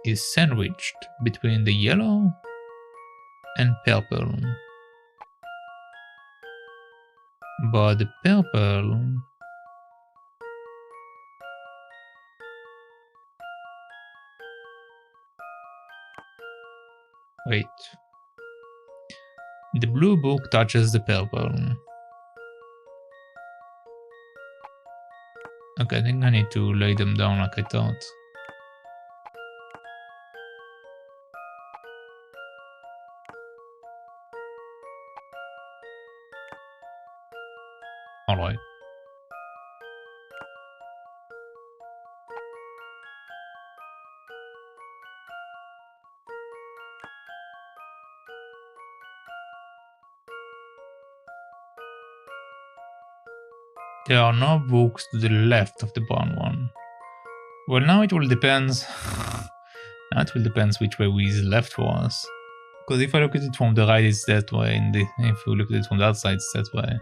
is sandwiched between the yellow and purple. But the purple wait. The blue book touches the purple. Okay, I think I need to lay them down like I thought. Alright. There are no books to the left of the brown one. Well, now it will depends. Now it will depends which way is left for us. Because if I look at it from the right, it's that way, and if we look at it from the outside, it's that way.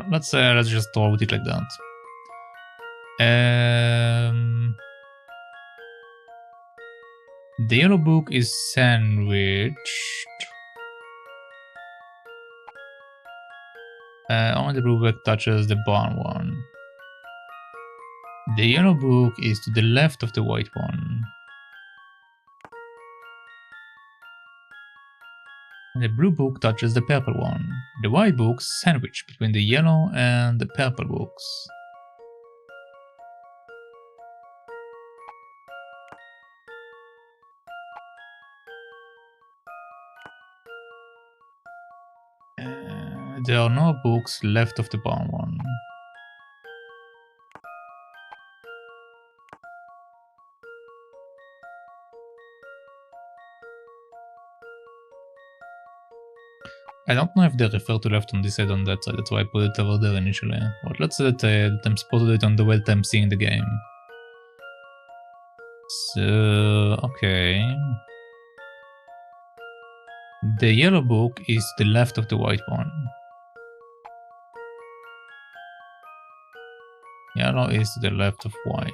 Let's just draw with it like that. The yellow book is sandwiched. Only the blue book touches the brown one. The yellow book is to the left of the white one. The blue book touches the purple one. The white book sandwiched between the yellow and the purple books. There are no books left of the brown one. I don't know if they refer to left on this side or on that side, that's why I put it over there initially. But let's say that I'm spotted it on the way that I'm seeing the game. So, okay. The yellow book is to the left of the white one. Yellow is to the left of white.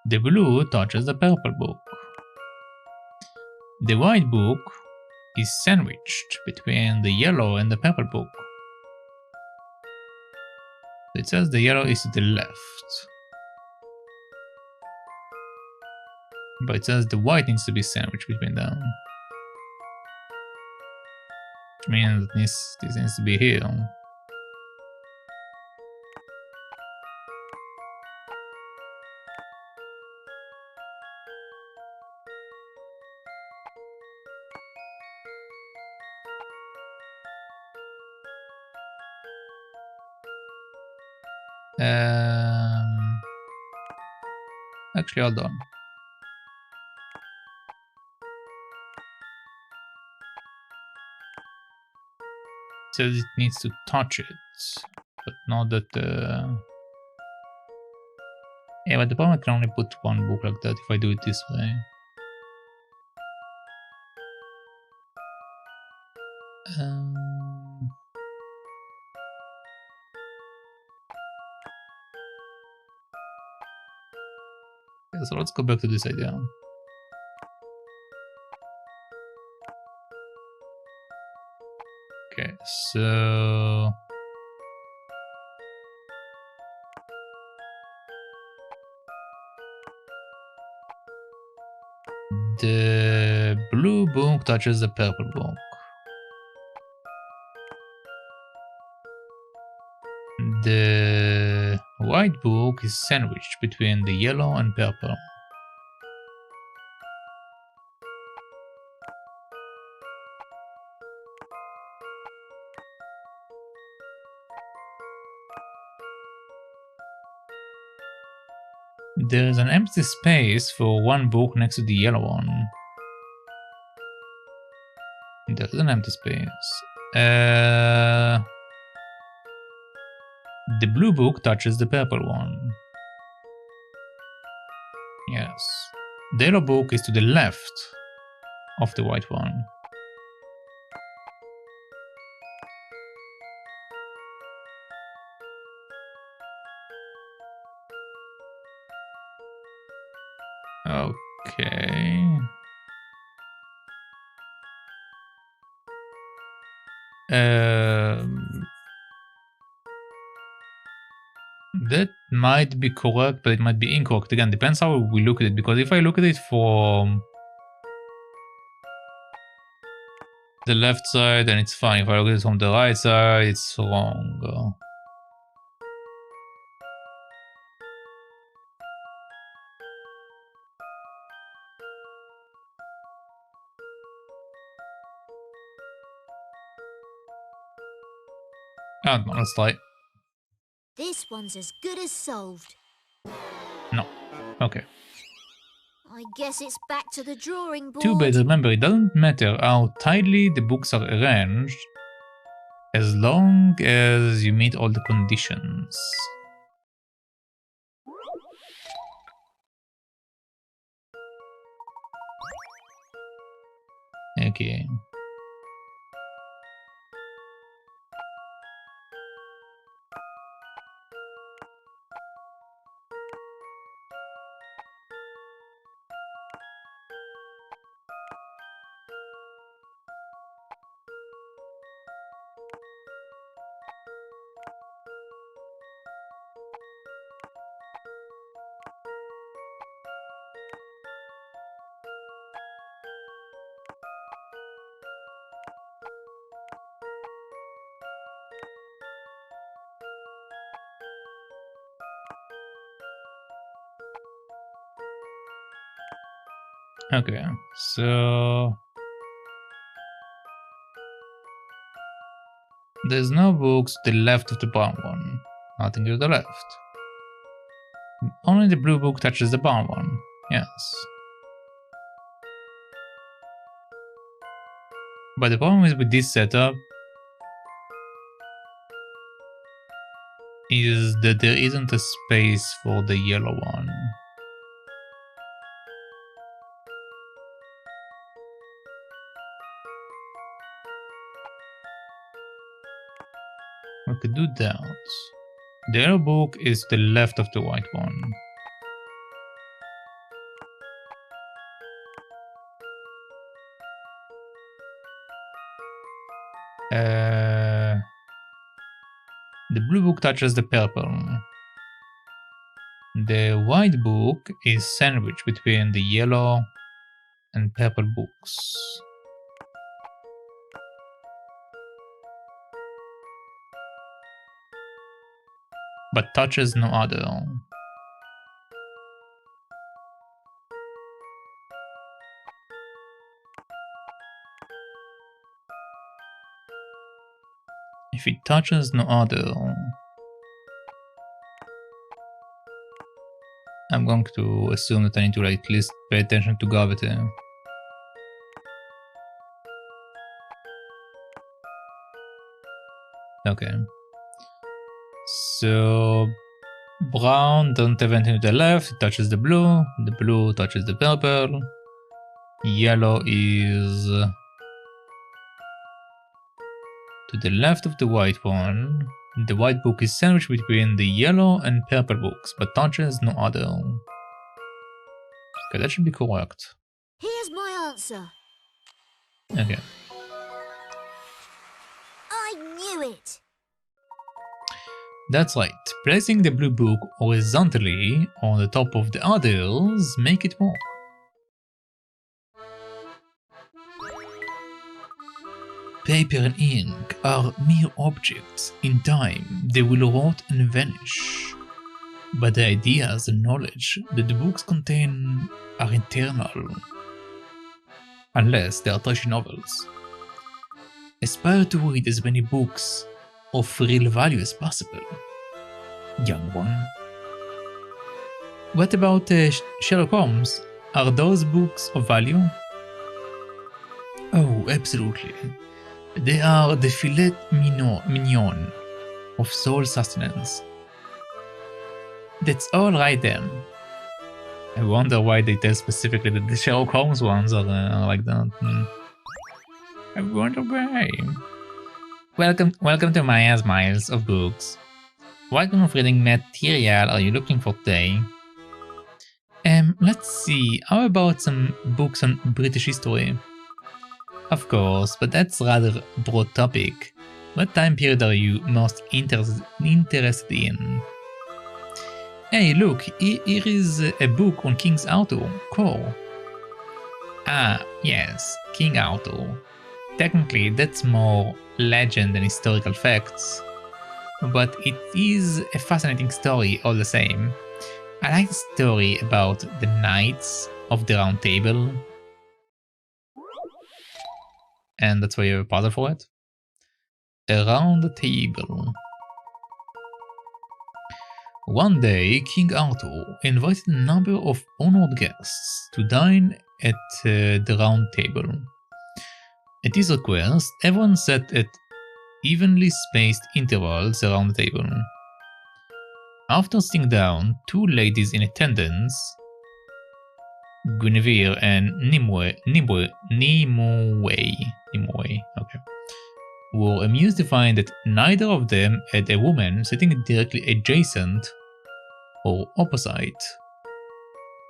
The blue touches the purple book. The white book is sandwiched between the yellow and the purple book. It says the yellow is to the left. But it says the white needs to be sandwiched between them. Which means this needs to be here. Actually, hold on. It says it needs to touch it, but not that. Yeah, but the problem I can only put one book like that if I do it this way. Okay, so let's go back to this idea. Okay, so The blue book touches the purple book. The white book is sandwiched between the yellow and purple. There is an empty space for one book next to the yellow one. There's an empty space. The blue book touches the purple one. Yes. The yellow book is to the left of the white one. Okay. That might be correct, but it might be incorrect. Again, depends how we look at it, because if I look at it from the left side, then it's fine. If I look at it from the right side, it's wrong. I don't know, let's try.
This one's as good as solved.
No. Okay.
I guess it's back to the drawing board.
Too bad, remember, it doesn't matter how tidily the books are arranged, as long as you meet all the conditions. Okay. Okay, so there's no books to the left of the brown one. Nothing to the left. Only the blue book touches the brown one. Yes. But the problem is with this setup is that there isn't a space for the yellow one. We could do that. The yellow book is to the left of the white one. The blue book touches the purple. The white book is sandwiched between the yellow and purple books. But touches no other. If it touches no other, I'm going to assume that I need to at least pay attention to gravity. Okay. So brown doesn't have anything to the left, it touches the blue touches the purple, yellow is to the left of the white one. The white book is sandwiched between the yellow and purple books, but touches no other. Okay, that should be correct.
Here's my answer.
Okay.
I knew it.
That's right. Placing the blue book horizontally on the top of the others make it work. Paper and ink are mere objects. In time, they will rot and vanish. But the ideas and knowledge that the books contain are eternal. Unless they are trashy novels. Aspire to read as many books of real value as possible, young one. What about Sherlock Holmes? Are those books of value? Oh, absolutely. They are the filet mignon of soul sustenance. That's all right then. I wonder why they tell specifically that the Sherlock Holmes ones are like that. I wonder why. Welcome to Maya's Miles of Books. What kind of reading material are you looking for today? Let's see, how about some books on British history? Of course, but that's rather broad topic. What time period are you most interested in? Hey, look, here is a book on King Arthur, Core. Ah, yes, King Arthur. Technically, that's more legend than historical facts. But it is a fascinating story all the same. I like the story about the Knights of the Round Table. And that's why you have a puzzle for it. Around the table. One day, King Arthur invited a number of honored guests to dine at the Round Table. At his request, everyone sat at evenly spaced intervals around the table. After sitting down, two ladies in attendance, Guinevere and Nimue, okay, were amused to find that neither of them had a woman sitting directly adjacent or opposite.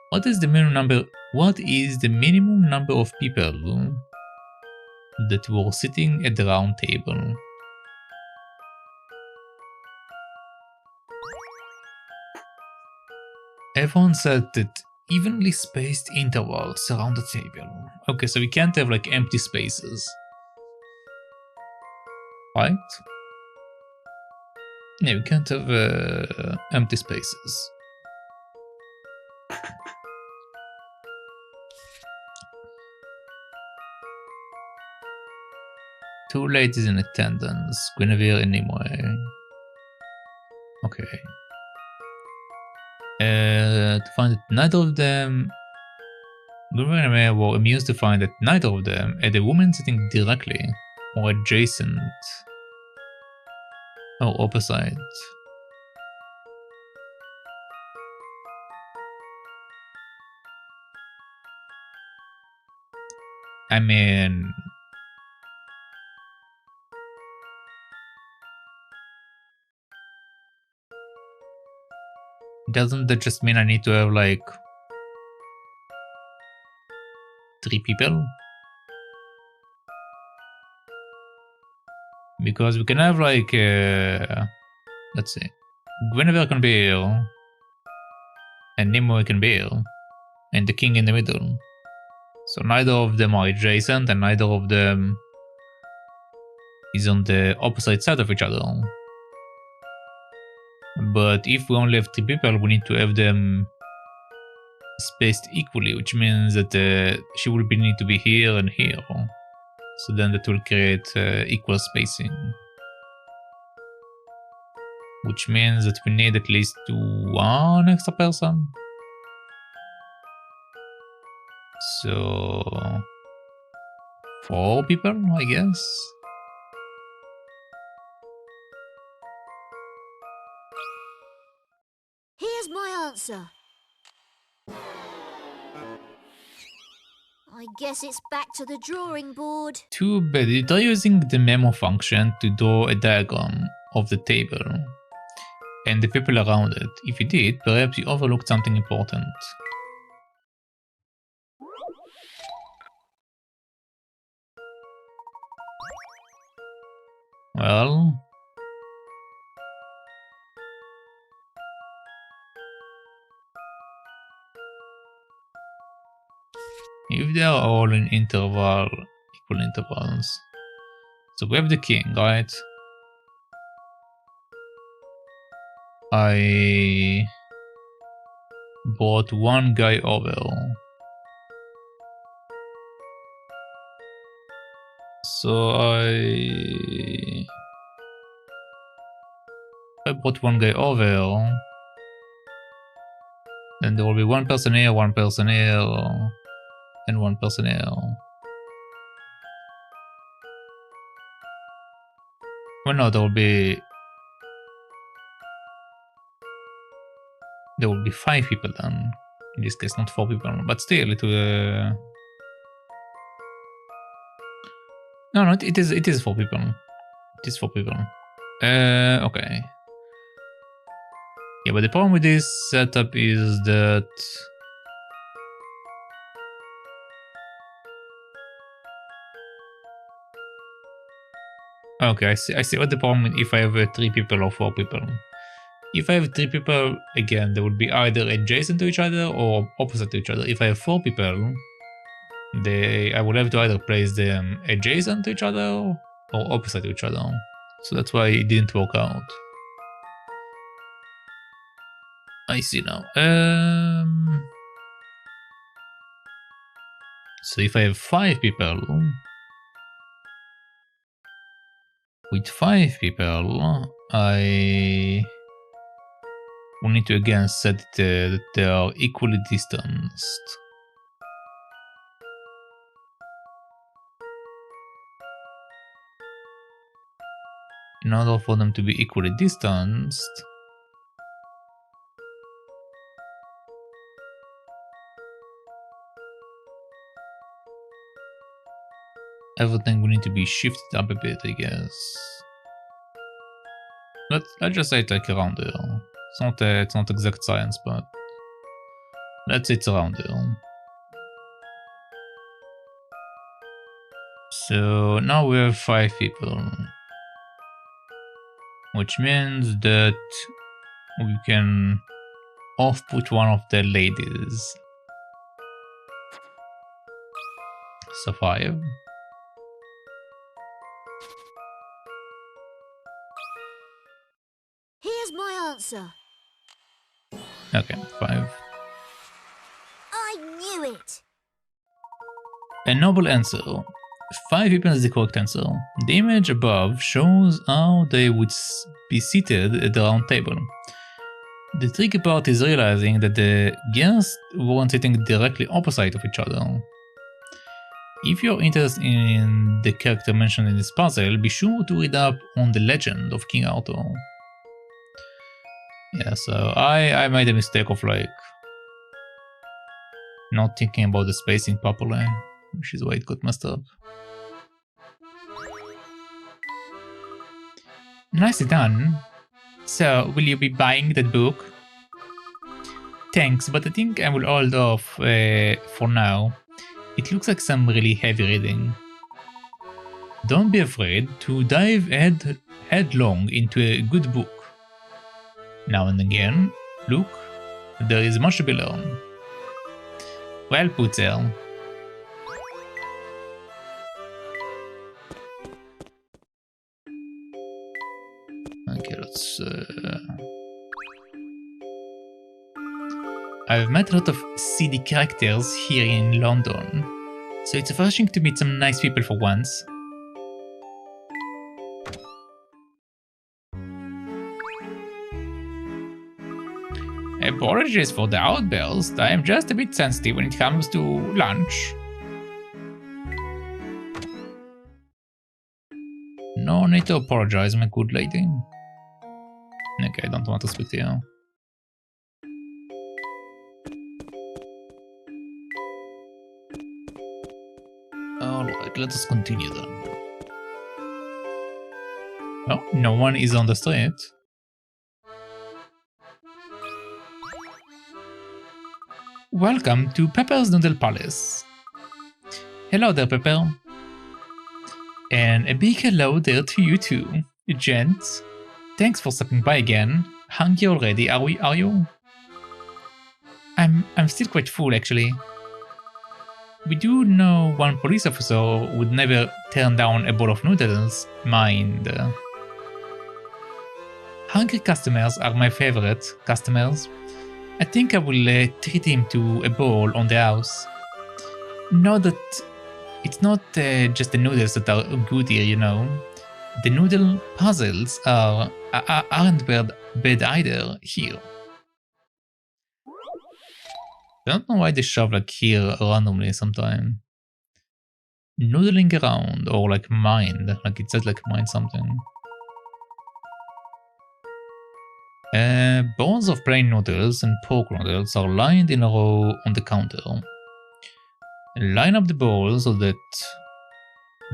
What is the minimum number of people that were sitting at the round table? Everyone said that evenly spaced intervals around the table. Okay, so we can't have like empty spaces. Right? Yeah, we can't have empty spaces. Two ladies in attendance, Guinevere and Nimue. Okay. To find that neither of them... Guinevere and Nimue were amused to find that neither of them had a woman sitting directly or adjacent or opposite. I mean... Doesn't that just mean I need to have like 3 people? Because we can have like, let's see, Guinevere can be here, and Nimue can be here, and the king in the middle. So neither of them are adjacent, and neither of them is on the opposite side of each other. But if we only have 3 people, we need to have them spaced equally, which means that she will need to be here and here. So then that will create equal spacing. Which means that we need at least 1 extra person. So 4 people, I guess.
Here's my answer. I guess it's back to the drawing board.
Too bad. You try using the memo function to draw a diagram of the table and the people around it. If you did, perhaps you overlooked something important. Well... if they are all in equal intervals, So we have the king, right? I brought one guy over. So I brought one guy over. Then there will be one person here, and one person here. Well, no, there will be 5 people then. In this case, not 4 people, but still, it will. No, it is 4 people. It is 4 people. Okay. Yeah, but the problem with this setup is that okay, I see what the problem is if I have 3 people or 4 people. If I have 3 people, again, they would be either adjacent to each other or opposite to each other. If I have 4 people, I would have to either place them adjacent to each other or opposite to each other. So that's why it didn't work out. I see now. So if I have 5 people, with 5 people, I will need to again set that they are equally distanced. In order for them to be equally distanced, everything will need to be shifted up a bit, I guess. Let's just say it's like around there. It's not exact science, but let's say it's around there. So now we have 5 people, which means that we can off-put one of the ladies. So 5.
Here's my answer.
Okay, 5.
I knew it.
A noble answer. 5 people is the correct answer. The image above shows how they would be seated at the round table. The tricky part is realizing that the guests weren't sitting directly opposite of each other. If you're interested in the character mentioned in this puzzle, be sure to read up on the legend of King Arthur. Yeah, so I made a mistake of like not thinking about the spacing properly, which is why it got messed up. Nicely done. So, will you be buying that book? Thanks, but I think I will hold off for now. It looks like some really heavy reading. Don't be afraid to dive headlong into a good book. Now and again, look, there is much to be learned. Well put, there. Okay, let's... I've met a lot of seedy characters here in London, so it's refreshing to meet some nice people for once. Apologies for the outburst, I am just a bit sensitive when it comes to lunch. No need to apologize, my good lady. Okay, I don't want to speak to you. Alright, let us continue then. Oh, no one is on the street. Welcome to Pepper's Noodle Palace. Hello there, Pepper. And a big hello there to you too, gents. Thanks for stopping by again. Hungry already, are you? I'm still quite full, actually. We do know one police officer would never turn down a bowl of noodles. Mind. Hungry customers are my favorite customers. I think I will treat him to a bowl on the house. Know that it's not just the noodles that are good here, you know. The noodle puzzles aren't bad either here. I don't know why they shove like here randomly sometime. Noodling around or like mind, like it says like mind something. Bowls of plain noodles and pork noodles are lined in a row on the counter. Line up the bowls so that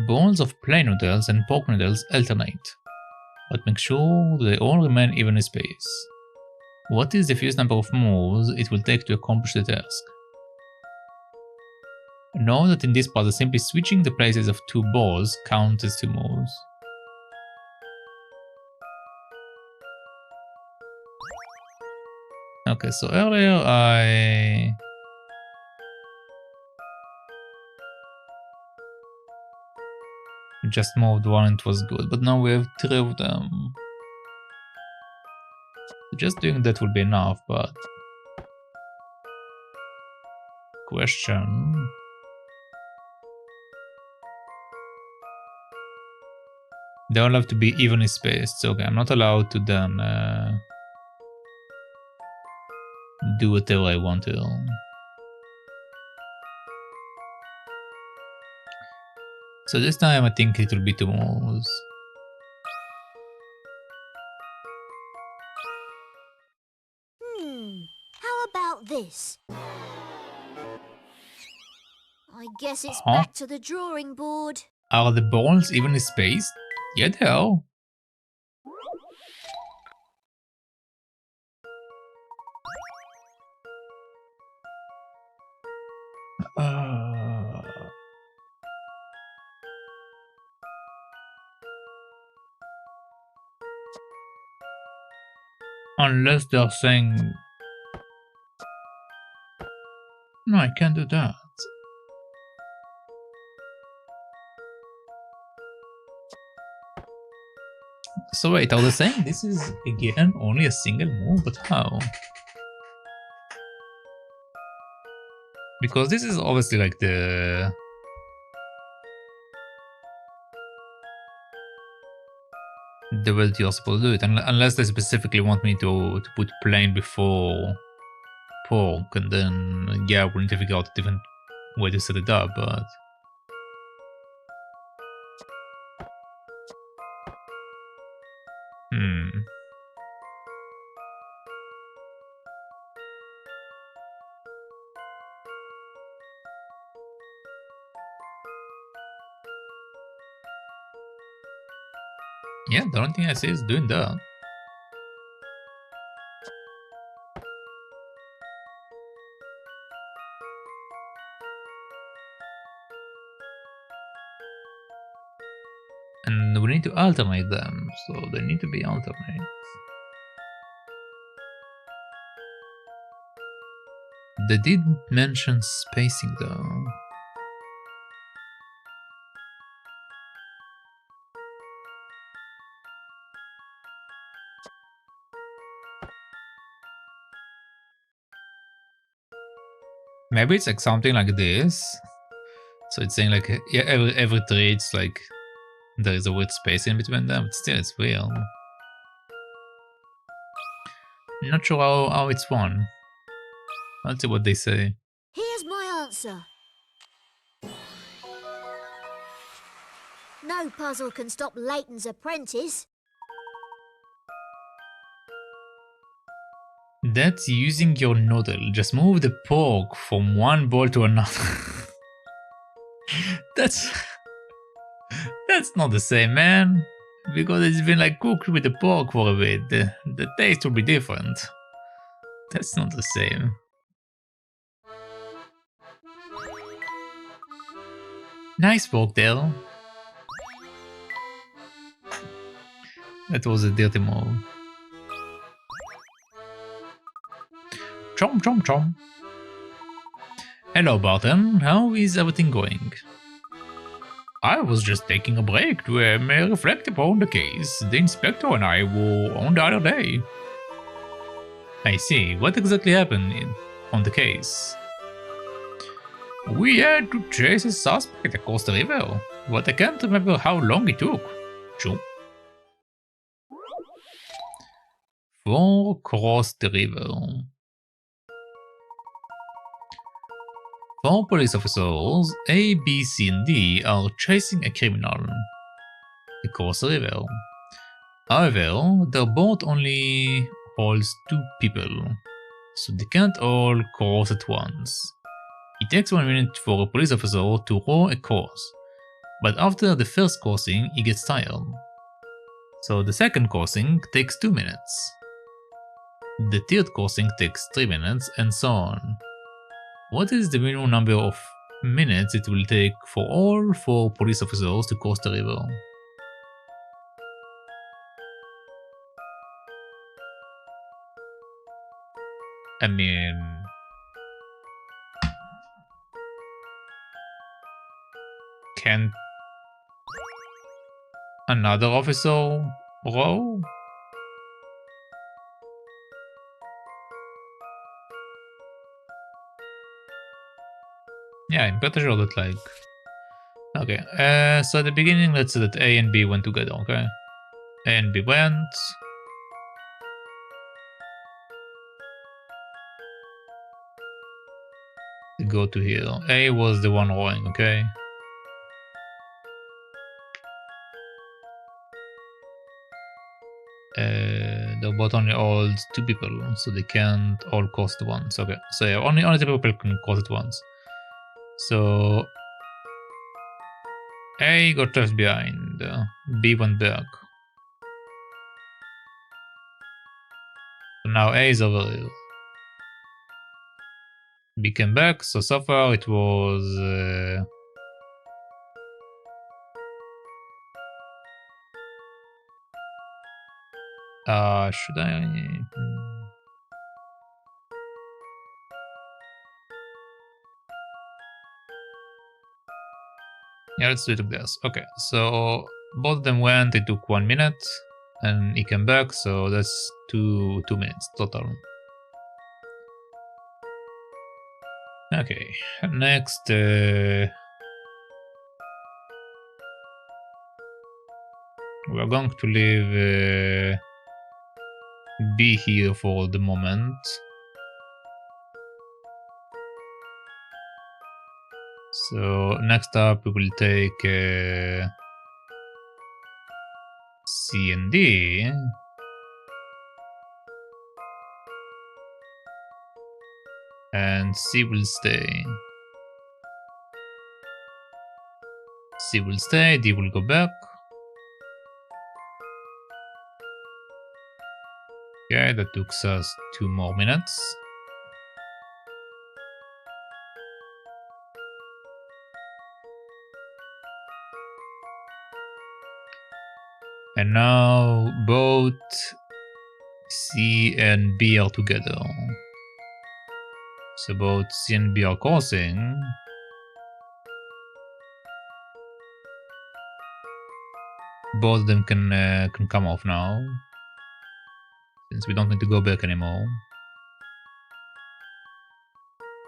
bowls of plain noodles and pork noodles alternate, but make sure they all remain evenly spaced. What is the fewest number of moves it will take to accomplish the task? Know that in this puzzle, simply switching the places of two balls counts as 2 moves. Okay, so earlier I just moved one and it was good, but now we have 3 of them. Just doing that will be enough, but... Question... They all have to be evenly spaced, so okay, I'm not allowed to then do whatever I want to. So this time I think it will be 2 moves.
How about this? I guess it's
Huh?
back to the drawing board.
Are the balls evenly spaced? Yeah, they are. Unless they're saying... No, I can't do that. So wait, are they saying this is again only a single move? But how? Because this is obviously like the way that you're supposed to do it, unless they specifically want me to put plain before pork, and then yeah, we need to figure out a different way to set it up, but... Yeah, the only thing I see is doing that. And we need to alternate them, so they need to be alternate. They did mention spacing though. Maybe it's like something like this. So it's saying like, yeah, every 3 it's like there is a weird space in between them, but still it's weird. Not sure how it's won. Let's see what they say.
Here's my answer. No puzzle can stop Layton's apprentice.
That's using your noodle. Just move the pork from one bowl to another. That's not the same, man. Because it's been like cooked with the pork for a bit. The taste will be different. That's not the same. Nice pork there. That was a dirty move. Chom chom chom. Hello, Barton. How is everything going? I was just taking a break to reflect upon the case the inspector and I were on the other day. I see. What exactly happened on the case? We had to chase a suspect across the river, but I can't remember how long it took. Sure. For cross the river. 4 police officers, A, B, C, and D, are chasing a criminal across the river. However, their boat only holds 2 people, so they can't all cross at once. It takes 1 minute for a police officer to row across, but after the first crossing, he gets tired. So the second crossing takes 2 minutes. The third crossing takes 3 minutes, and so on. What is the minimum number of minutes it will take for all 4 police officers to cross the river? I mean... Can't another officer row? Yeah, I'm pretty sure that like... Okay, so at the beginning, let's say that A and B went together, okay? A and B went. Go to here. A was the one rowing, okay? The boat only holds 2 people, so they can't all cross at once. Okay, so yeah, only 2 people can cross at once. So A got left behind, B went back. So now A is over here. B came back, so far it was... should I... Yeah, let's do it like this. Okay, so both of them went, it took 1 minute, and he came back, so that's 2 minutes total. Okay, next... we're going to leave B here for the moment. So next up we will take C and D. And C will stay. C will stay, D will go back. Okay, that took us 2 more minutes. And now both C and B are together. So both C and B are crossing. Both of them can come off now, since we don't need to go back anymore.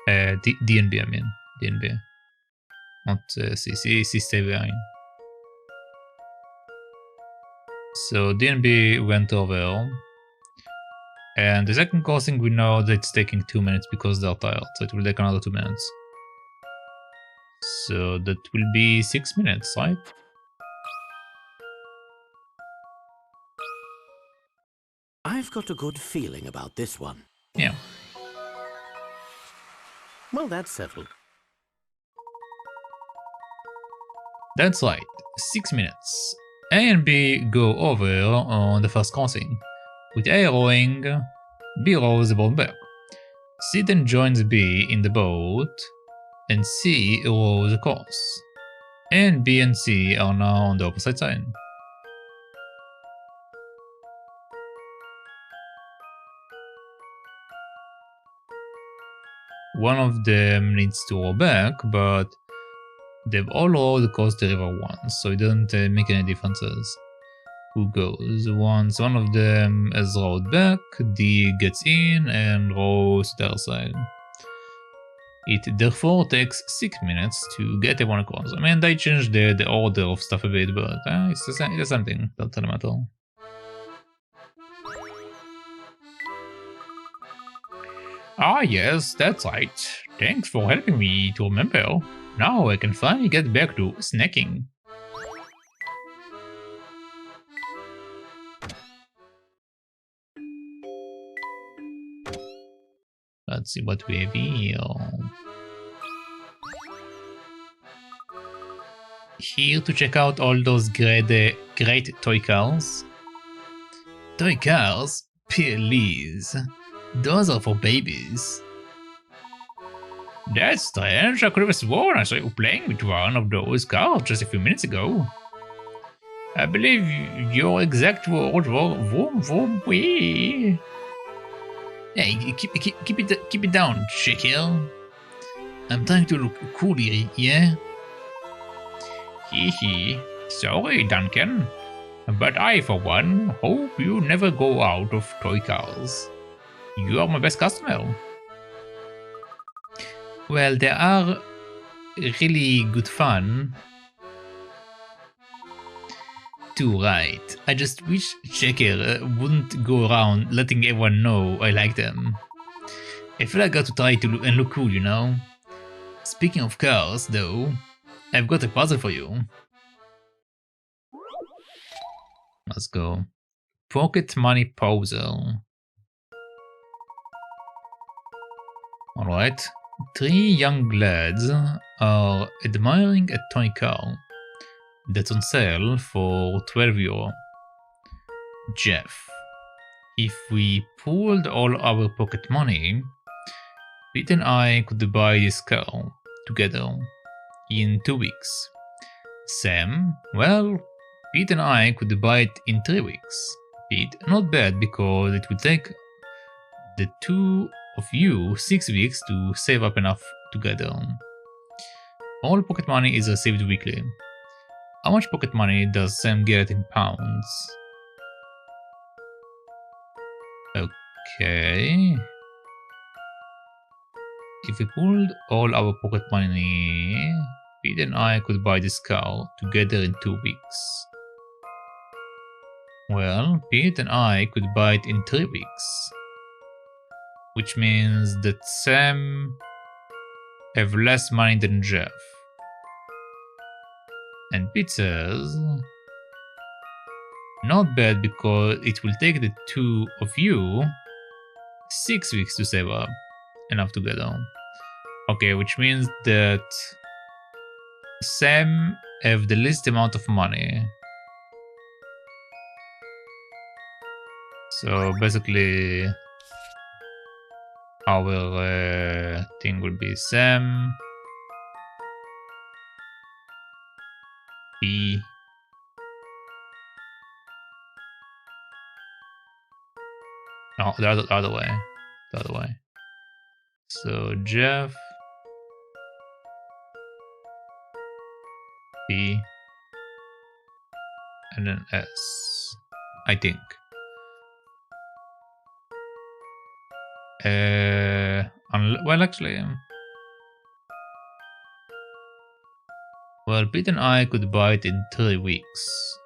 D and B, I mean. D and B. Not C. C stay behind. So D and B went over. And the second crossing, we know that it's taking 2 minutes because they're tired, so it will take another 2 minutes. So that will be 6 minutes, right?
I've got a good feeling about this one.
Yeah.
Well, that's settled.
That's right, 6 minutes. A and B go over on the first crossing. With A rowing, B rows the boat back. C then joins B in the boat, and C rows across. And B and C are now on the opposite side. one of them needs to row back, but they've all rowed across the river once, so it doesn't make any differences who goes. Once one of them has rowed back, D gets in and rows to the other side. It therefore takes 6 minutes to get everyone across. I mean, they changed the order of stuff a bit, but it's the same thing. Doesn't really matter. Ah yes, that's right. Thanks for helping me to remember. Now I can finally get back to snacking. Let's see what we have here. Here to check out all those great toy cars. Toy cars? Please. Those are for babies. That's strange. I could have sworn I saw you playing with one of those cars just a few minutes ago. I believe your exact words were vroom vroom wee. Hey, keep it down, Shaker. I'm trying to look cool here, yeah? Hee hee. Sorry, Duncan. But I, for one, hope you never go out of toy cars. You are my best customer. Well, they are really good fun. Too right. I just wish Checker wouldn't go around letting everyone know I like them. I feel I got to try to look cool, you know? Speaking of cars, though, I've got a puzzle for you. Let's go. Pocket money puzzle. Alright. 3 young lads are admiring a toy car that's on sale for €12. Jeff. If we pooled all our pocket money, Pete and I could buy this car together in 2 weeks. Sam, well, Pete and I could buy it in 3 weeks. Pete, not bad because it would take the 2 of you 6 weeks to save up enough together. All pocket money is received weekly. How much pocket money does Sam get in pounds? Okay. If we pulled all our pocket money, Pete and I could buy this car together in 2 weeks. Well, Pete and I could buy it in 3 weeks. Which means that Sam have less money than Jeff. And Pete says, not bad because it will take the 2 of you 6 weeks to save up enough together. Okay, which means that Sam have the least amount of money. So basically our thing will be Sam, P, no, the other way. So Jeff, P, and then S, I think. Well, actually, well, Pete and I could buy it in 3 weeks.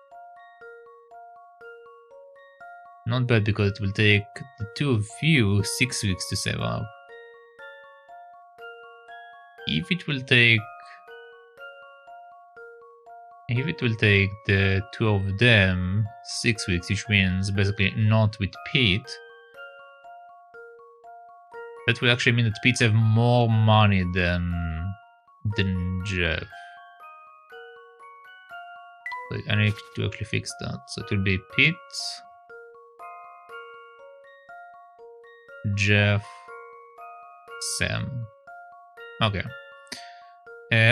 Not bad because it will take the 2 of you 6 weeks to save up. If it will take the 2 of them 6 weeks, which means basically not with Pete, that will actually mean that Pete have more money than Jeff. Wait, I need to actually fix that. So it will be Pete, Jeff, Sam. Okay.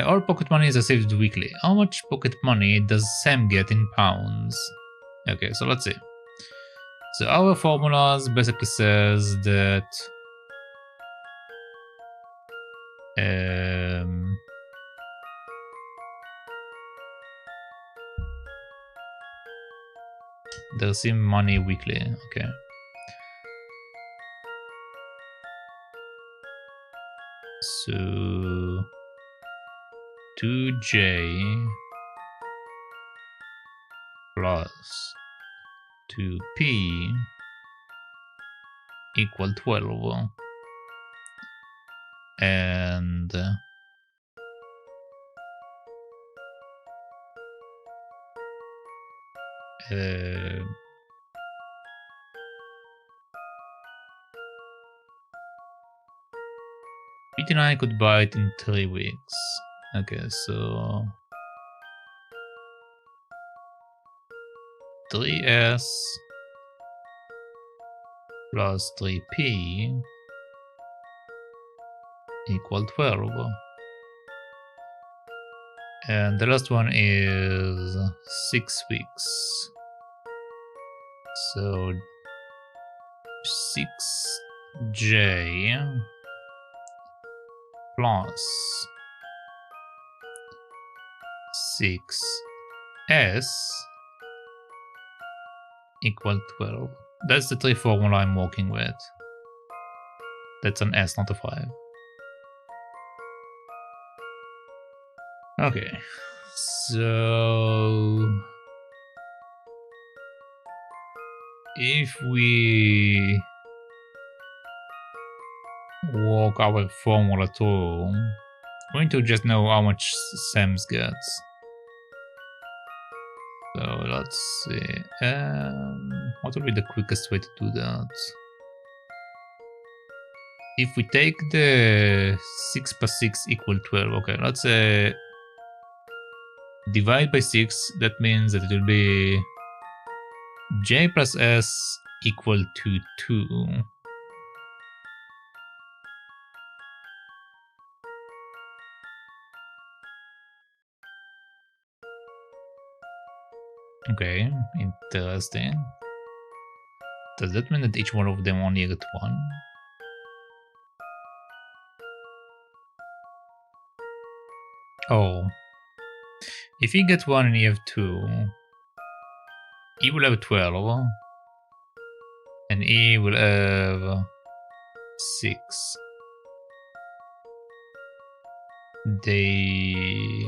All pocket money is saved weekly. How much pocket money does Sam get in pounds? Okay, so let's see. So our formulas basically says that They receive money weekly. Okay. So 2J plus 2P equal 12. And Pete and I could buy it in 3 weeks. Okay, so 3S plus 3P equal 12. And the last one is 6 weeks. So 6J plus 6S equal 12. That's the 3 formula I'm working with. That's an S, not a 5. Okay, so if we work our formula through, we're going to just know how much Sam's gets. So let's see, what would be the quickest way to do that? If we take the 6 plus 6 equal 12, okay, let's divide by 6, that means that it will be J plus S equal to 2. Okay, interesting. Does that mean that each one of them only get 1? Oh. If he gets 1 and you have 2, he will have 12. And he will have 6. They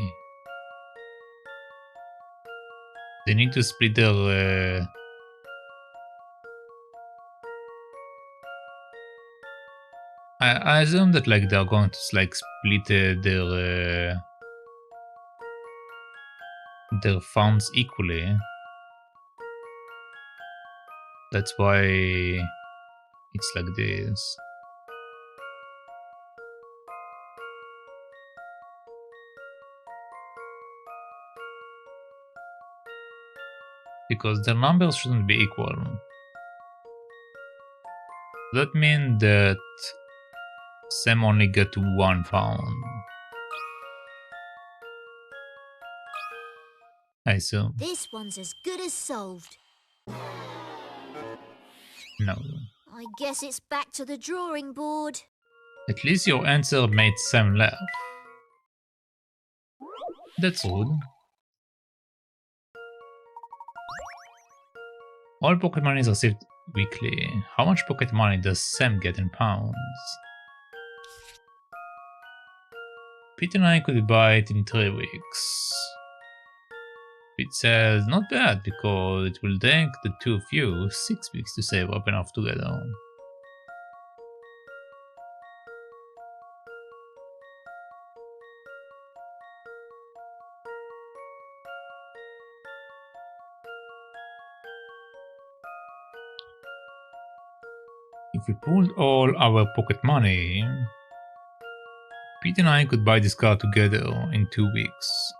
need to split their I assume that like they're going to like split their funds equally. That's why it's like this. Because their numbers shouldn't be equal. That means that Sam only get 1 pound. I assume.
This one's as good as solved.
No.
I guess it's back to the drawing board.
At least your answer made Sam laugh. That's rude. All pocket money is received weekly. How much pocket money does Sam get in pounds? Pete and I could buy it in 3 weeks. Pete says not bad because it will take the two of you 6 weeks to save up enough together. If we pooled all our pocket money, Pete and I could buy this car together in 2 weeks.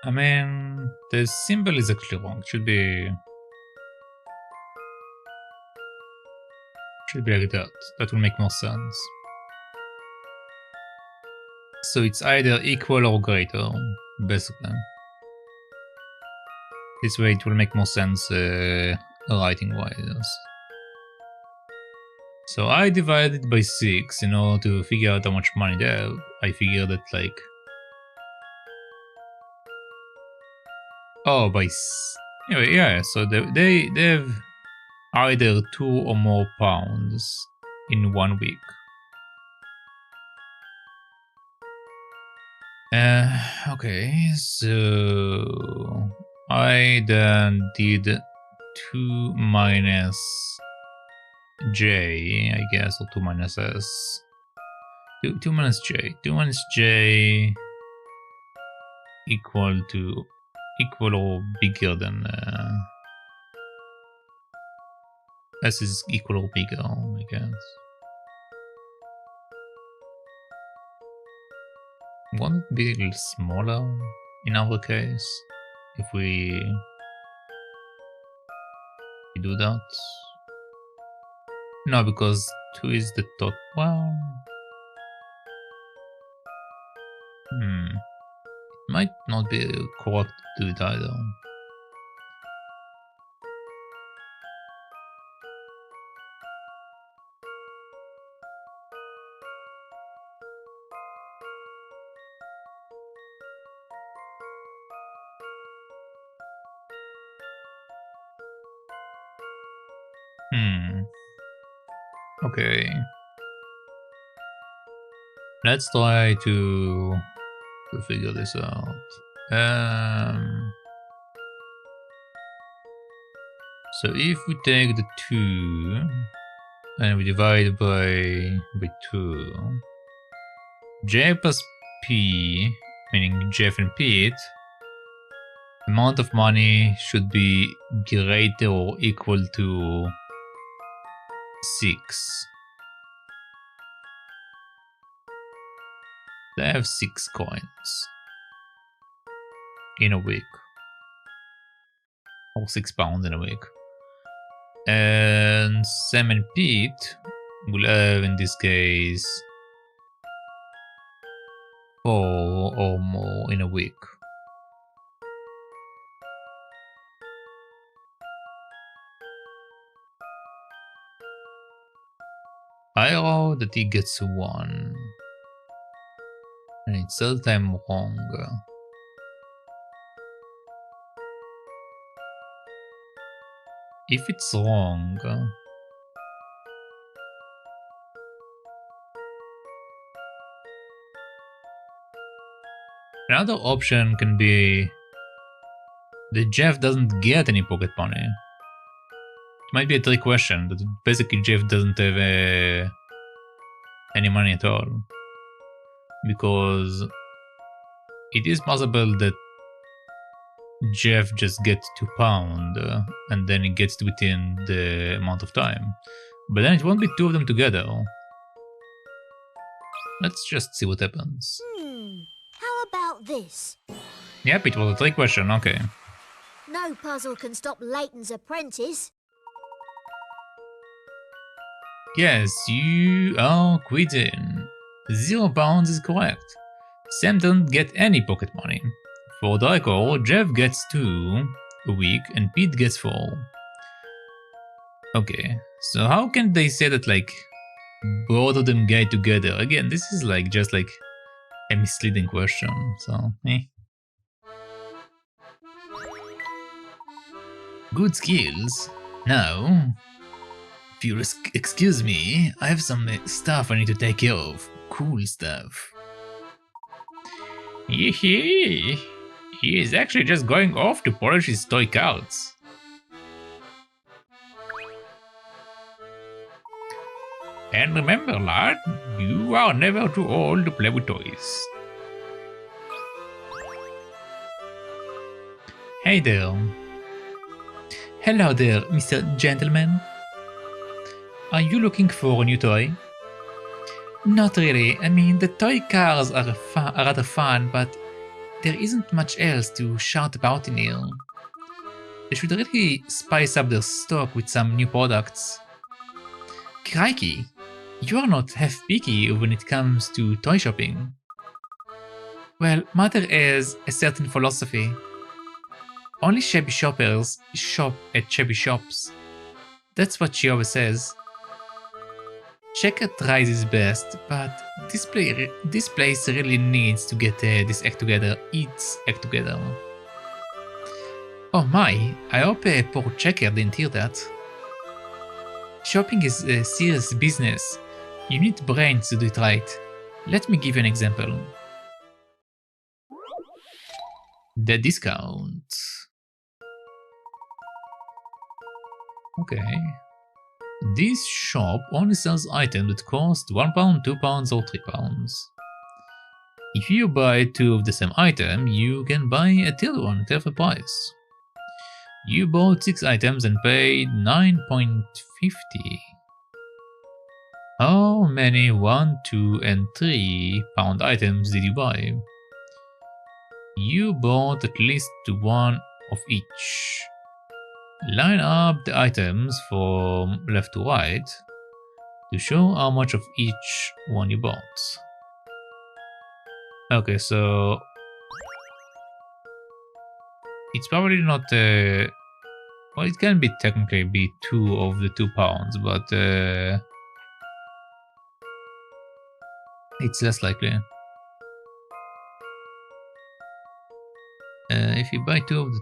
I mean, the symbol is actually wrong. It should Should be like that. That will make more sense. So it's either equal or greater, basically. This way it will make more sense writing-wise. So I divided by 6 in order to figure out how much money they have. I figured that like... Oh, anyway, yeah, so they have either 2 or more pounds in 1 week. Okay, so I then did 2 minus J, I guess, or 2 minus S. 2 minus J. 2 minus J equal or bigger than S is equal or bigger, I guess. Won't it be a little smaller in our case if we do that? No, because 2 is the top. Well, it might not be correct to do it either. Okay. Let's try to figure this out. So if we take the 2 and we divide by 2, J plus P, meaning Jeff and Pete, amount of money should be greater or equal to 6. They have 6 coins in a week, or 6 pounds in a week. And Sam and Pete will have, in this case, 4 or more in a week. I wrote that he gets 1. And it says I'm wrong. If it's wrong, another option can be that Jeff doesn't get any pocket money. It might be a trick question, that basically Jeff doesn't have any money at all. Because it is possible that Jeff just gets 2 pounds and then it gets within the amount of time. But then it won't be 2 of them together. Let's just see what happens.
How about this?
Yep, it was a trick question, okay.
No puzzle can stop Layton's apprentice.
Yes, you are quitting. 0 pounds is correct. Sam doesn't get any pocket money. For Tykirou, Jeff gets 2 a week and Pete gets 4. Okay, so how can they say that like both of them get together? Again, this is like just like a misleading question, so Good skills. Now, if you excuse me, I have some stuff I need to take care of. Cool stuff. Yee-hee! He is actually just going off to polish his toy cards. And remember, lad, you are never too old to play with toys. Hey there. Hello there, Mr. Gentleman. Are you looking for a new toy? Not really. I mean, the toy cars are rather fun, but there isn't much else to shout about in here. They should really spice up their stock with some new products. Crikey, you are not half picky when it comes to toy shopping. Well, Mother has a certain philosophy. Only shabby shoppers shop at shabby shops. That's what she always says. Checker tries his best, but this place really needs to get its act together. Oh my, I hope poor Checker didn't hear that. Shopping is a serious business. You need brains to do it right. Let me give you an example. The discount. Okay. This shop only sells items that cost £1, £2 or £3. If you buy 2 of the same item, you can buy a third one at half the price. You bought 6 items and paid £9.50. How many 1, 2 and 3 pound items did you buy? You bought at least 1 of each. Line up the items from left to right to show how much of each one you bought. Okay, so it's probably not well, it can be technically be 2 of the £2, but it's less likely. If you buy 2 of the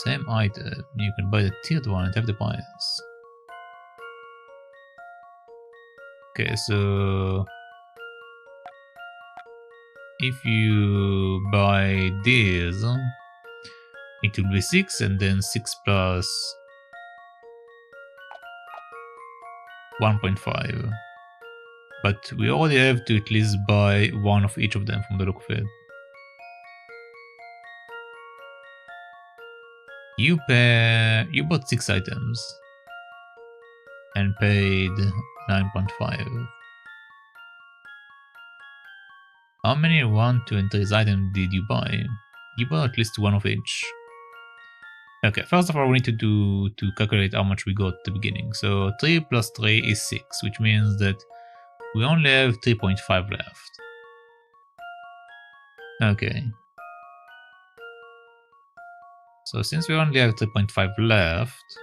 same item, you can buy the third one at half the price. Okay, so if you buy this, it will be 6 and then 6 plus 1.5. But we already have to at least buy 1 of each of them from the look of it. You bought 6 items and paid 9.5. How many 1, 2 and 3 items did you buy? You bought at least 1 of each. Okay, first of all we need to calculate how much we got at the beginning. So 3 plus 3 is 6, which means that we only have 3.5 left. Okay. So since we only have 3.5 left,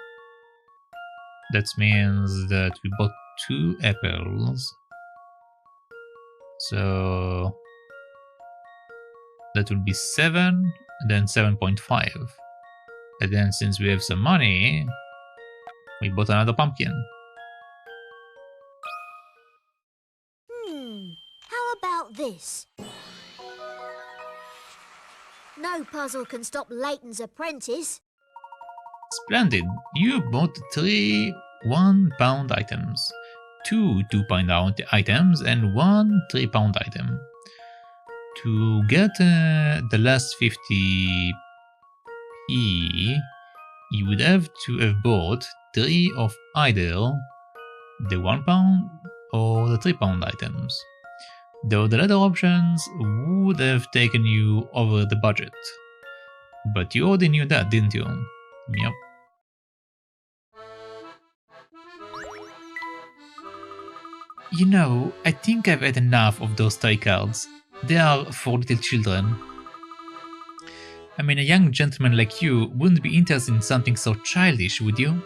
that means that we bought 2 apples. So that will be 7, and then 7.5. And then since we have some money, we bought another pumpkin.
How about this? No puzzle can stop Layton's apprentice.
Splendid! You bought 3 £1 items, 2 £2 items, and 1 £3 item. To get the last 50p, you would have to have bought 3 of either the £1 or the £3 items. Though the latter options would have taken you over the budget. But you already knew that, didn't you? Yep. You know, I think I've had enough of those toy cards. They are for little children. I mean, a young gentleman like you wouldn't be interested in something so childish, would you?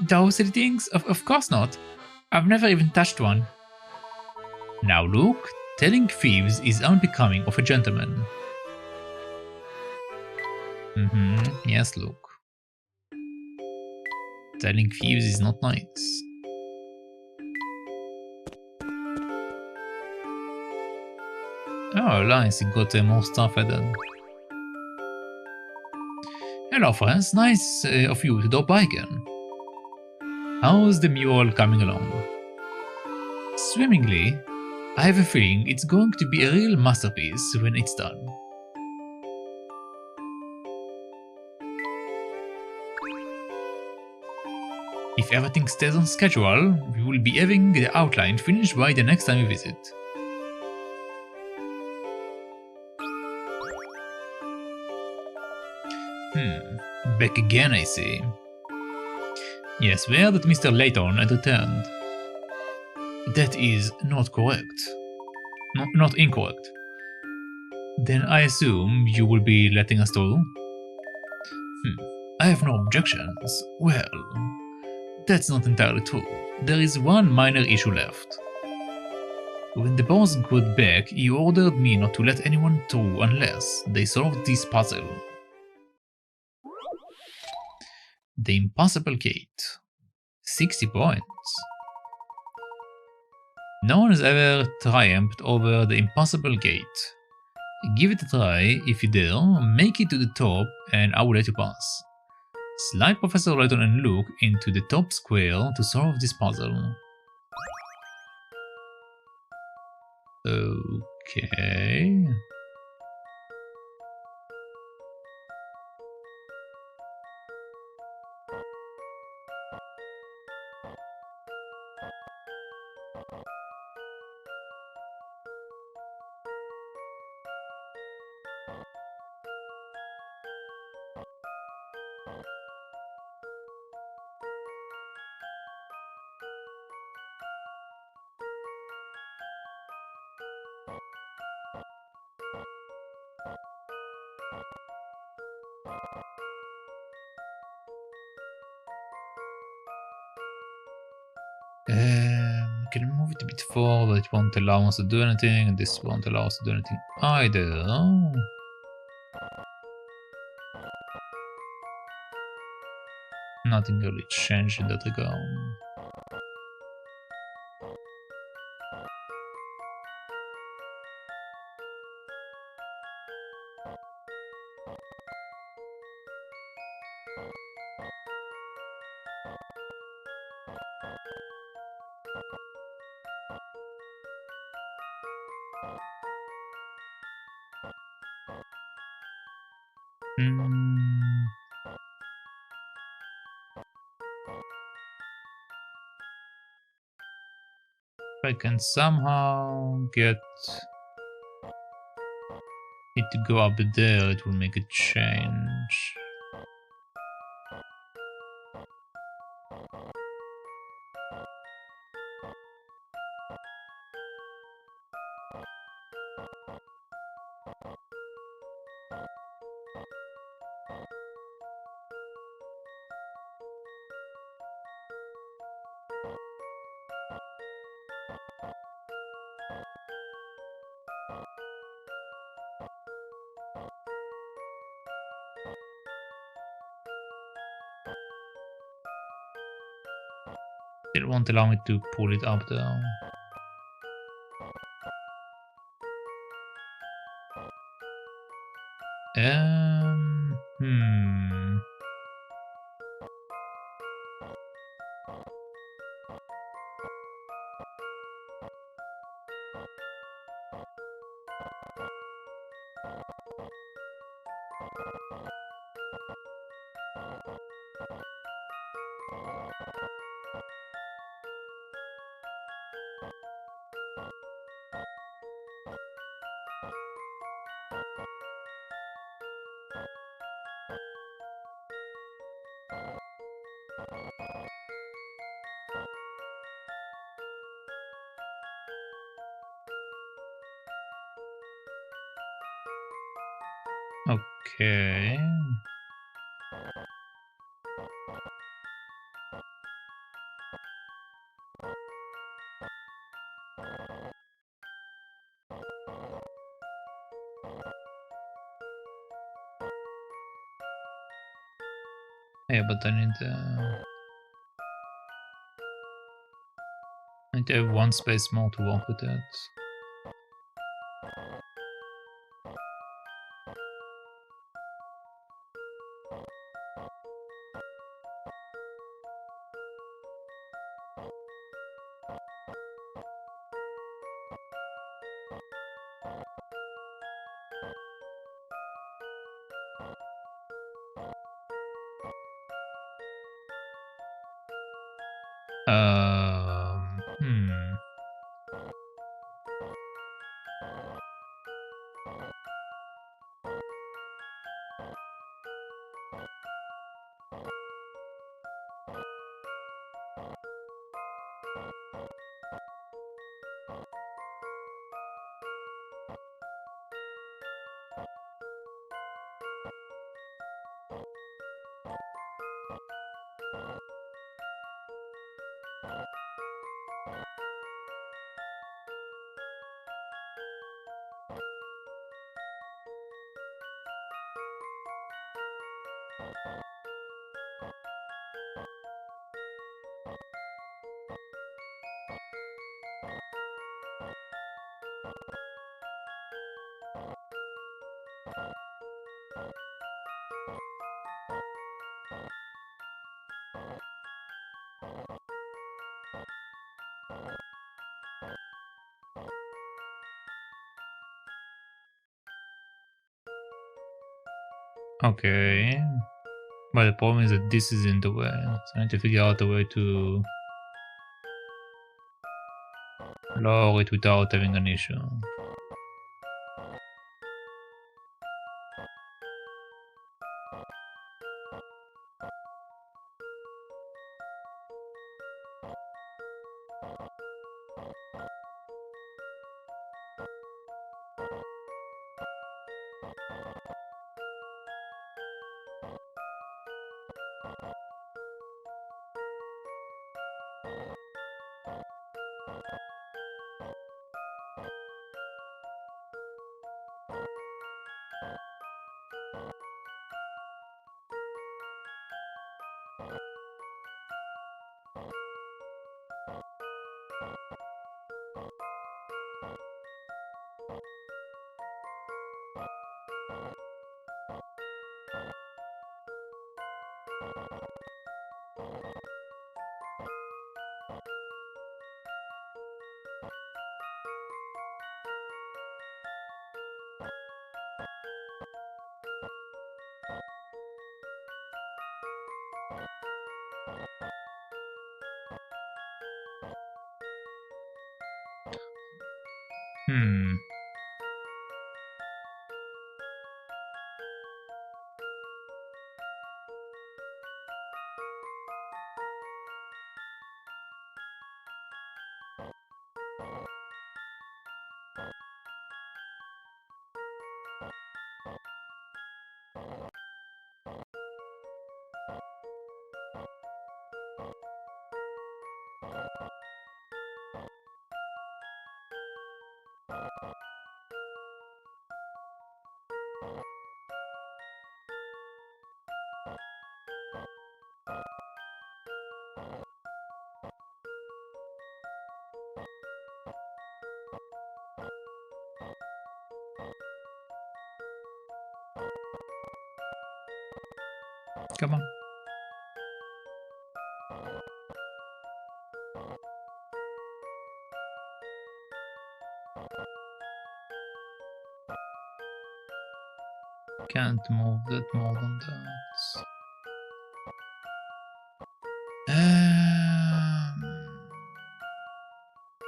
Those things? Of course not. I've never even touched one. Now, Luke, telling thieves is unbecoming of a gentleman. Yes, Luke. Telling thieves is not nice. Oh, nice, you got more stuff added. Hello friends, nice of you to drop by again. How's the mule coming along? Swimmingly. I have a feeling it's going to be a real masterpiece when it's done. If everything stays on schedule, we will be having the outline finished by the next time we visit. Back again, I see. Yes, we heard that Mr. Layton had returned. That is not correct. No, not incorrect. Then I assume you will be letting us through? I have no objections. Well, that's not entirely true. There is one minor issue left. When the boss got back, he ordered me not to let anyone through unless they solved this puzzle. The Impossible Gate. 60 points. No one has ever triumphed over the Impossible Gate. Give it a try if you dare, make it to the top, and I will let you pass. Slide Professor Layton and Luke into the top square to solve this puzzle. Okay. Can I move it a bit forward? It won't allow us to do anything, and this won't allow us to do anything either. Nothing really changed in that regard. If I can somehow get it to go up there, it will make a change. It won't allow me to pull it up there. Hmm. Okay. Yeah, but I need to have one space more to work with that. Hmm. Okay. But the problem is that this is in the way. So I need to figure out a way to lower it without having an issue. Come on. Can't move that more than that.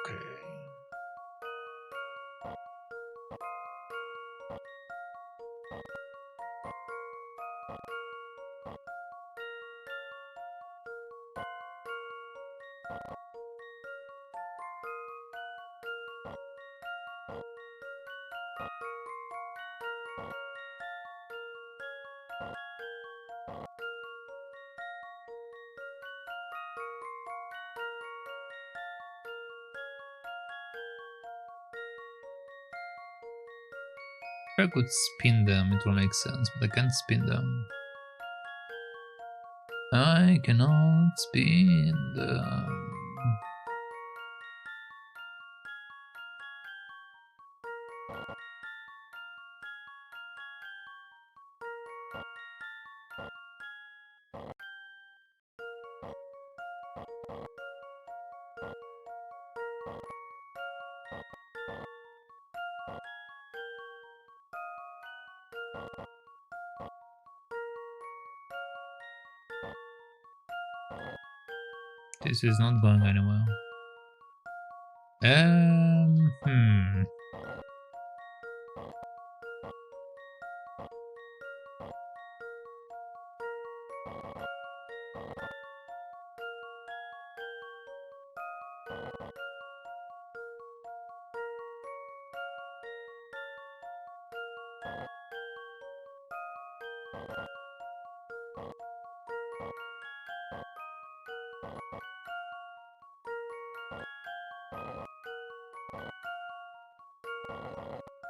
Okay. If I could spin them, it will make sense, but I can't spin them. I cannot spin them. This is not going anywhere.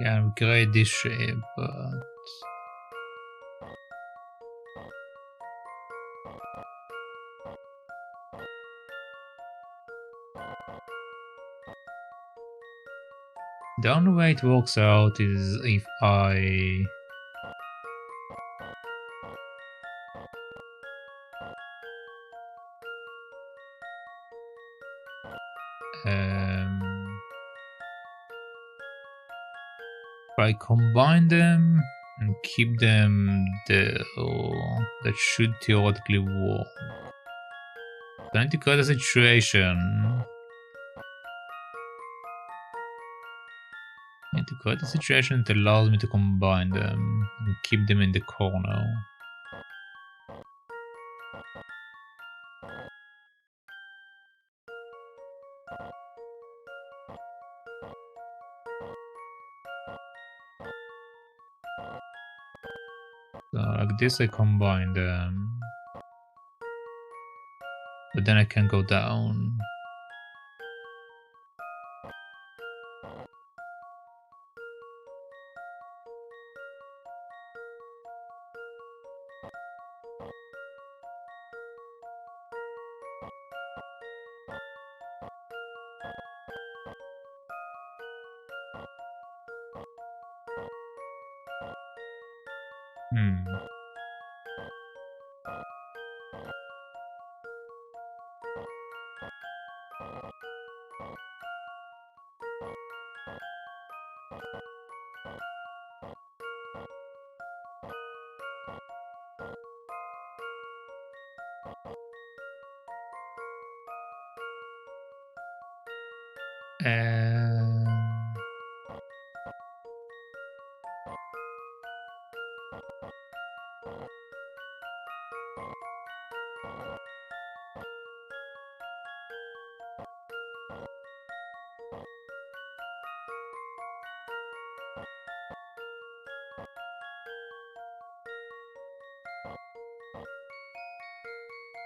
Yeah, we create this shape, but The only way it works out is if I combine them and keep them there. That should theoretically work. I need to create a situation. That allows me to combine them and keep them in the corner. So like this I combine them. But then I can go down.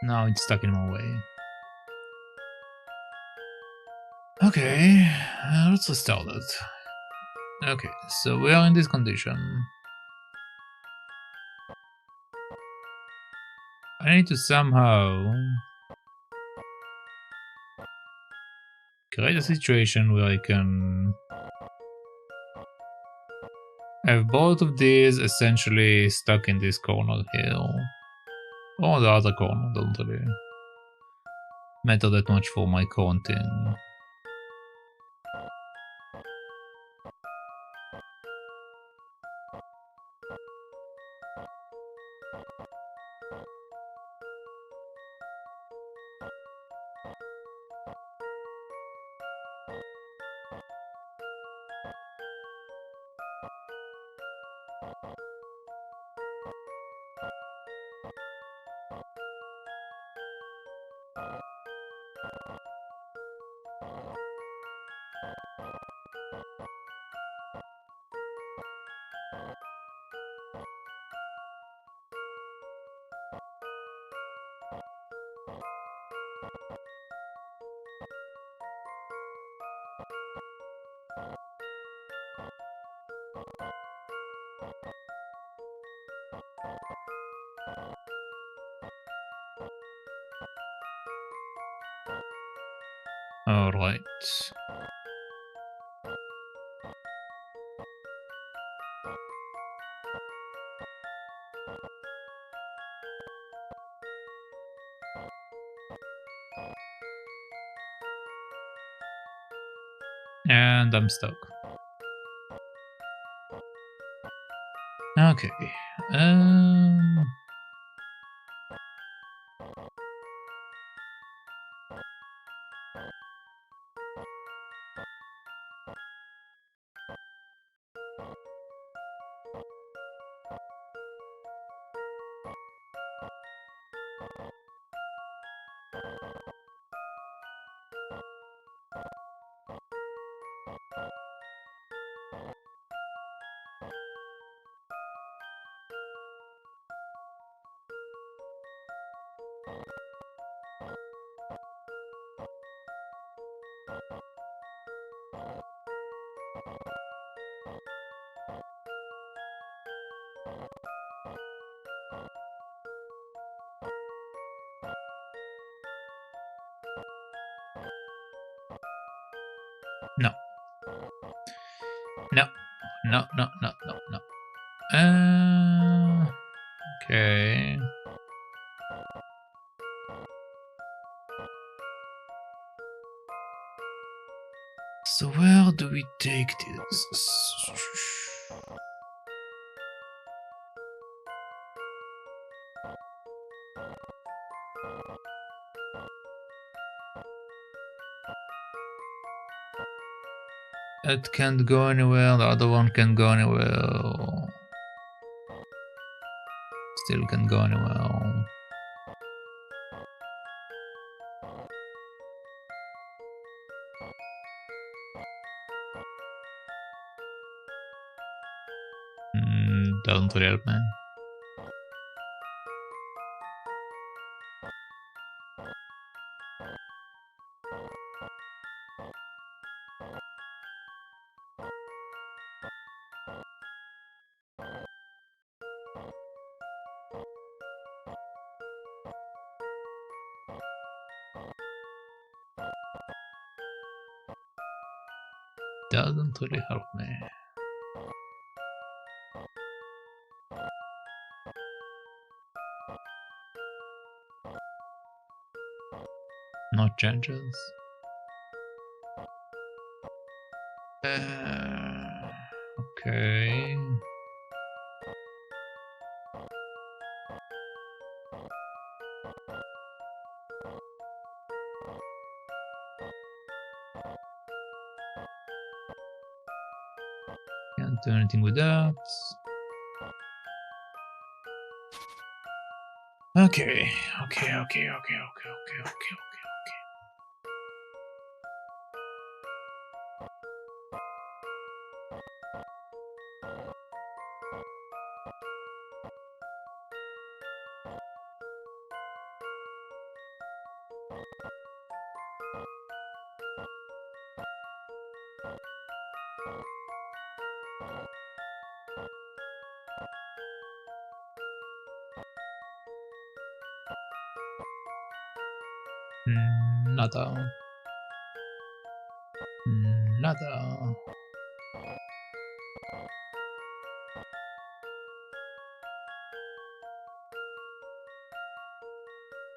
Now it's stuck in my way. Okay, let's restart it. Okay, so we are in this condition. I need to somehow create a situation where I can have both of these essentially stuck in this corner here. Or the other corner, don't really matter that much for my counting. Alright. And I'm stuck. Okay. No. No. No, no, no, no, no. Okay. So where do we take this? It can't go anywhere, the other one can't go anywhere. Still can't go anywhere. Doesn't really help me. Doesn't really help me. No changes. Okay. Can't do anything with that. Okay, okay. Nada. Nada.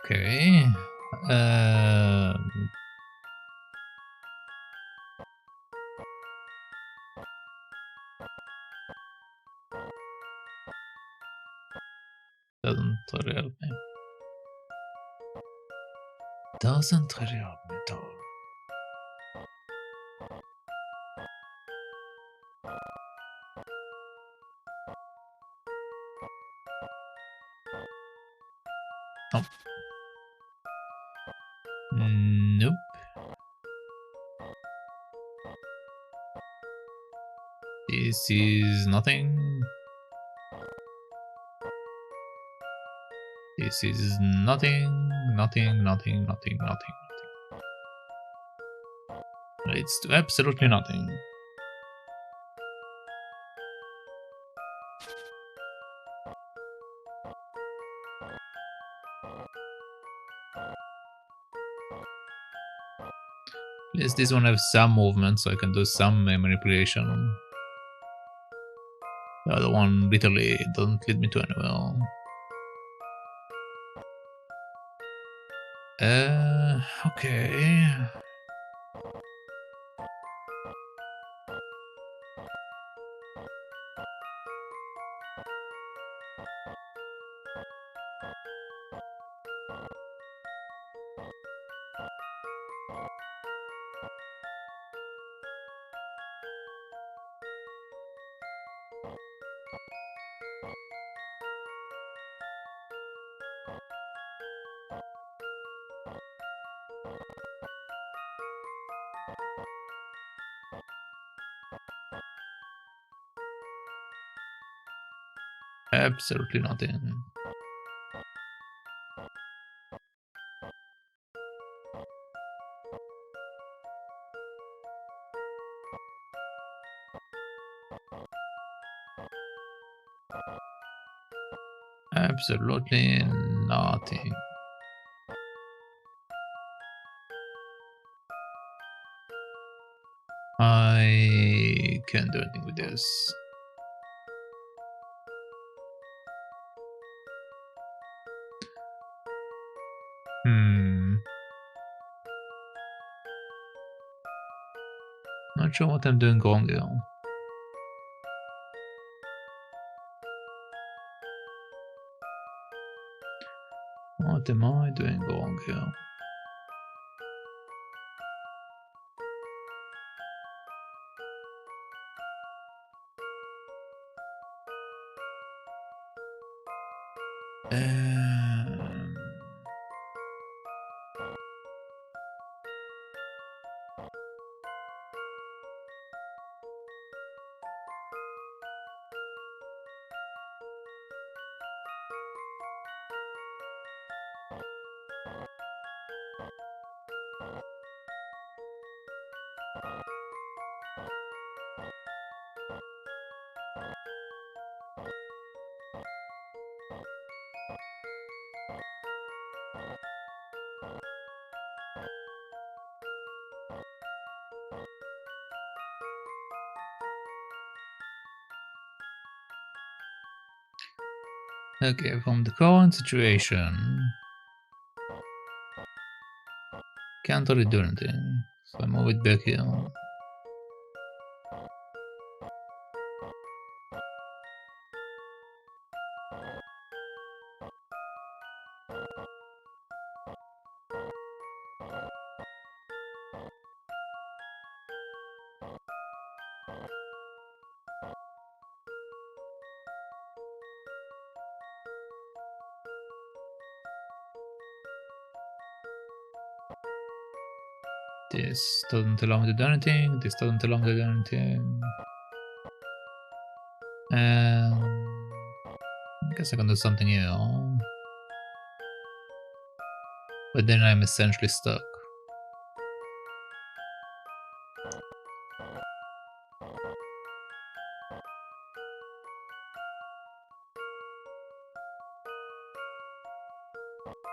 Okay. Doesn't really help me. Doesn't really help me at all. Nope. Nope. This is nothing. This is nothing. It's absolutely nothing. At least this one has some movement, so I can do some manipulation. The other one literally doesn't lead me to anywhere. Okay. Absolutely nothing. Absolutely nothing. I can't do anything with this. Not sure what I'm doing wrong here. What am I doing wrong here? Okay, from the current situation, can't really do anything, so I move it back here. This doesn't allow me to do anything, this doesn't allow me to do anything. I guess I can do something here. But then I'm essentially stuck.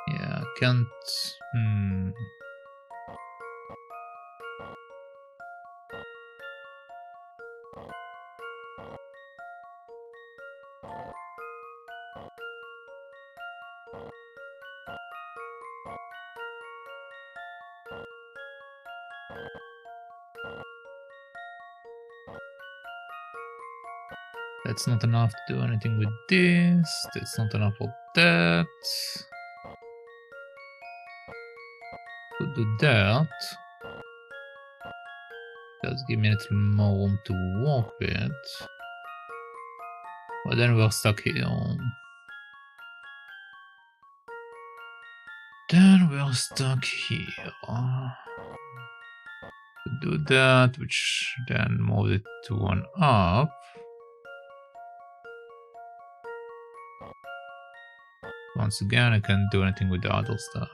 Yeah, I can't... That's not enough to do anything with this. That's not enough for that. Could do that. Does give me a little more room to work with. But then we're stuck here. Then we're stuck here. Could do that, which then moves it to one up. Once again, I can't do anything with the other stuff.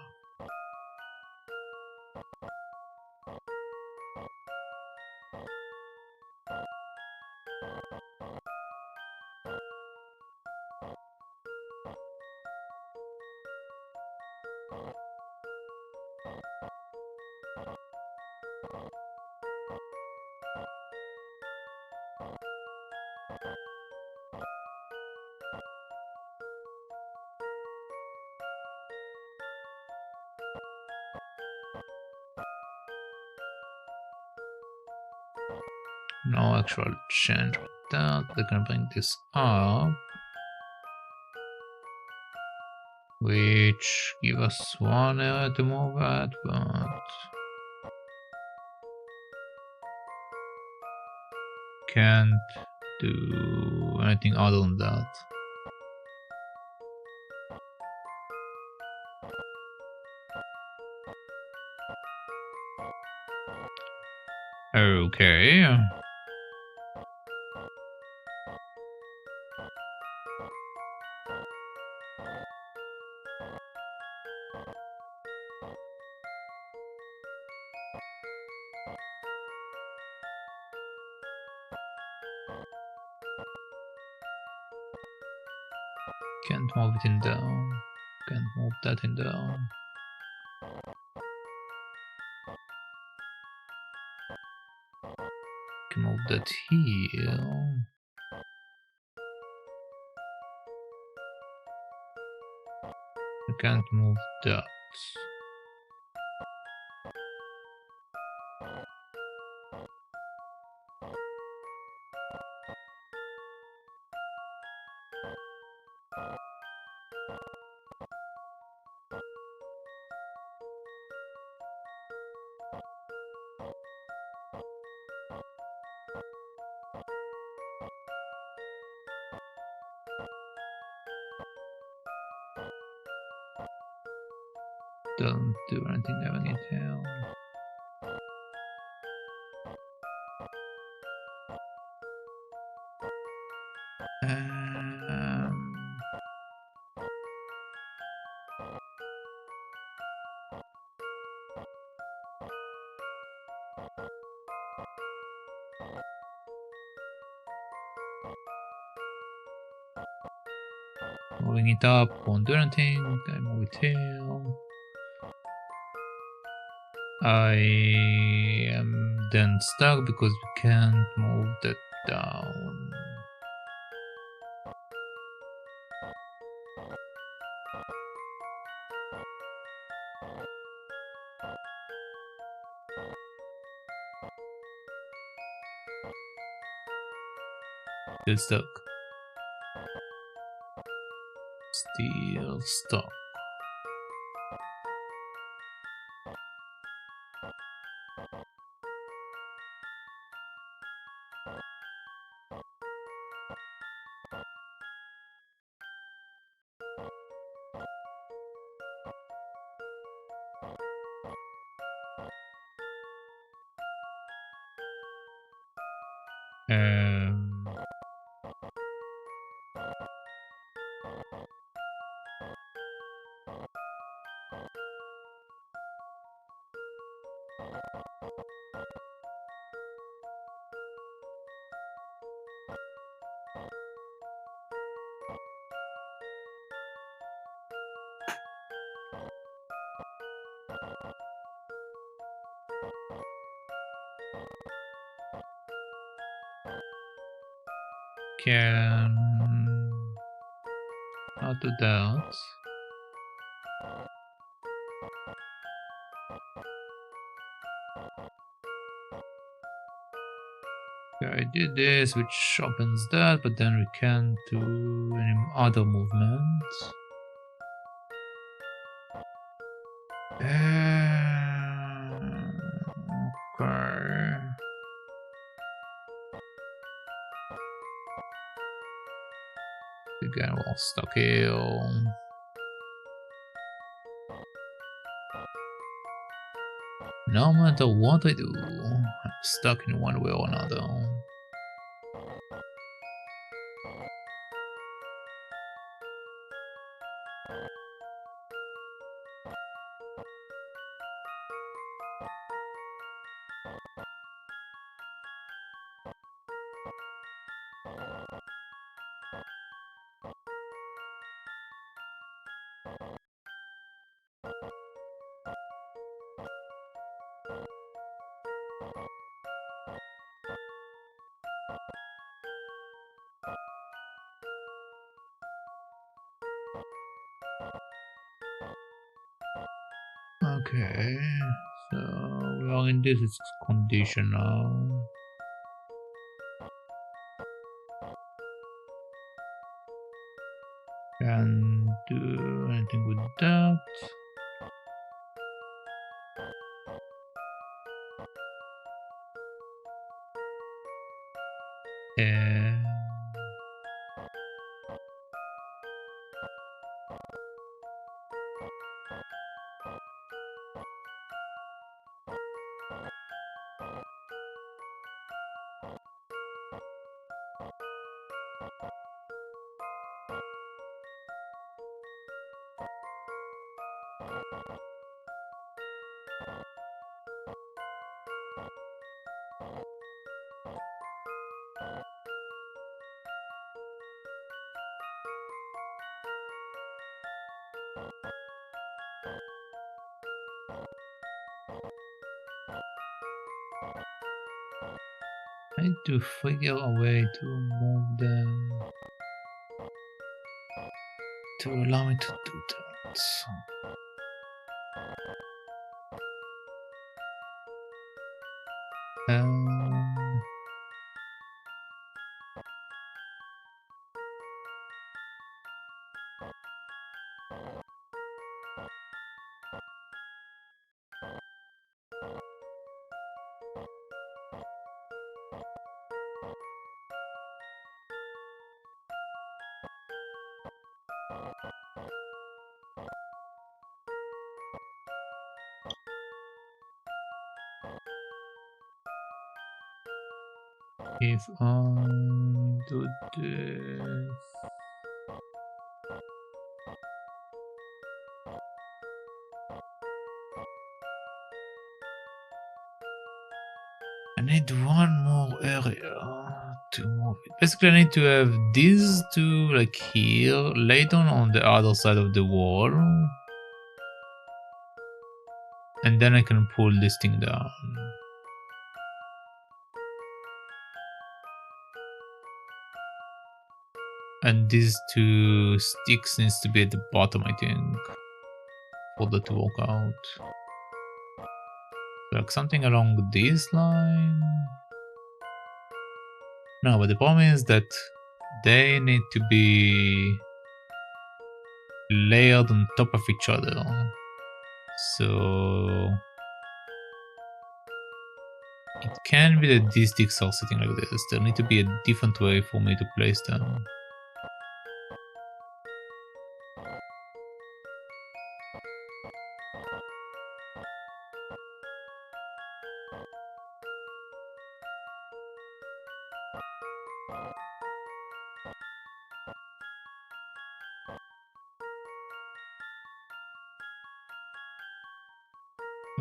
No actual change with that. They're gonna bring this up, which give us one area to move at, but can't do anything other than that. Okay. Can't move it in down. Can't move that in down. Can move that here. I can't move that. Don't do anything I need help. Moving it up, won't do anything. I move it here. I am then stuck because we can't move that down. Still stuck. Still stuck. Can not do that. Okay, I did this, which opens that, but then we can't do any other movements. Okay. Again, we're stuck here. No matter what I do, I'm stuck in one way or another. Okay, so we are in this condition now. Can't do anything with that. And I need to figure a way to move them to allow me to do that. Um, if I do this, I need one more area to move it. Basically, I need to have these two like here, Layton on the other side of the wall, and then I can pull this thing down. And these two sticks needs to be at the bottom, I think, for that to work out. Like something along this line. No, but the problem is that they need to be layered on top of each other. So it can be that these sticks are sitting like this. There need to be a different way for me to place them.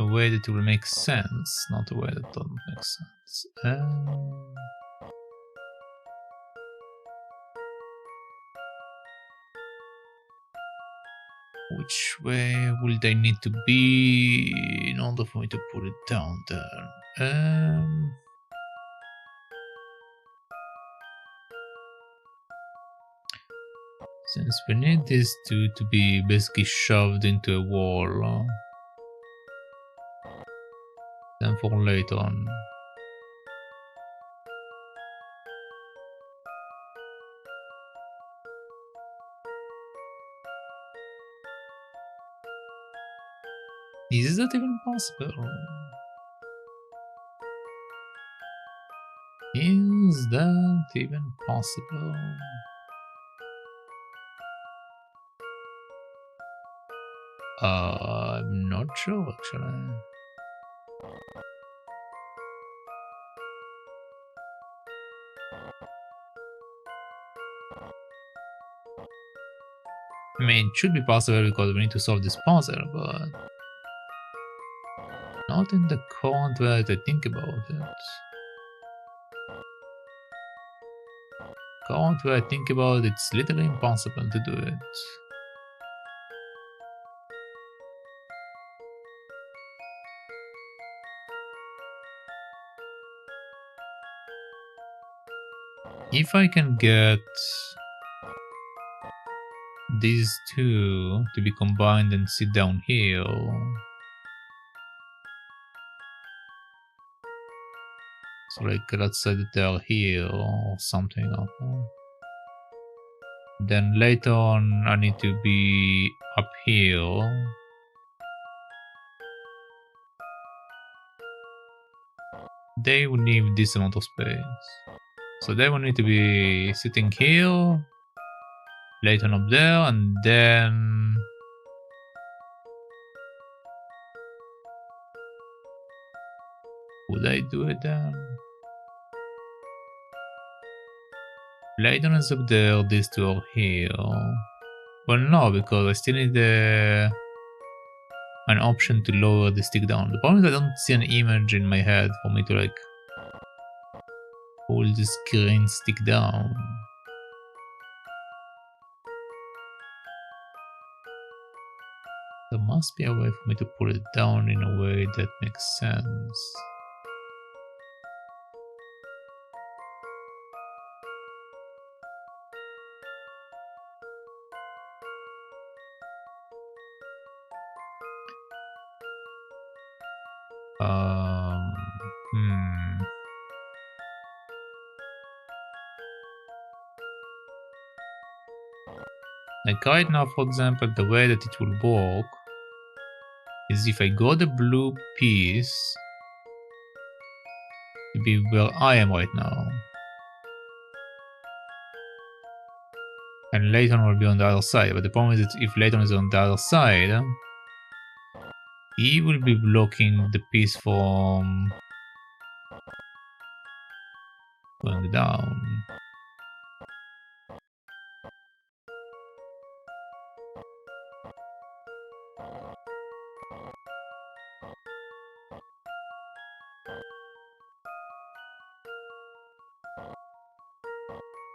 A way that will make sense, not a way that doesn't make sense. Which way will they need to be in order for me to put it down there? Since we need these two to be basically shoved into a wall, then for later on. Is that even possible? Is that even possible? I'm not sure actually. I mean, it should be possible because we need to solve this puzzle, but not in the current way that I think about it. Current way I think about it, it's literally impossible to do it. If I can get these two to be combined and sit down here, so like let's say that they are here or something, I don't know. Then later on I need to be up here. They will need this amount of space. So they will need to be sitting here, later on up there, and then would I do it then? Layton is up there, these two are here. Well, no, because I still need an option to lower the stick down. The problem is I don't see an image in my head for me to like pull this green stick down. There must be a way for me to pull it down in a way that makes sense. Um, hmm. Like right now, for example, the way that it will work is if I go the blue piece to be where I am right now, and Layton will be on the other side. But the problem is that if Layton is on the other side, he will be blocking the piece from going down.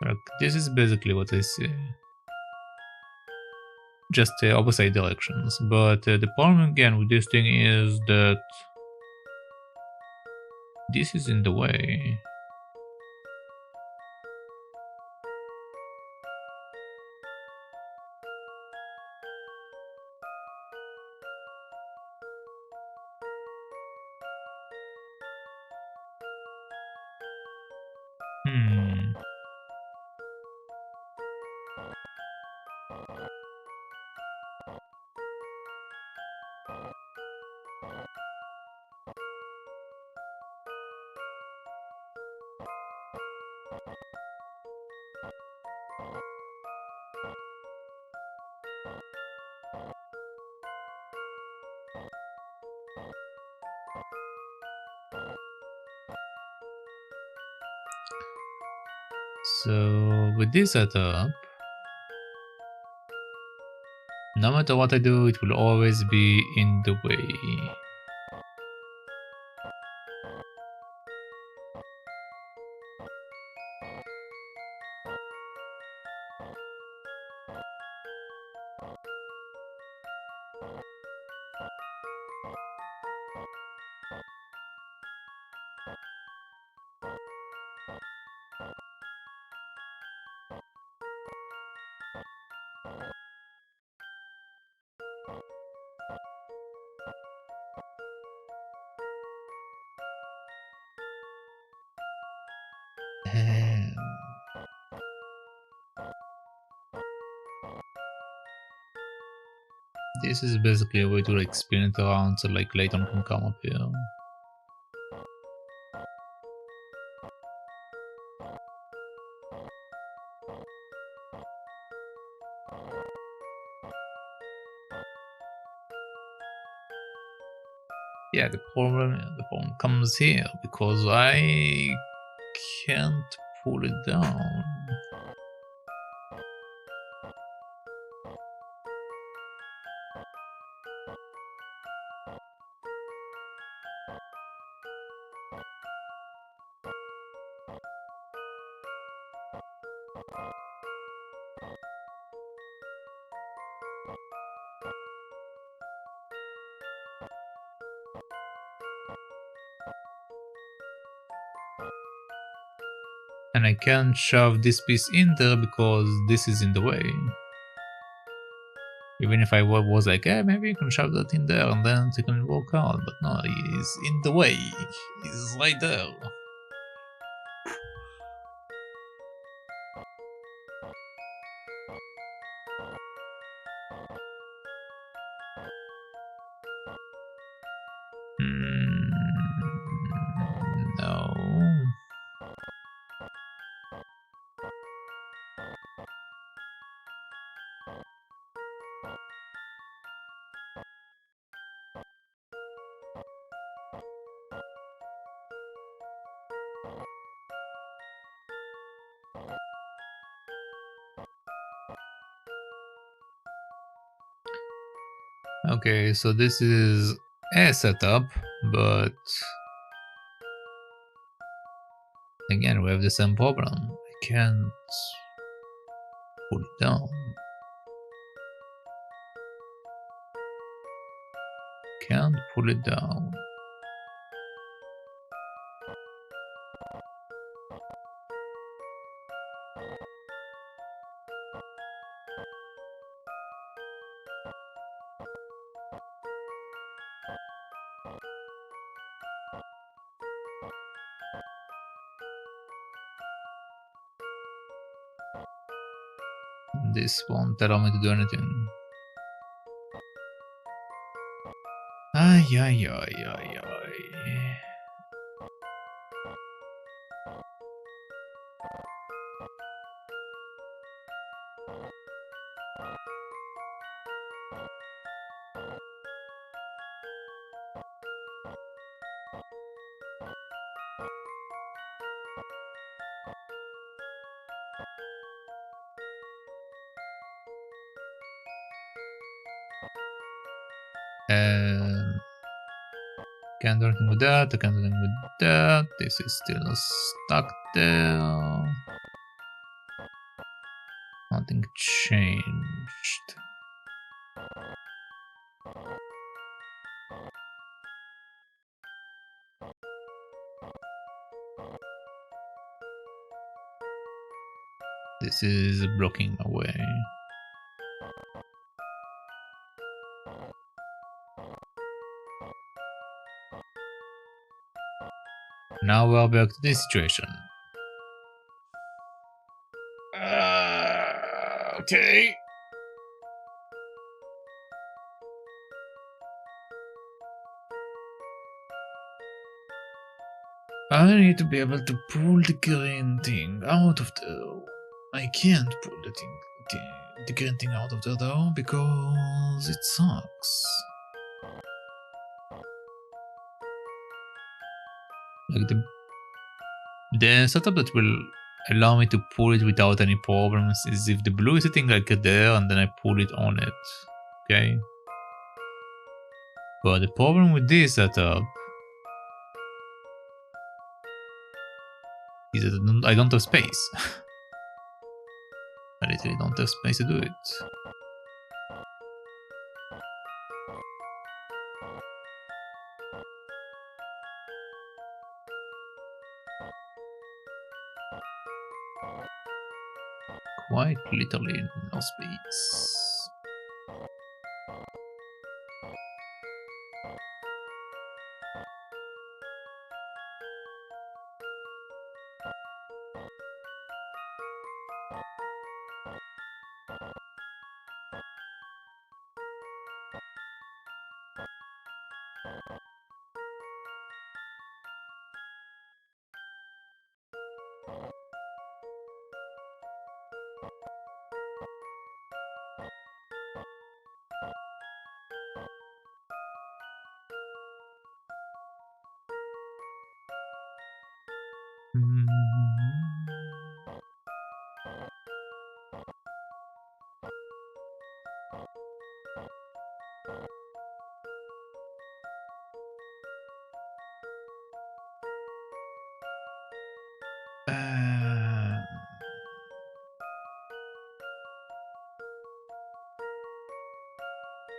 Like, this is basically what I see. Just opposite directions. But the problem again with this thing is that this is in the way. Hmm. So with this setup, no matter what I do, it will always be in the way. This is basically a way to like spin it around so like Layton can come up here. Yeah, the problem comes here because I can't pull it down. And I can't shove this piece in there because this is in the way. Even if I was like, maybe you can shove that in there and then it can work out. But no, he's in the way. He's right there. No. Okay, so this is a setup, but again, we have the same problem. I can't pull it down. Can't pull it down. and this won't allow me to do anything. Ay, ay, ay, ay, ay. Can't do anything with that, I can't do anything with that, this is still stuck there. Nothing changed. This is blocking my way. Now we're back to this situation. Okay. I need to be able to pull the green thing out of there. I can't pull the green thing out of there though, because it sucks. Like the setup that will allow me to pull it without any problems is if the blue is sitting like there and then I pull it on it. Okay? But the problem with this setup is that I don't have space. I literally don't have space to do it. Quite literally no space.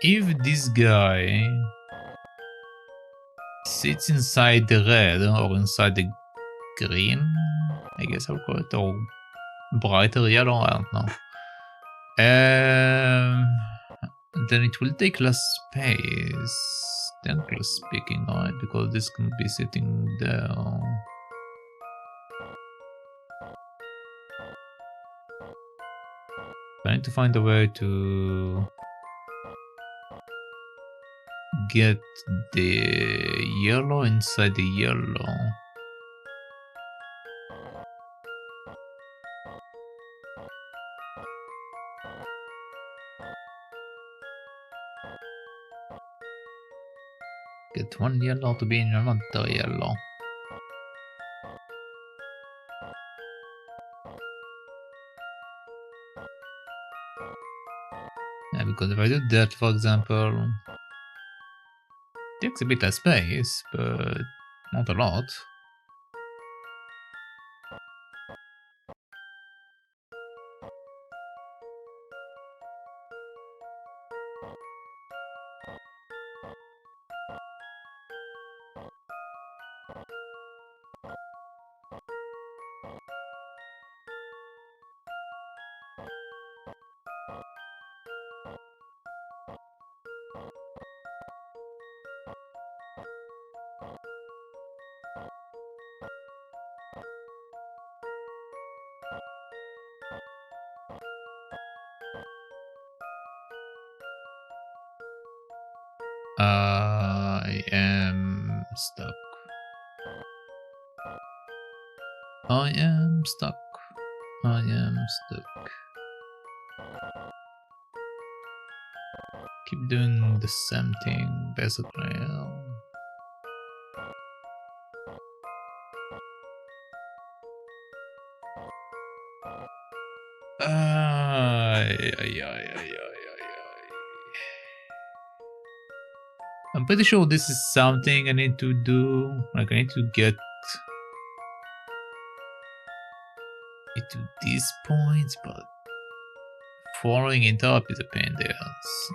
If this guy sits inside the red or inside the green, I guess I'll call it, or brighter yellow, I don't know. Then it will take less space, technically speaking, right? Because this can be sitting there. I need to find a way to get the yellow inside the yellow. Get one yellow to be in another yellow. Yeah, because if I do that, for example, it takes a bit less space, but not a lot. I am stuck. I am stuck. I am stuck. Keep doing the same thing, basically. I'm pretty sure this is something I need to do. Like, I need to get it to this point, but following it up is a pain in the ass.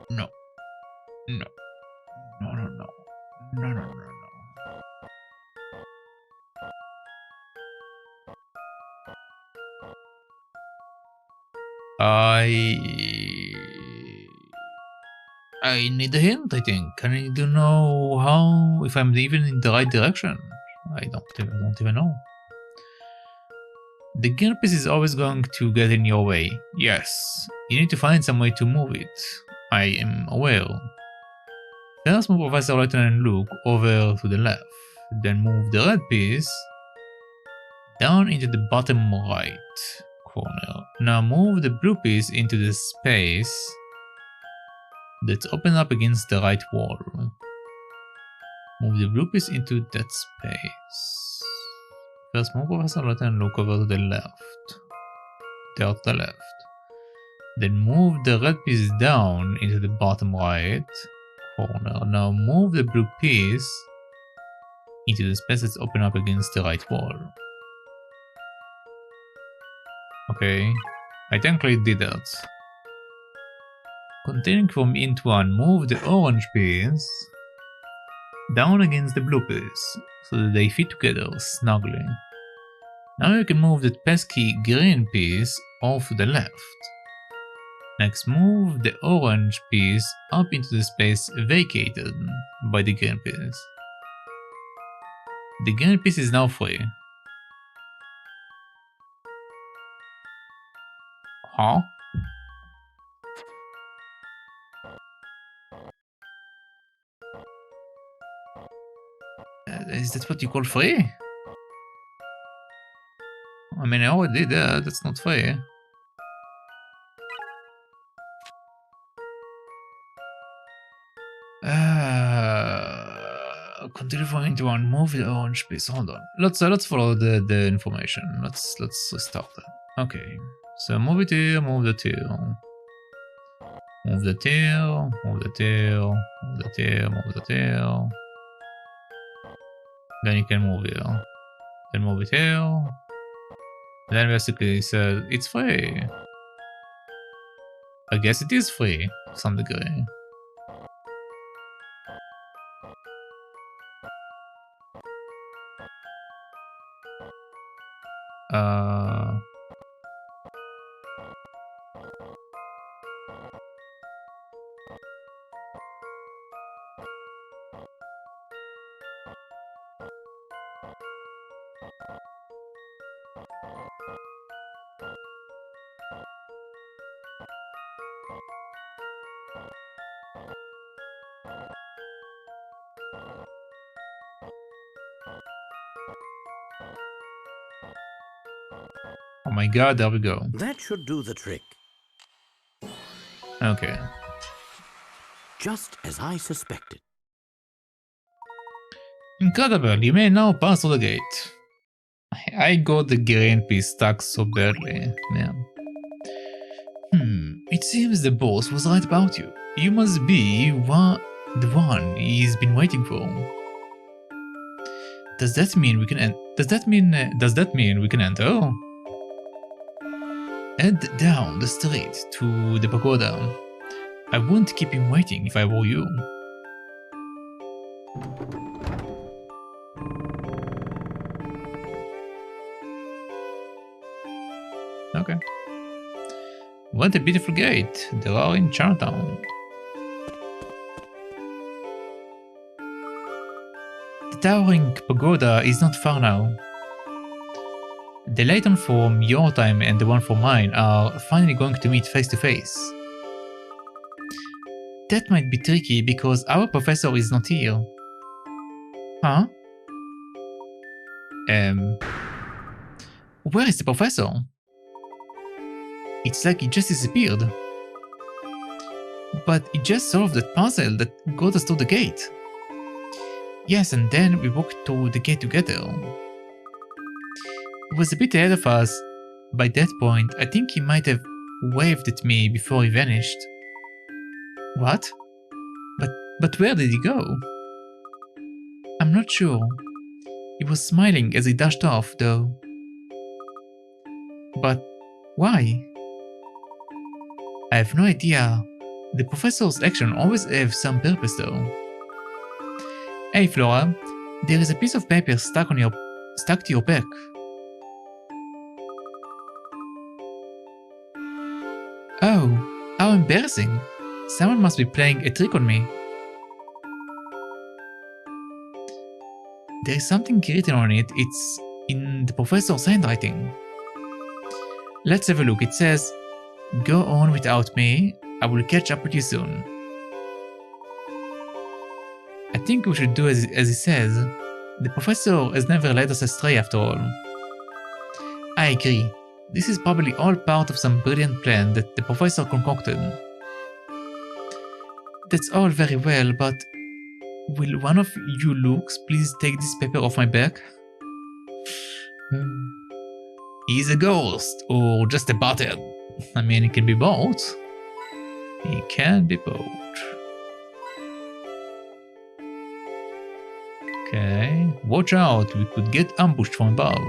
No. No. No, no, no. No, no, no, no. I need a hint, I think. I need to know how, if I'm even in the right direction. I don't even know. The gear piece is always going to get in your way. Yes. You need to find some way to move it. I am aware. First move Professor Layton and Luke over to the left. Then move the red piece down into the bottom right corner. Now move the blue piece into the space that's open up against the right wall. Move the blue piece into that space. First move Professor Layton and Luke over to the left. There to the left. Then move the red piece down into the bottom right corner. Now move the blue piece into the space that's open up against the right wall. Okay, I technically did that. Continuing from int 1, move the orange piece down against the blue piece so that they fit together snugly. Now you can move the pesky green piece off to the left. Next, move the orange piece up into the space vacated by the green piece. The green piece is now free. Huh? Is that what you call free? I mean, I already did that, that's not free. Continue from into one, move the orange piece, hold on. Let's follow the information. Let's start that. Okay. So move it here, move the tail. Move the tail, move the tail, move the tail, move the tail. Then you can move here. Then move it here. Then basically said it's free. I guess it is free to some degree. Oh my god, there we go.
That should do the trick.
Okay.
Just as I suspected.
Incredible, you may now pass through the gate. I got the green piece stuck so badly, man. It seems the boss was right about you. You must be the one he's been waiting for. Does that mean we can does that mean we can enter? Head down the street to the pagoda. I wouldn't keep him waiting if I were you. Okay. What a beautiful gate. They are in Chinatown. The towering pagoda is not far now. The Layton from your time and the one from mine are finally going to meet face to face. That might be tricky because our professor is not here. Huh? Where is the professor? It's like he just disappeared. But he just solved that puzzle that got us to the gate. Yes, and then we walked to the gate together. He was a bit ahead of us. By that point, I think he might have waved at me before he vanished. What? But where did he go? I'm not sure. He was smiling as he dashed off, though. But why? I have no idea. The professor's actions always have some purpose, though. Hey, Flora, there is a piece of paper stuck to your back. Oh, how embarrassing! Someone must be playing a trick on me. There is something written on it. It's in the professor's handwriting. Let's have a look. It says, "Go on without me. I will catch up with you soon." I think we should do as he says. The professor has never led us astray after all. I agree. This is probably all part of some brilliant plan that the professor concocted. That's all very well, but will one of you looks please take this paper off my back? He's a ghost, or just a butthead. I mean, it can be both. He can be both. Okay, watch out, we could get ambushed from above.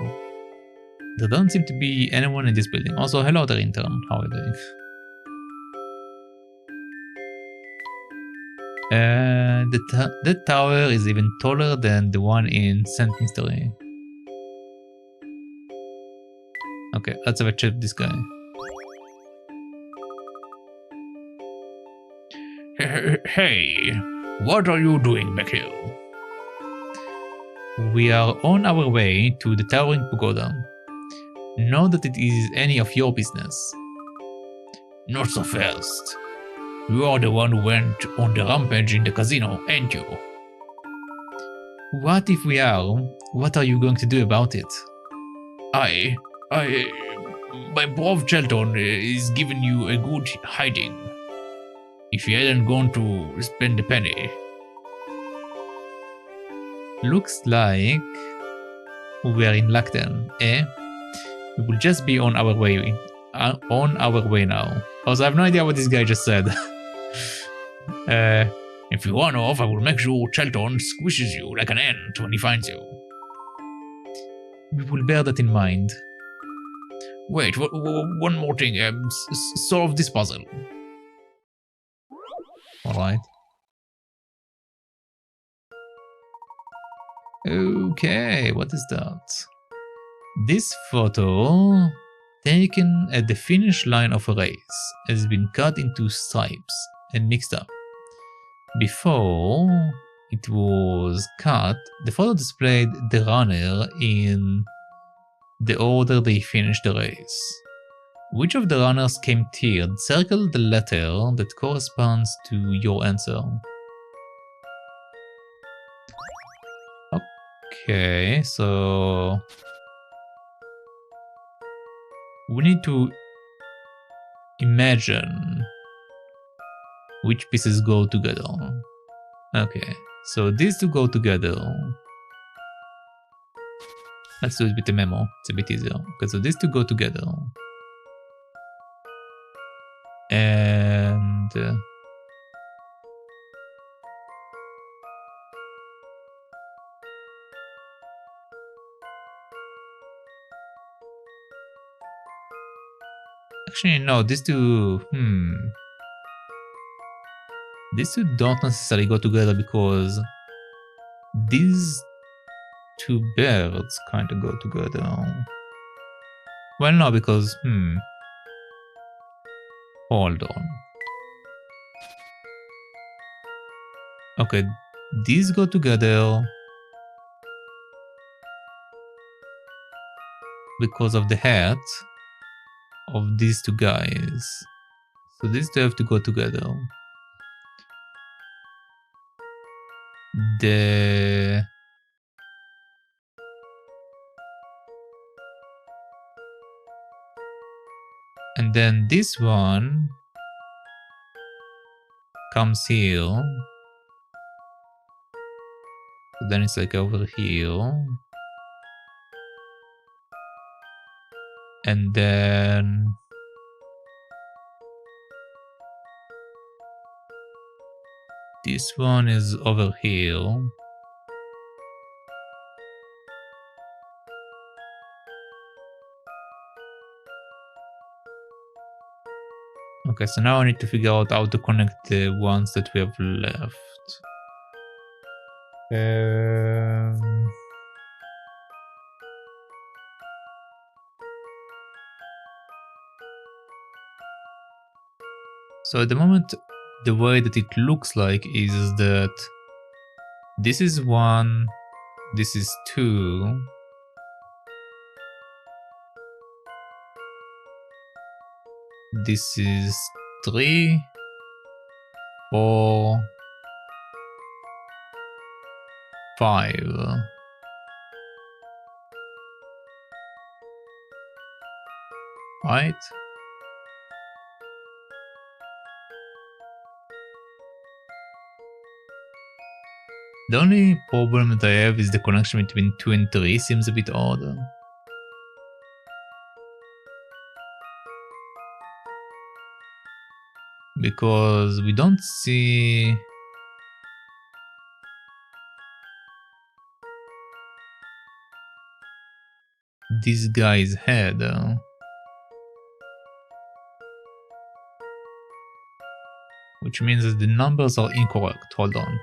There doesn't seem to be anyone in this building. Also, hello there, intern. How are you doing? That tower is even taller than the one in Saint Mystery. Okay, let's have a chat with this guy. Hey, what are you doing back here? We are on our way to the towering pagoda. Not that it is any of your business. Not so fast. You are the one who went on the rampage in the casino, ain't you? What if we are? What are you going to do about it? My brave Shelton is giving you a good hiding. If you hadn't gone to spend a penny. Looks like we are in luck then, eh? We will just be on our way now. Also, I have no idea what this guy just said. If you run off, I will make sure Shelton squishes you like an ant when he finds you. We will bear that in mind. Wait, one more thing. Solve this puzzle. Alright. Okay, what is that? This photo, taken at the finish line of a race, has been cut into stripes and mixed up. Before it was cut, the photo displayed the runner in the order they finished the race. Which of the runners came third? Circle the letter that corresponds to your answer. Okay, so we need to imagine which pieces go together. Okay, so these two go together. Let's do it with the memo, it's a bit easier. Okay, so these two go together. And actually, no, these two, these two don't necessarily go together because these two birds kind of go together. Well, no, because hold on. Okay, these go together because of the hat of these two guys. So these two have to go together. And then this one comes here. So then it's like over here. And then this one is over here. Okay, so now I need to figure out how to connect the ones that we have left. So at the moment, the way that it looks like is that this is 1, this is 2, this is 3, 4, 5. Right? The only problem that I have is the connection between 2 and 3 seems a bit odd. Because we don't see this guy's head. Which means that the numbers are incorrect. Hold on.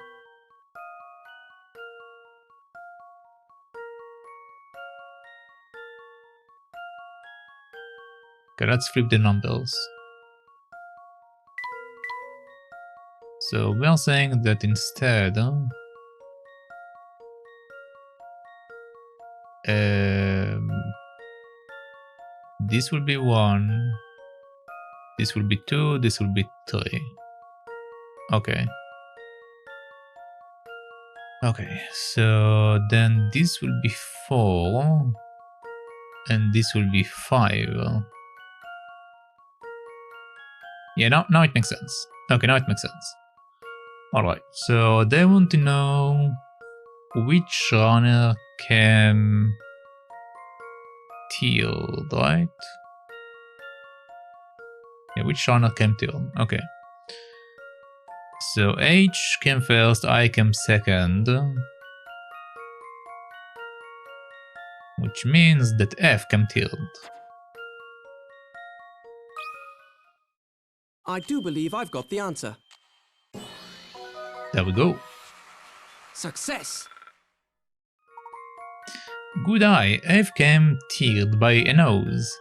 Okay, let's flip the numbers. So we are saying that instead this will be 1, this will be 2, this will be 3. Okay. Okay, so then this will be 4 and this will be 5. Yeah, now it makes sense. Okay, now it makes sense. Alright, so they want to know which runner came tilled, right? Yeah, which runner came tilled? Okay. So H came first, I came second. Which means that F came tilled.
I do believe I've got the answer.
There we go.
Success!
Good eye, F came tiered by a nose.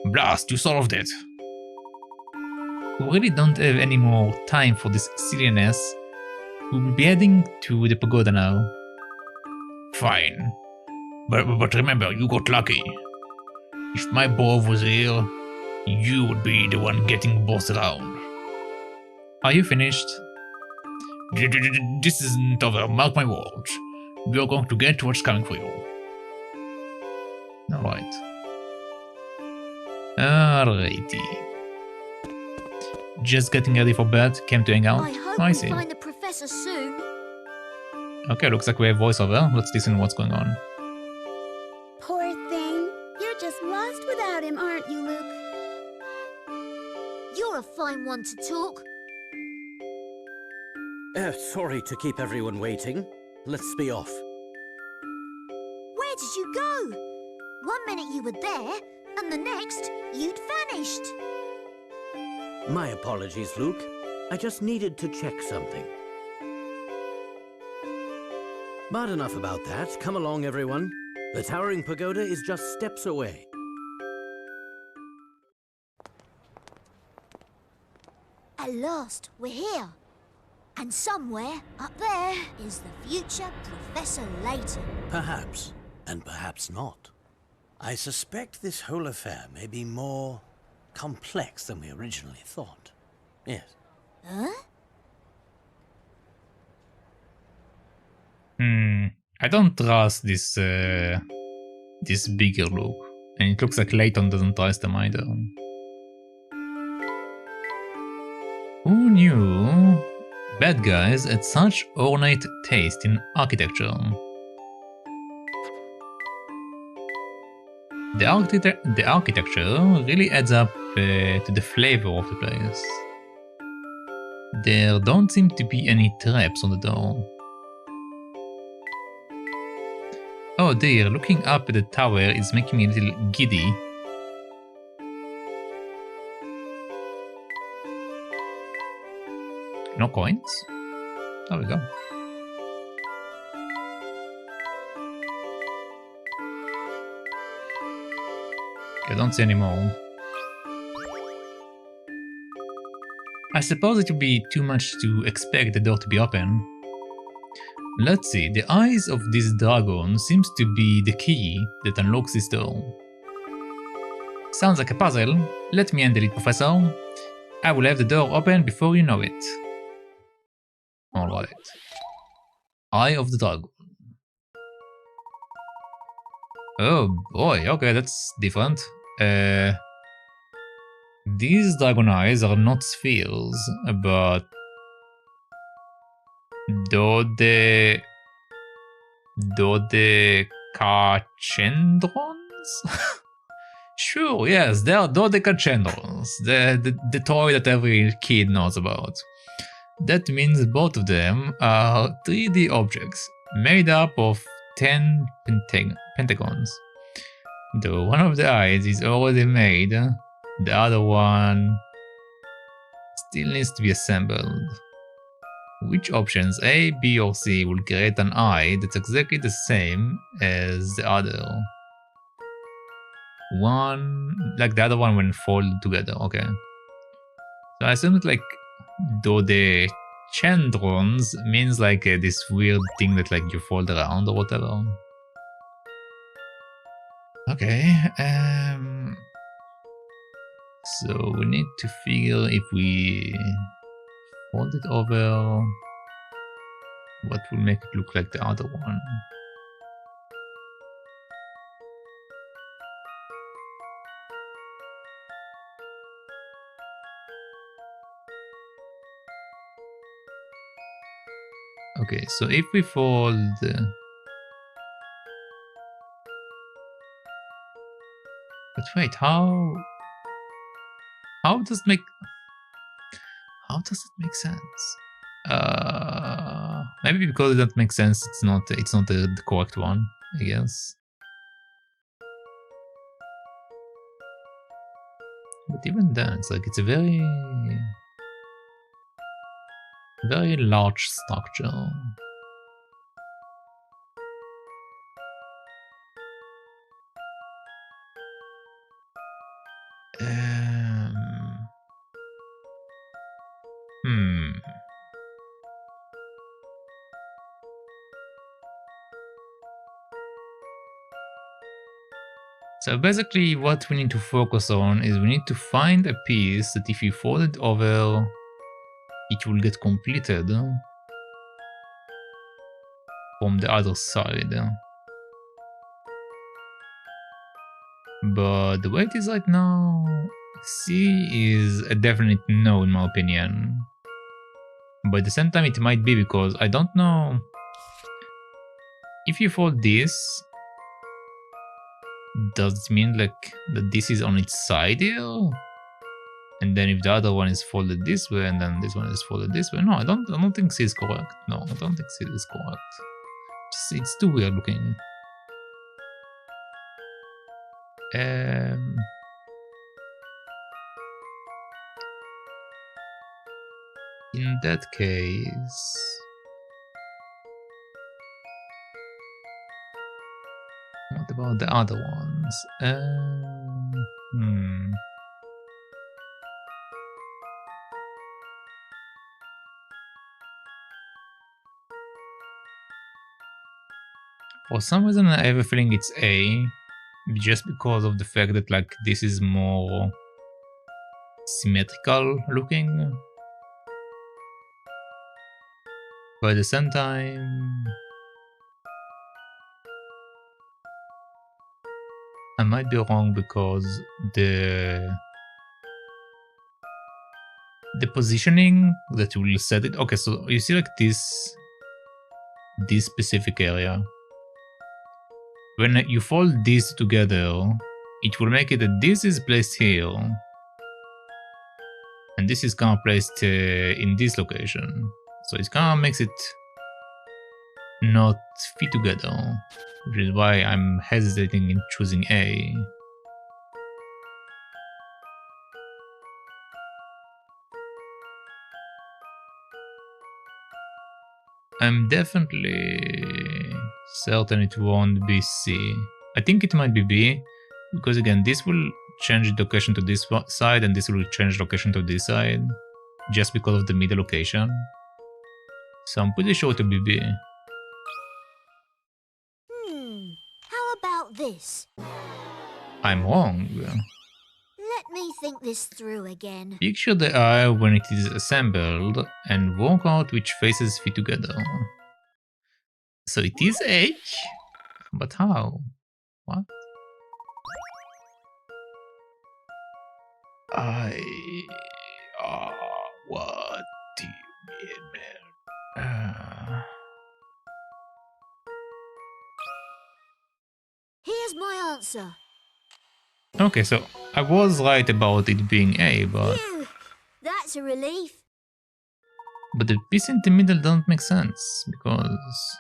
Blast, you solved it! We really don't have any more time for this silliness. We will be heading to the pagoda now. Fine. But remember, you got lucky. If my bro was here, you would be the one getting bossed around. Are you finished? This isn't over, mark my words. We are going to get what's coming for you. Alright. Alrighty. Just getting ready for bed, came to hang out.
I hope
I
we
see.
find the professor soon.
Okay, looks like we have voiceover. Let's listen to what's going on.
Poor thing. You're just lost without him, aren't you, Luke?
You're a fine one to talk.
Sorry to keep everyone waiting. Let's be off.
Where did you go? 1 minute you were there, and the next, you'd vanished.
My apologies, Luke. I just needed to check something. But enough about that. Come along, everyone. The towering pagoda is just steps away.
At last, we're here. And somewhere up there is the future Professor Layton.
Perhaps, and perhaps not. I suspect this whole affair may be more complex than we originally thought. Yes.
Huh?
I don't trust this this bigger look. And it looks like Layton doesn't trust them either. Who knew bad guys had such ornate taste in architecture? The architecture really adds up to the flavor of the place. There don't seem to be any traps on the door. Oh dear, looking up at the tower is making me a little giddy. No coins? There we go. Okay, I don't see any more. I suppose it would be too much to expect the door to be open. Let's see, the eyes of this dragon seems to be the key that unlocks this door. Sounds like a puzzle. Let me handle it, Professor. I will have the door open before you know it. Alright. Eye of the dragon. Oh boy, okay, that's different. These dragon eyes are not spheres, but dodecahedrons? Sure, yes, they are dodecahedrons, the toy that every kid knows about. That means both of them are 3D objects, made up of 10 pentagons. Though one of the eyes is already made, the other one still needs to be assembled. Which options, A, B, or C, will create an eye that's exactly the same as the other? One, like the other one when folded together, okay. So I assume that like dodecahedrons means like this weird thing that like you fold around or whatever. Okay, so we need to figure if we fold it over, what will make it look like the other one. Okay, so if we fold... But wait, how does it make... How does it make sense? Maybe because it doesn't make sense, it's not the correct one, I guess. But even then, it's like it's a very large structure. So basically what we need to focus on is we need to find a piece that if you fold it over, it will get completed from the other side. But the way it is right now, C is a definite no in my opinion. But at the same time it might be because I don't know if you fold this, does it mean like that this is on its side here? And then if the other one is folded this way and then this one is folded this way? No, I don't think C is correct. No, I don't think C is correct. It's too weird looking. In that case... What about the other ones? For some reason I have a feeling it's A, just because of the fact that like this is more symmetrical looking. But at the same time, I might be wrong because the positioning that will set it. Okay, so you see like this specific area. When you fold these together, it will make it that this is placed here, and this is kind of placed in this location. So it kind of makes it not fit together, which is why I'm hesitating in choosing A. I'm definitely certain it won't be C. I think it might be B, because again, this will change location to this side and this will change location to this side, just because of the middle location. So I'm pretty sure it will be B.
How about this?
I'm wrong.
Let me think this through again.
Picture the eye when it is assembled and work out which faces fit together. So it is H? But how? What? What do you mean, man?
Here's my answer.
Okay, so I was right about it being A, but...
Phew, that's a relief.
But the piece in the middle doesn't make sense, because...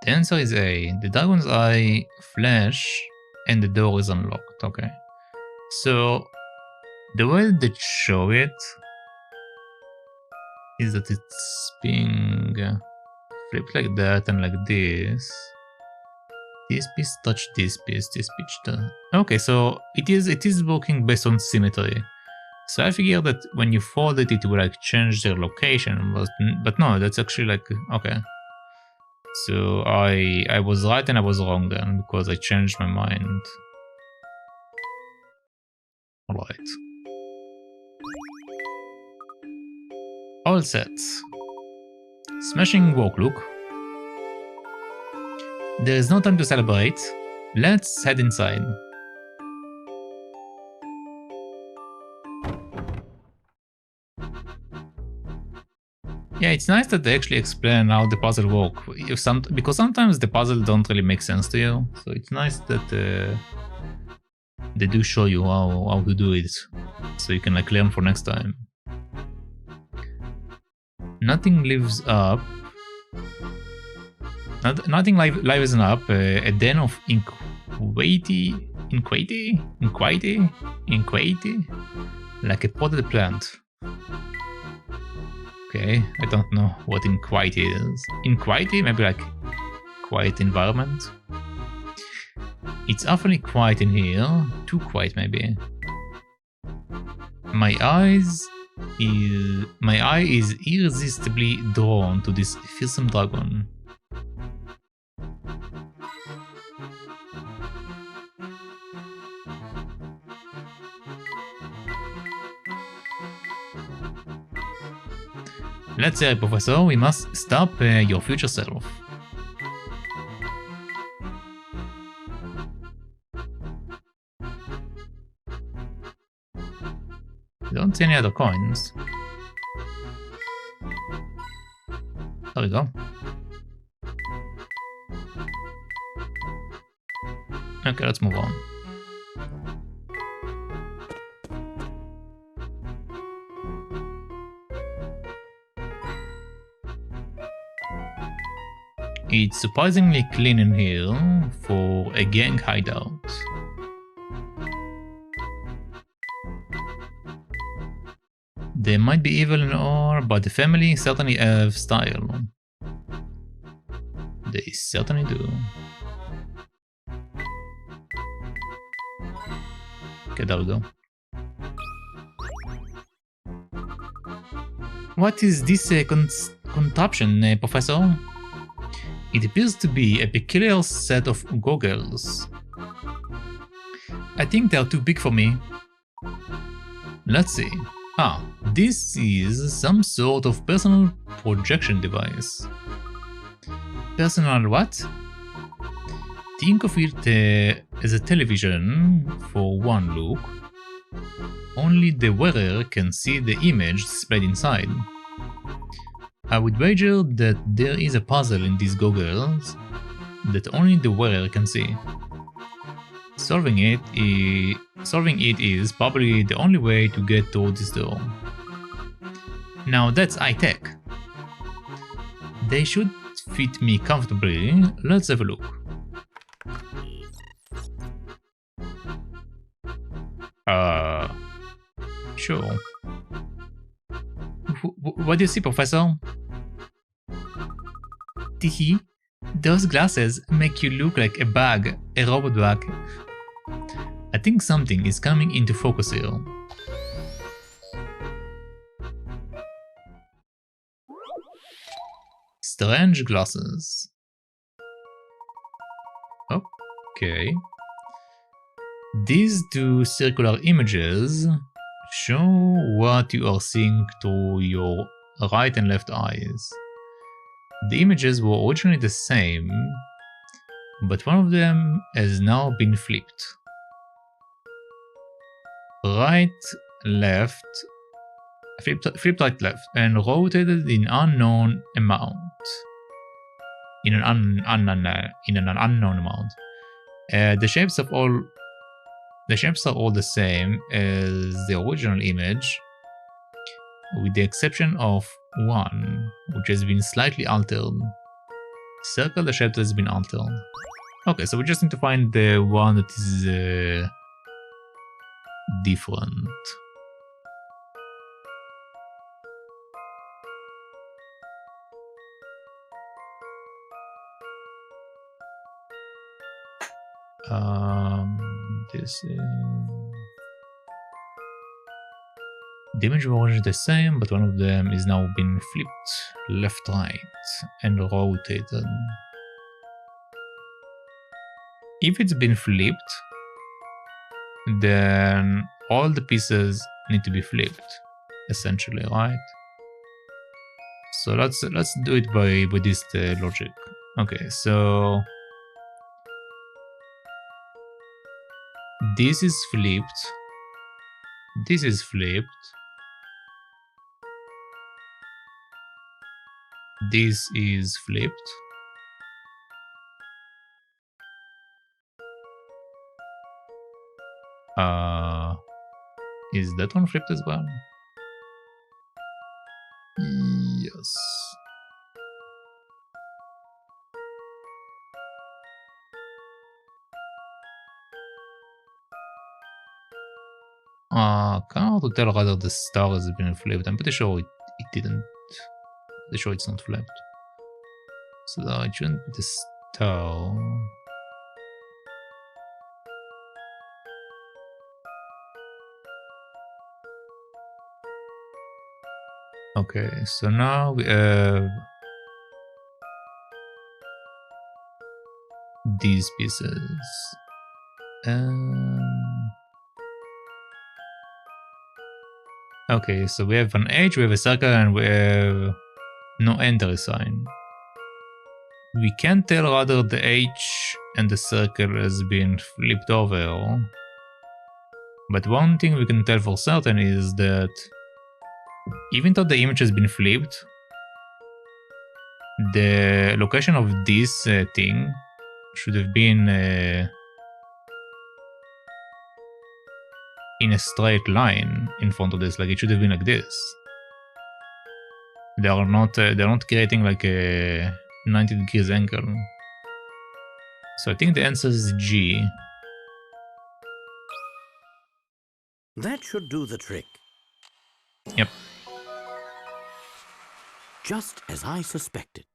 The answer is A. The dragon's eye flash and the door is unlocked. Okay. So the way they show it is that it's being flipped like that and like this. This piece touched this piece, this piece does. Okay, so it is working based on symmetry. So I figure that when you fold it, it will like change their location, but no, that's actually like okay. So I was right and I was wrong then, because I changed my mind. Alright. All set. Smashing work, Luke. There is no time to celebrate. Let's head inside. Yeah, it's nice that they actually explain how the puzzle works. Because sometimes the puzzle don't really make sense to you. So it's nice that they do show you how to do it, so you can like learn for next time. Nothing lives up. Nothing lives up. A den of inquity, like a potted plant. Okay, I don't know what inquity is. Inquity, maybe like quiet environment. It's awfully quiet in here. Too quiet, maybe. My eye is irresistibly drawn to this fearsome dragon. Let's say, Professor, we must stop your future self. Don't see any other coins. There we go. Okay, let's move on. It's surprisingly clean in here for a gang hideout. They might be evil or, but the family certainly have style. They certainly do. Okay, there we go. What is this contraption, Professor? It appears to be a peculiar set of goggles. I think they are too big for me. Let's see. Ah, this is some sort of personal projection device. Personal what? Think of it as a television for one look. Only the wearer can see the image displayed inside. I would wager that there is a puzzle in these goggles that only the wearer can see. Solving it is probably the only way to get through this door. Now that's high-tech. They should fit me comfortably. Let's have a look. Sure. What do you see, Professor? Tiki, those glasses make you look like a bag, a robot bag. I think something is coming into focus here. Strange glasses. Okay. These two circular images show what you are seeing through your right and left eyes. The images were originally the same, but one of them has now been flipped. Right, left, flipped right, left, and rotated in unknown amount. In an unknown amount. The shapes are all the same as the original image, with the exception of one, which has been slightly altered. Circle the shape that has been altered. Okay, so we just need to find the one that is different. This is... The image was the same, but one of them is now been flipped left-right and rotated. If it's been flipped, then all the pieces need to be flipped, essentially, right? So let's do it by this logic. Okay, so this is flipped. This is flipped. This is flipped. Is that one flipped as well? Yes. Kind of hard to tell whether the star has been flipped. I'm pretty sure it didn't. Pretty sure it's not flipped. So that it shouldn't be the star. Okay, so now we have these pieces. Okay, so we have an H, we have a circle, and we have no enter sign. We can't tell whether the H and the circle has been flipped over. But one thing we can tell for certain is that even though the image has been flipped, the location of this thing should have been in a straight line in front of this. Like it should have been like this. They're not creating like a 90 degrees angle. So I think the answer is G.
That should do the trick.
Yep.
just as I suspected.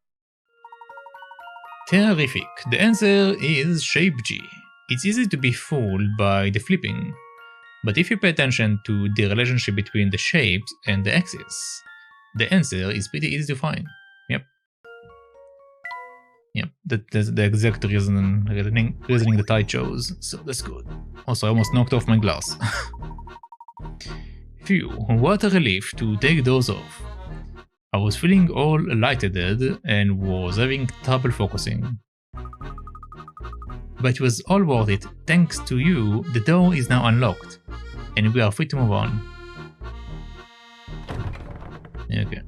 Terrific. The answer is shape G. It's easy to be fooled by the flipping, but if you pay attention to the relationship between the shapes and the axis, the answer is pretty easy to find. Yep. Yep, that's the exact reasoning that I chose, so that's good. Also, I almost knocked off my glass. Phew, what a relief to take those off. I was feeling all lightheaded and was having trouble focusing. But it was all worth it. Thanks to you, the door is now unlocked, and we are free to move on. Okay.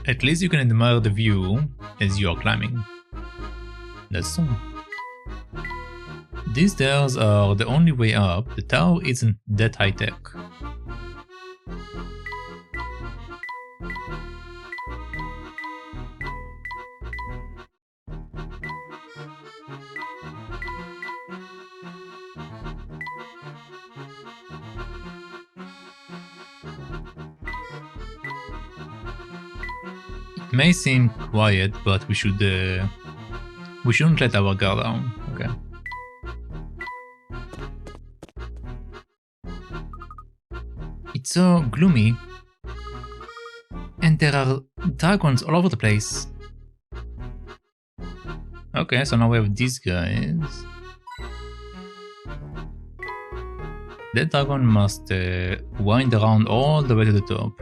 At least you can admire the view as you are climbing. That's all. These stairs are the only way up. The tower isn't that high tech. It may seem quiet, but we shouldn't let our guard down. Okay. It's so gloomy, and there are dragons all over the place. Okay, so now we have these guys. That dragon must wind around all the way to the top.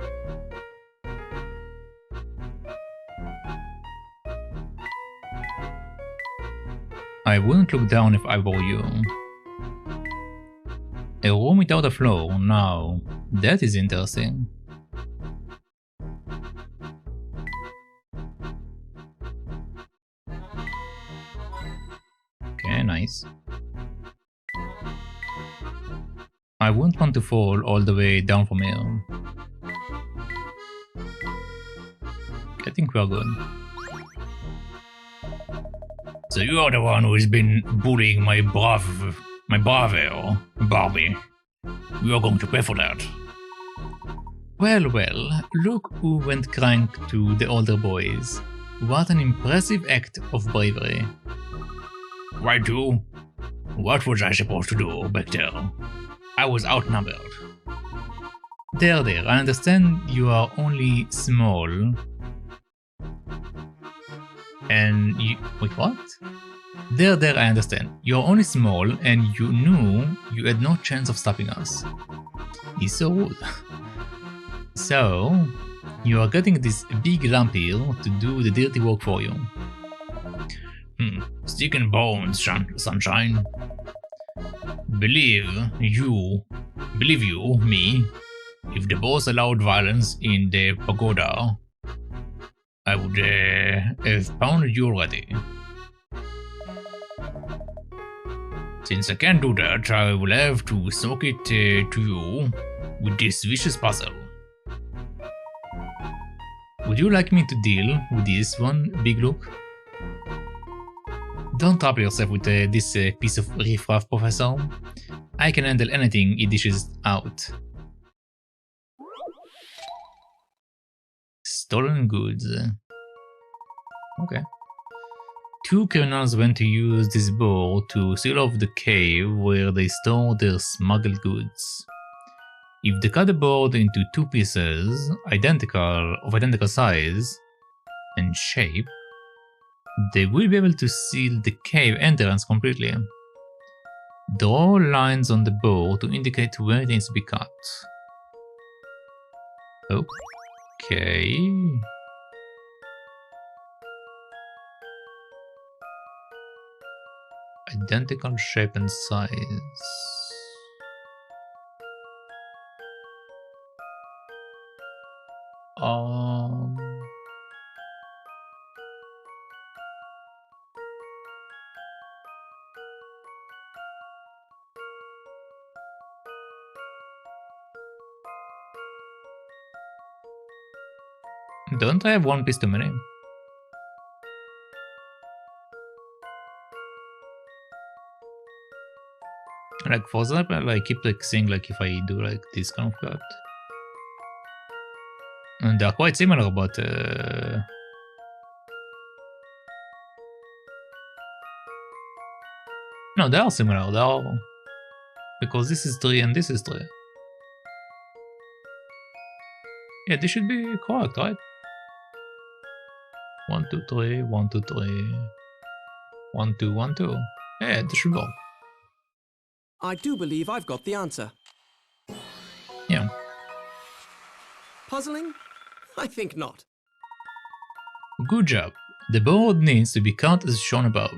I wouldn't look down if I were you. A room without a floor, now that is interesting. Okay, nice. I wouldn't want to fall all the way down from here. I think we are good. So you are the one who has been bullying my bravado, Barbie. You are going to pay for that. Well, look who went crank to the older boys. What an impressive act of bravery. Why do? What was I supposed to do back there? I was outnumbered. There, I understand you are only small. And you... wait, what? There, I understand. You're only small and you knew you had no chance of stopping us. He's so rude. So, you are getting this big lump here to do the dirty work for you. Stick and bones, sunshine. Believe you, me, if the boss allowed violence in the pagoda, I would have pounded you already. Since I can't do that, I will have to soak it to you with this vicious puzzle. Would you like me to deal with this one, Big Luke? Don't trouble yourself with this piece of riffraff, Professor. I can handle anything he dishes out. Stolen goods. Okay. Two criminals went to use this board to seal off the cave where they store their smuggled goods. If they cut the board into two pieces, identical size and shape, they will be able to seal the cave entrance completely. Draw lines on the board to indicate where it needs to be cut. Okay. Identical shape and size. Don't I have one piece too many? Like for example, I keep like seeing like if I do like this kind of cut. And they are quite similar, but no, they are similar. They are because this is 3 and this is 3. Yeah, this should be correct, right? 1, 2, 3, 1, 2, 3, 1, 2, 1, 2. Yeah, this should work.
I do believe I've got the answer.
Yeah.
Puzzling? I think not.
Good job. The board needs to be cut as shown above.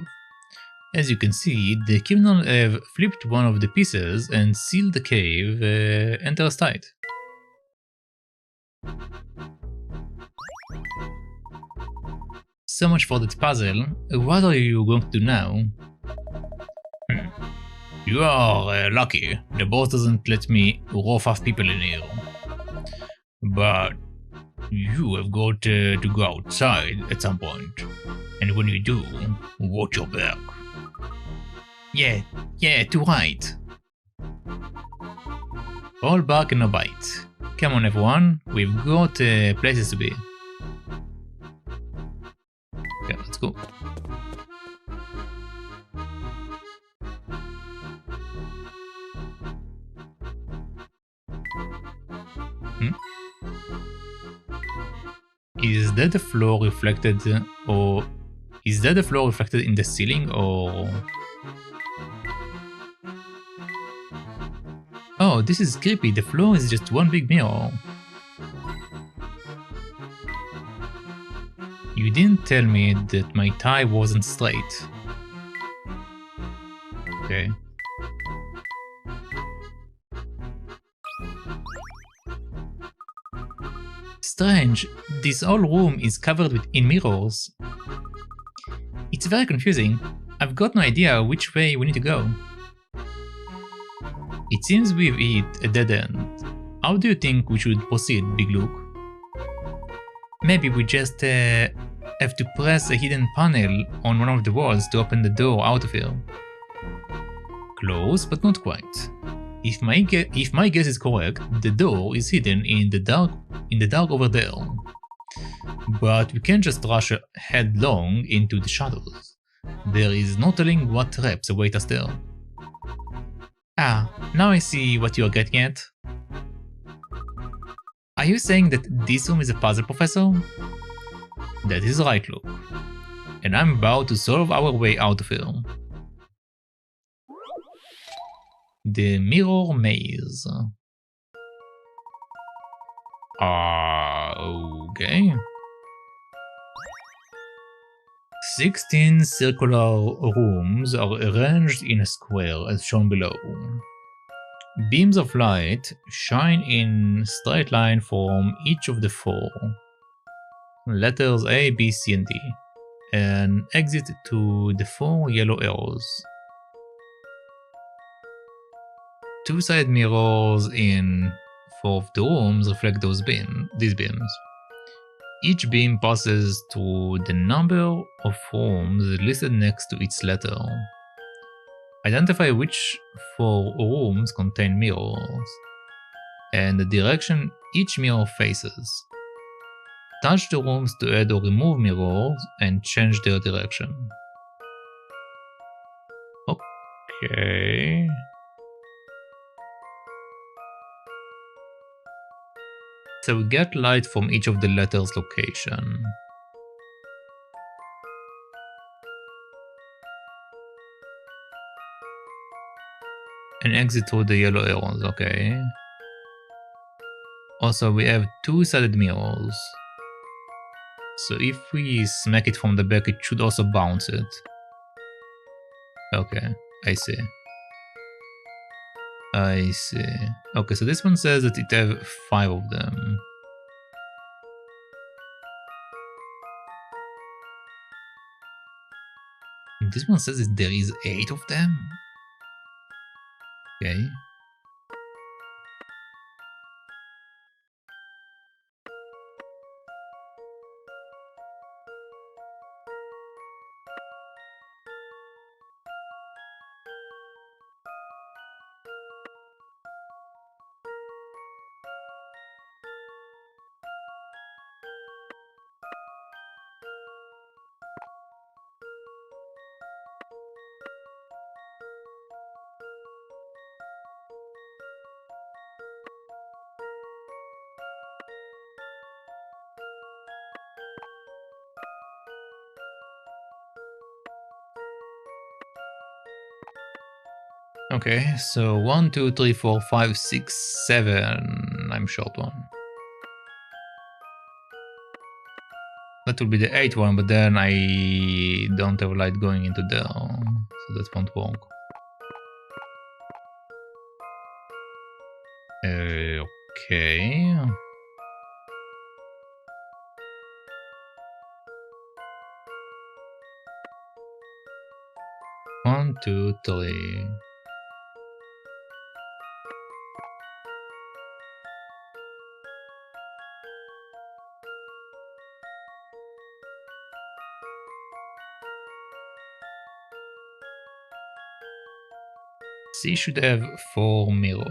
As you can see, the criminal have flipped one of the pieces and sealed the cave entrance tight. So much for that puzzle. What are you going to do now? You are lucky. The boss doesn't let me rough off people in here. But you have got to go outside at some point. And when you do, watch your back. Yeah, too right. All bark and no bite. Come on everyone, we've got places to be. Okay, let's go. Is that the floor reflected, or is that the floor reflected in the ceiling, or? Oh, this is creepy. The floor is just one big mirror. You didn't tell me that my tie wasn't straight. Okay. Strange, this whole room is covered in mirrors. It's very confusing. I've got no idea which way we need to go. It seems we've hit a dead end. How do you think we should proceed, Big Luke? Maybe we just have to press a hidden panel on one of the walls to open the door out of here. Close, but not quite. If my guess is correct, the door is hidden in the dark over there. But we can't just rush headlong into the shadows. There is no telling what traps await us there. Ah, now I see what you're getting at. Are you saying that this room is a puzzle, Professor? That is right, Luke. And I'm about to solve our way out of here. The Mirror Maze. Okay. 16 circular rooms are arranged in a square as shown below. Beams of light shine in straight line from each of the 4 letters A, B, C, and D, and exit to the 4 yellow arrows. 2 side mirrors in 4 of the rooms reflect these beams. Each beam passes through the number of rooms listed next to its letter. Identify which 4 rooms contain mirrors, and the direction each mirror faces. Touch the rooms to add or remove mirrors and change their direction. Okay. So we get light from each of the letters' location. And exit through the yellow arrows, okay. Also, we have 2-sided mirrors. So if we smack it from the back, it should also bounce it. Okay, I see. I see. Okay, so this one says that it have 5 of them. And this one says that there is 8 of them? Okay. Okay, so 1, 2, 3, 4, 5, 6, 7. I'm short one. That will be the 8th one, but then I don't have light going into there, so that won't work. Okay. One, two, three. C should have 4 mirrors.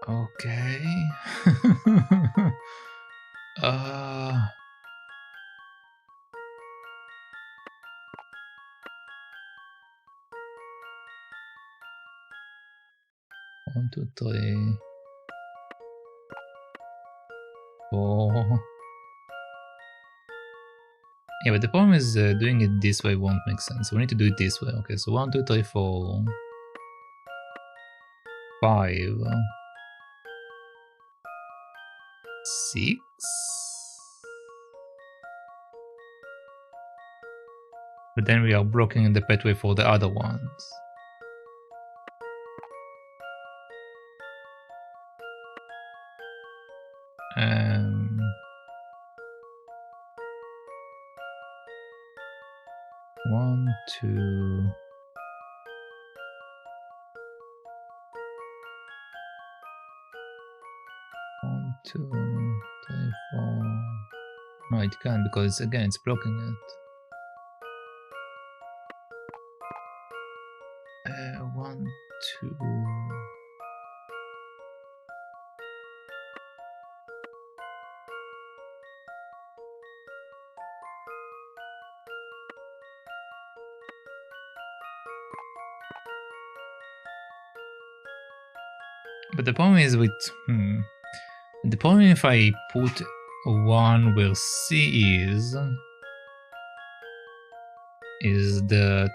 Okay. uh 1, 2, 3, 4. Yeah, but the problem is doing it this way won't make sense. We need to do it this way. Okay, so 1, 2, 3, 4, 5, 6. But then we are blocking the pathway for the other ones. One, two. One, two, three, 4. No, it can't because again it's blocking it. 1, 2. But the problem is with the problem if I put 1 where C is that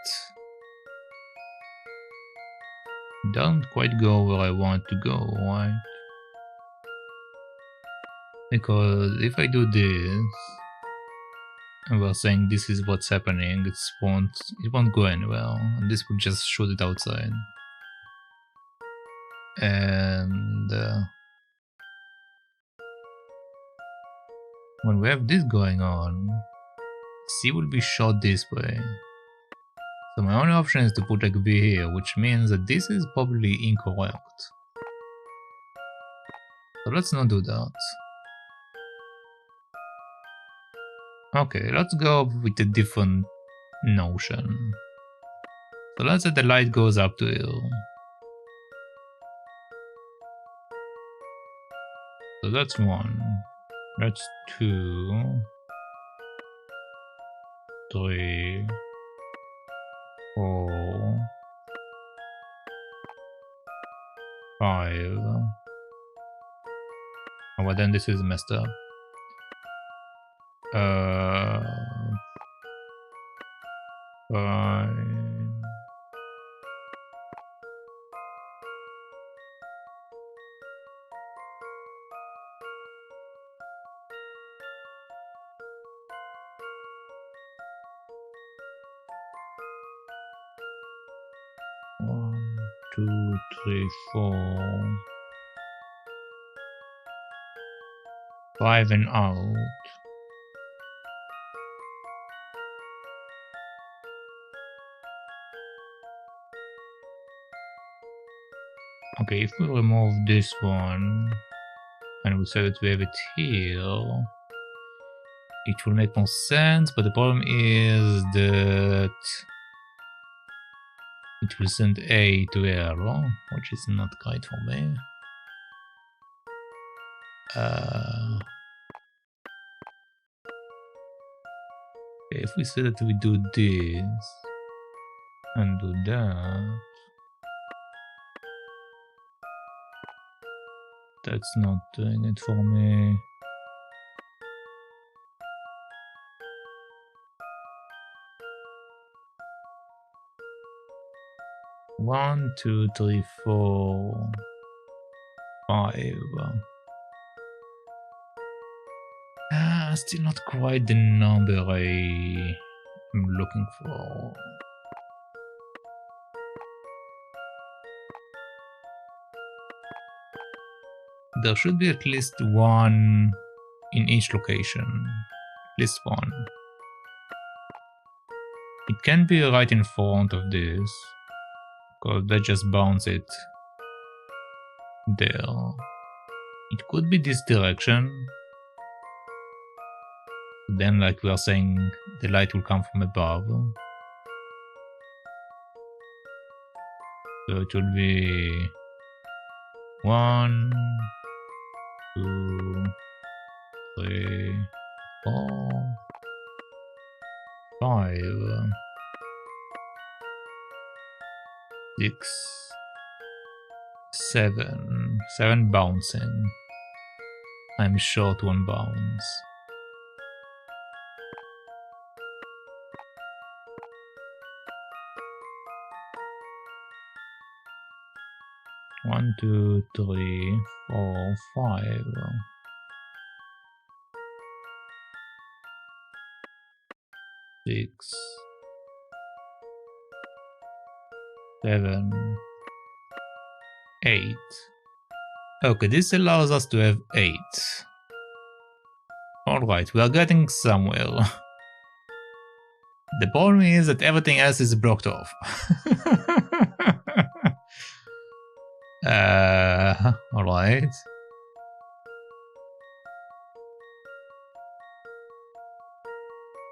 it doesn't quite go where I want to go, right? Because if I do this, and we're saying this is what's happening, it won't go anywhere, and this will just shoot it outside. And when we have this going on, C will be shot this way. So my only option is to put like V here, which means that this is probably incorrect. So let's not do that. Okay, let's go with a different notion. So let's say the light goes up to here. So that's 1. That's 2. 3. 4. 5. Oh, but then this is messed up. 5. 1, 2, 3, 4. 5 and out. Okay, if we remove this one and we say that we have it here, it will make more sense, but the problem is that it will send A to error, which is not great for me. If we say that we do this and do that, that's not doing it for me. 1, 2, 3, 4, 5. Still not quite the number I'm looking for. There should be at least one in each location. At least one. It can be right in front of this, because they just bounce it there. It could be this direction. Then, like we are saying, the light will come from above. So it will be 1, 2, 3, 4, 5, 6, 7. 7 bouncing. I'm short one bounce. One, 2, 3, 4, 5. 6, 7, 8. Okay, this allows us to have 8. Alright, we are getting somewhere. The problem is that everything else is blocked off. Alright.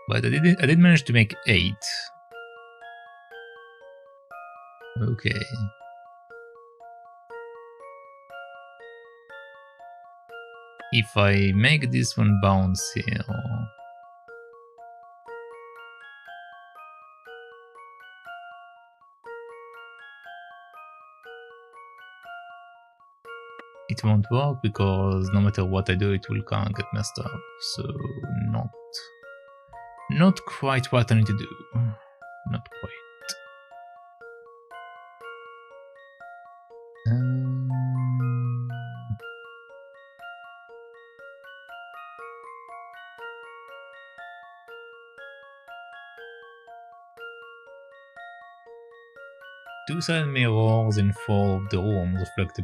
But I did manage to make 8. Okay. If I make this one bounce here, it won't work because no matter what I do, it will kind of get messed up. So not quite what I need to do. Not quite. Two-sided mirrors in 4 of the rooms reflect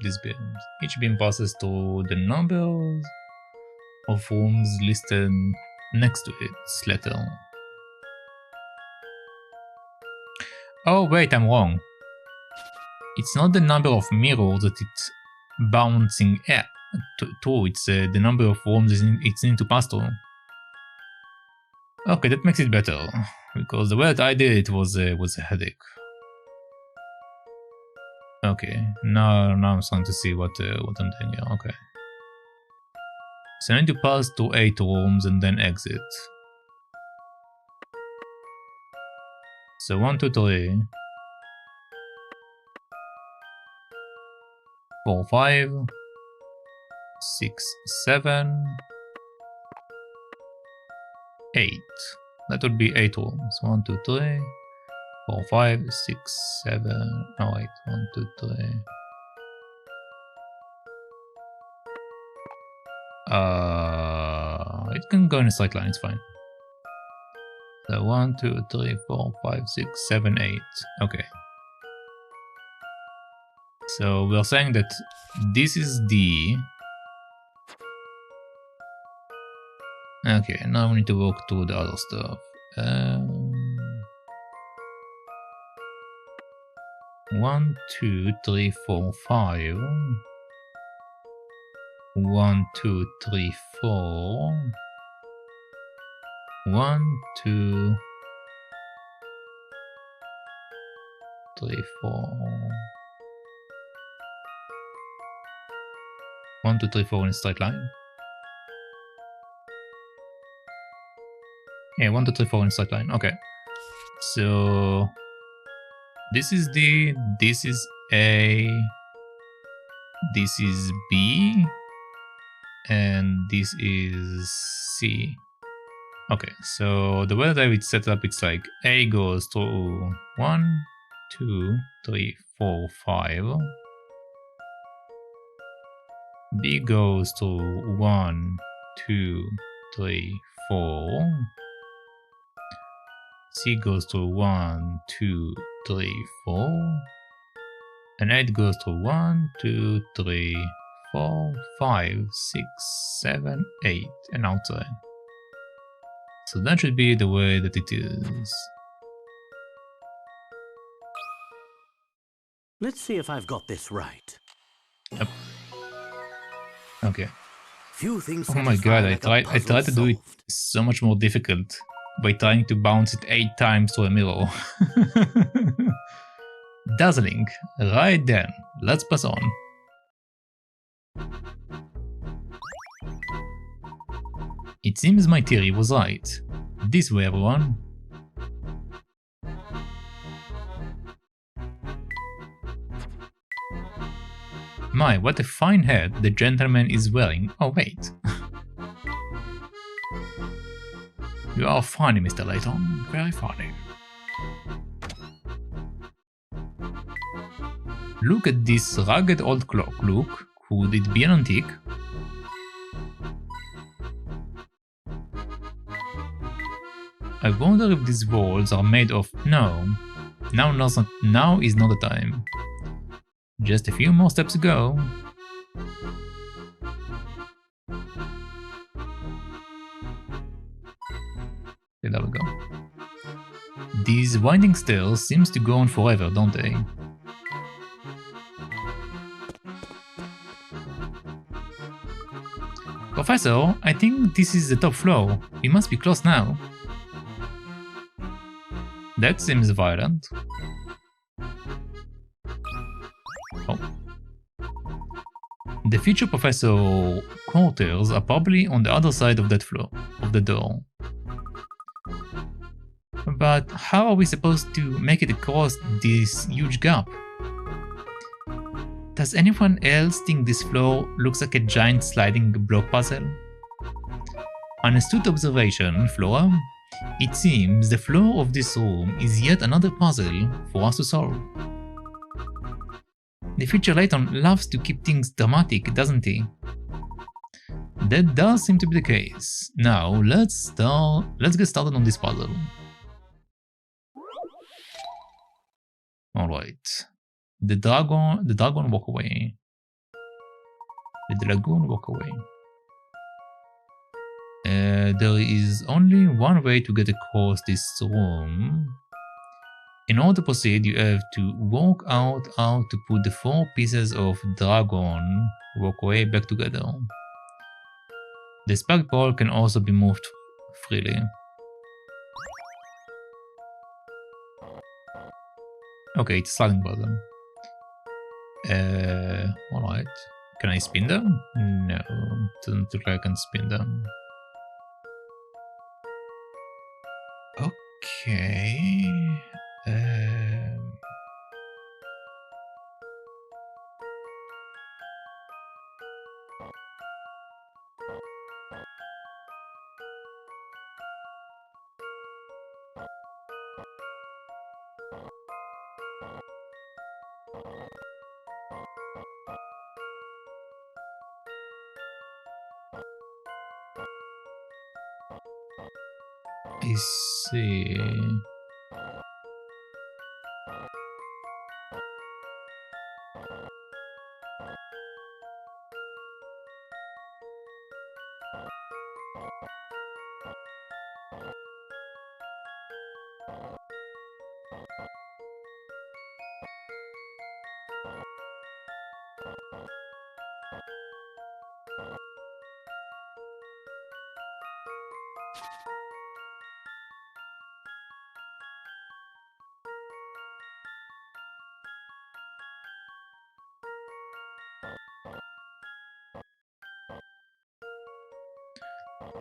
these beams. Each beam passes through the numbers of rooms listed next to its letter. Oh wait, I'm wrong. It's not the number of mirrors that it's bouncing through, it's the number of rooms it's need to pass through. Okay, that makes it better, because the way that I did it was a headache. Okay, now I'm starting to see what I'm doing here. Okay. So I need to pass through 8 rooms and then exit. So 1, 2, 3, 4, 5, 6, 7, 8. That would be 8 rooms. 1, 2, 3, 4, 5, 6, 7. Oh wait, 1, 2, 3. It can go in a straight line, it's fine. So 1, 2, 3, 4, 5, 6, 7, 8. Okay. So we're saying that this is D. Okay, now we need to walk through the other stuff. 1, 2, 3, 4, 5. 1, 2, 3, 4. 1, 2, 3, 4. 1, 2, 3, 4 in a straight line. Yeah, 1, 2, 3, 4 in a straight line. Okay. So this is D, this is A, this is B, and this is C. Okay, so the way that I would set up, it's like A goes through 1, 2, 3, 4, 5. B goes to 1, 2, 3, 4. C goes to 1, 2, 3, 4. And 8 goes to 1, 2, 3, 4, 5, 6, 7, 8, and outside. So that should be the way that it is.
Let's see if I've got this right.
Yep. Okay.
Few things
Oh my god, I
satisfy like a
tried to do it
puzzle
so much more difficult by trying to bounce it 8 times to a mirror. Dazzling. Right then, let's pass on. It seems my theory was right. This way, everyone. My, what a fine hat the gentleman is wearing. Oh, wait. You are funny, Mr. Layton. Very funny. Look at this rugged old clock, Luke. Could it be an antique? I wonder if these walls are made of... No. Now is not the time. Just a few more steps to go. Okay, there we go. These winding stairs seems to go on forever, don't they? Professor, I think this is the top floor. We must be close now. That seems violent. Oh. The future professor quarters are probably on the other side of that floor, of the door. But how are we supposed to make it across this huge gap? Does anyone else think this floor looks like a giant sliding block puzzle? An astute observation, Flora. It seems the floor of this room is yet another puzzle for us to solve. The future Layton loves to keep things dramatic, doesn't he? That does seem to be the case. Now, let's get started on this puzzle. Alright. The dragon walk away. The dragoon walk away. There is only one way to get across this room. In order to proceed, you have to walk out to put the 4 pieces of dragon walkway back together. The spark ball can also be moved freely. Okay, it's sliding button. Alright. Can I spin them? No, doesn't look like I can spin them. Okay. I see.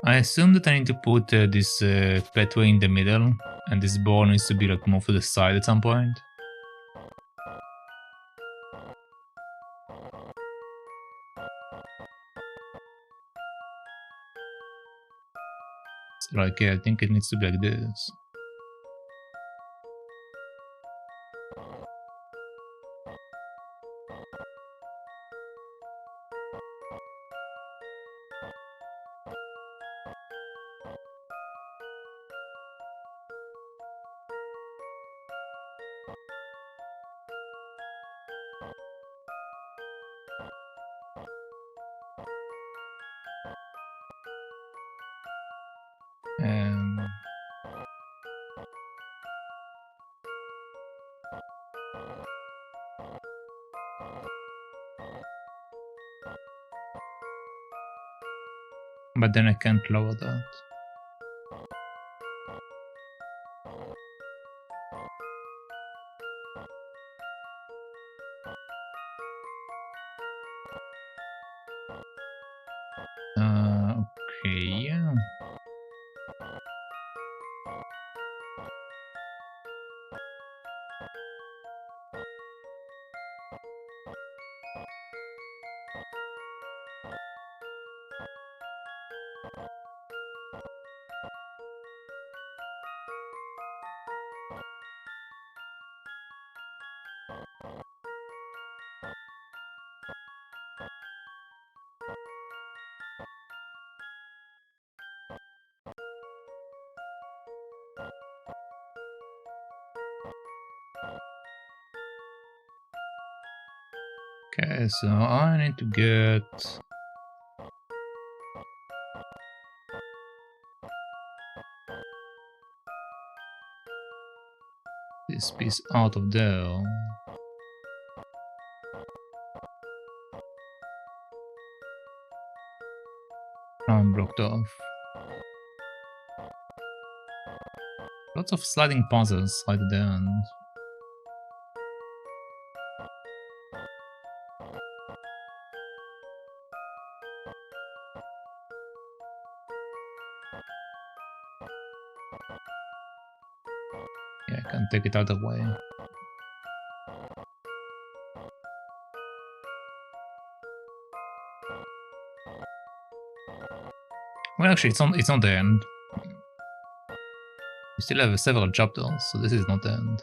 I assume that I need to put this pathway in the middle, and this ball needs to be like moved to the side at some point. So like, yeah, I think it needs to be like this. But then I can't lower that. Okay. Okay, so I need to get this piece out of there. Now I'm blocked off. Lots of sliding puzzles right at the end. Yeah, I can take it either way. Well, actually, it's not the end. We still have several chapters, so this is not the end.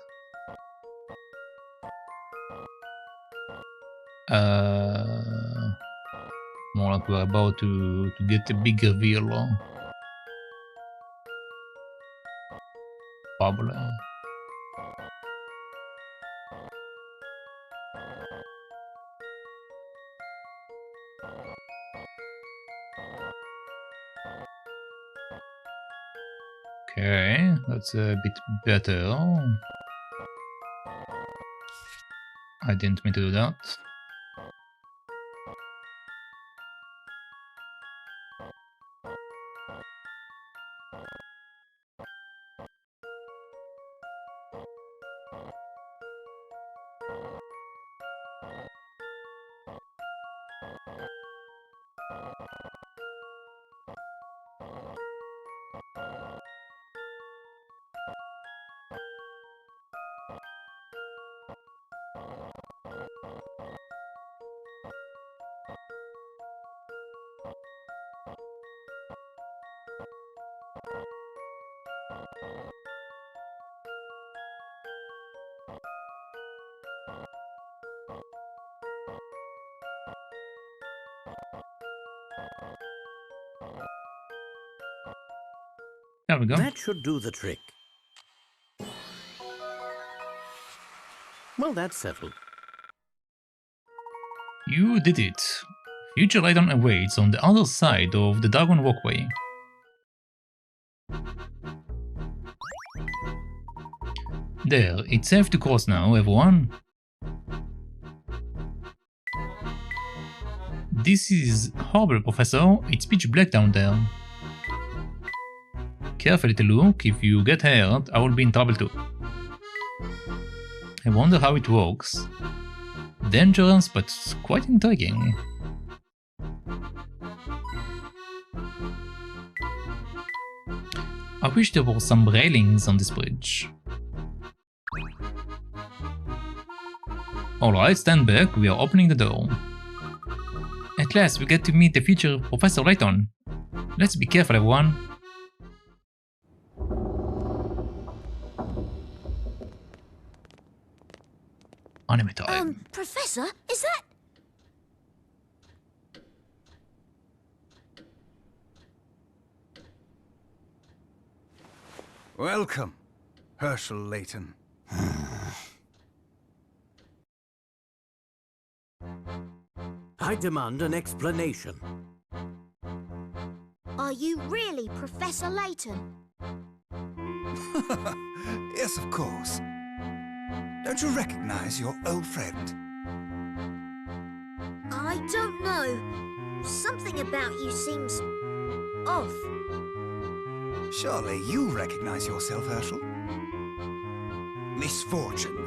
More like we're about to get a big reveal. Probably. Okay, that's a bit better. I didn't mean to do that. There we go.
That should do the trick. Well, that's settled.
You did it. Future Layton awaits on the other side of the Dragon Walkway. There, it's safe to cross now, everyone. This is horrible, Professor. It's pitch black down there. Careful, little Luke. If you get hurt, I will be in trouble too. I wonder how it works. Dangerous, but quite intriguing. I wish there were some railings on this bridge. Alright, stand back, we are opening the door. At last, we get to meet the future Professor Layton. Let's be careful, everyone. Anime time.
Professor, is that...
Welcome, Herschel Layton.
I demand an explanation.
Are you really Professor Layton?
Yes, of course. Don't you recognize your old friend?
I don't know. Something about you seems off.
Surely you recognize yourself, Herschel? Misfortune,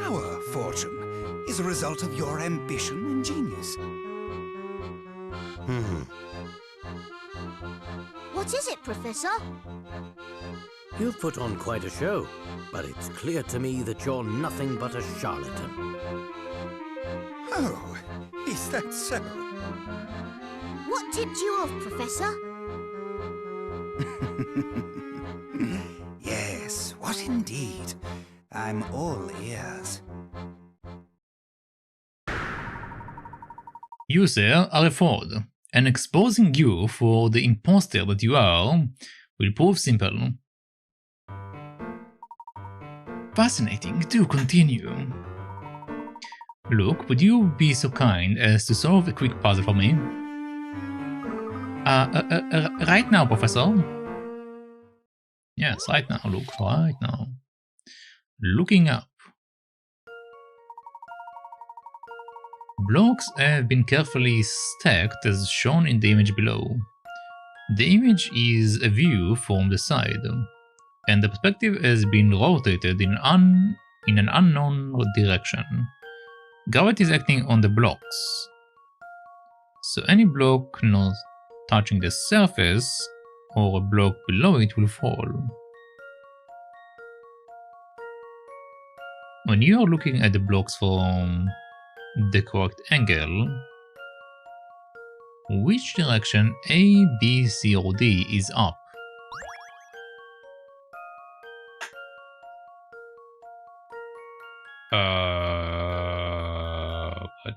our fortune, is a result of your ambition and genius.
What is it, Professor?
You've put on quite a show, but it's clear to me that you're nothing but a charlatan.
Oh, is that so?
What tipped you off, Professor?
Yes, what indeed? I'm all ears.
You, sir, are a fraud, and exposing you for the imposter that you are will prove simple. Fascinating. Do continue. Luke, would you be so kind as to solve a quick puzzle for me? Right now, Professor. Yes, right now, Luke, right now. Looking up. Blocks have been carefully stacked as shown in the image below. The image is a view from the side, and the perspective has been rotated in an unknown direction. Gravity is acting on the blocks, so any block not touching the surface or a block below it will fall. When you are looking at the blocks from the correct angle, which direction A, B, C or D is up? What?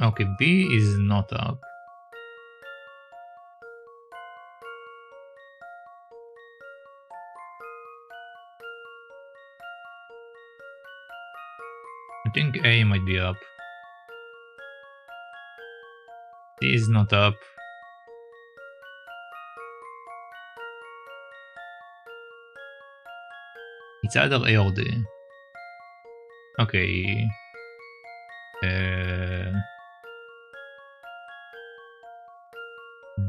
Okay, B is not up. I think A might be up. C is not up. It's either A or D. Okay.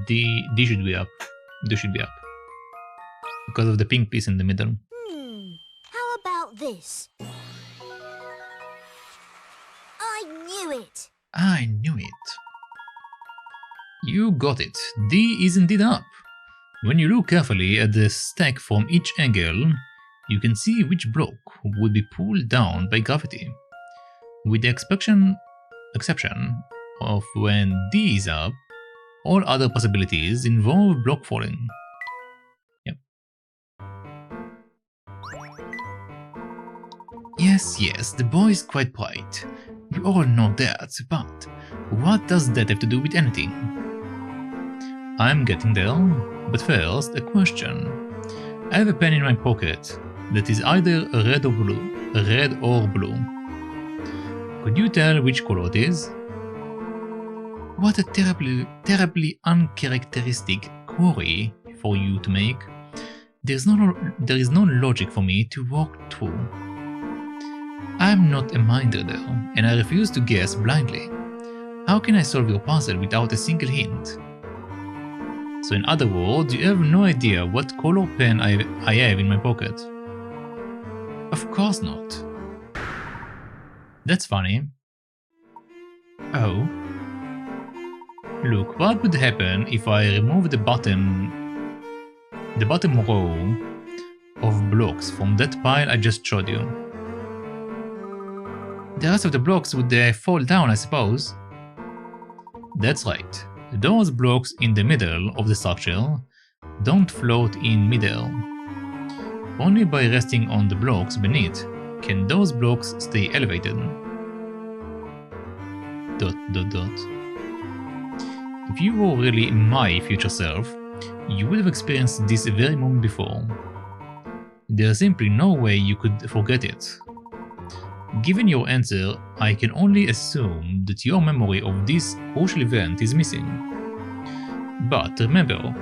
D should be up. D should be up. Because of the pink piece in the middle.
How about this? I knew it!
I knew it. You got it. D is indeed up. When you look carefully at the stack from each angle, you can see which block would be pulled down by gravity. With the exception of when D is up, all other possibilities involve block falling. Yep. Yes, the boy is quite bright. We all know that, but what does that have to do with anything? I'm getting there, but first, a question. I have a pen in my pocket that is either red or blue. Could you tell which color it is? What a terribly uncharacteristic query for you to make. There is no logic for me to walk through. I'm not a mind reader, and I refuse to guess blindly. How can I solve your puzzle without a single hint? So in other words, you have no idea what color pen I have in my pocket. Of course not. That's funny. Oh. Look, what would happen if I remove the bottom row of blocks from that pile I just showed you? The rest of the blocks would fall down, I suppose. That's right. Those blocks in the middle of the structure don't float in midair. Only by resting on the blocks beneath can those blocks stay elevated. ... If you were really my future self, you would have experienced this very moment before. There's simply no way you could forget it. Given your answer, I can only assume that your memory of this crucial event is missing. But remember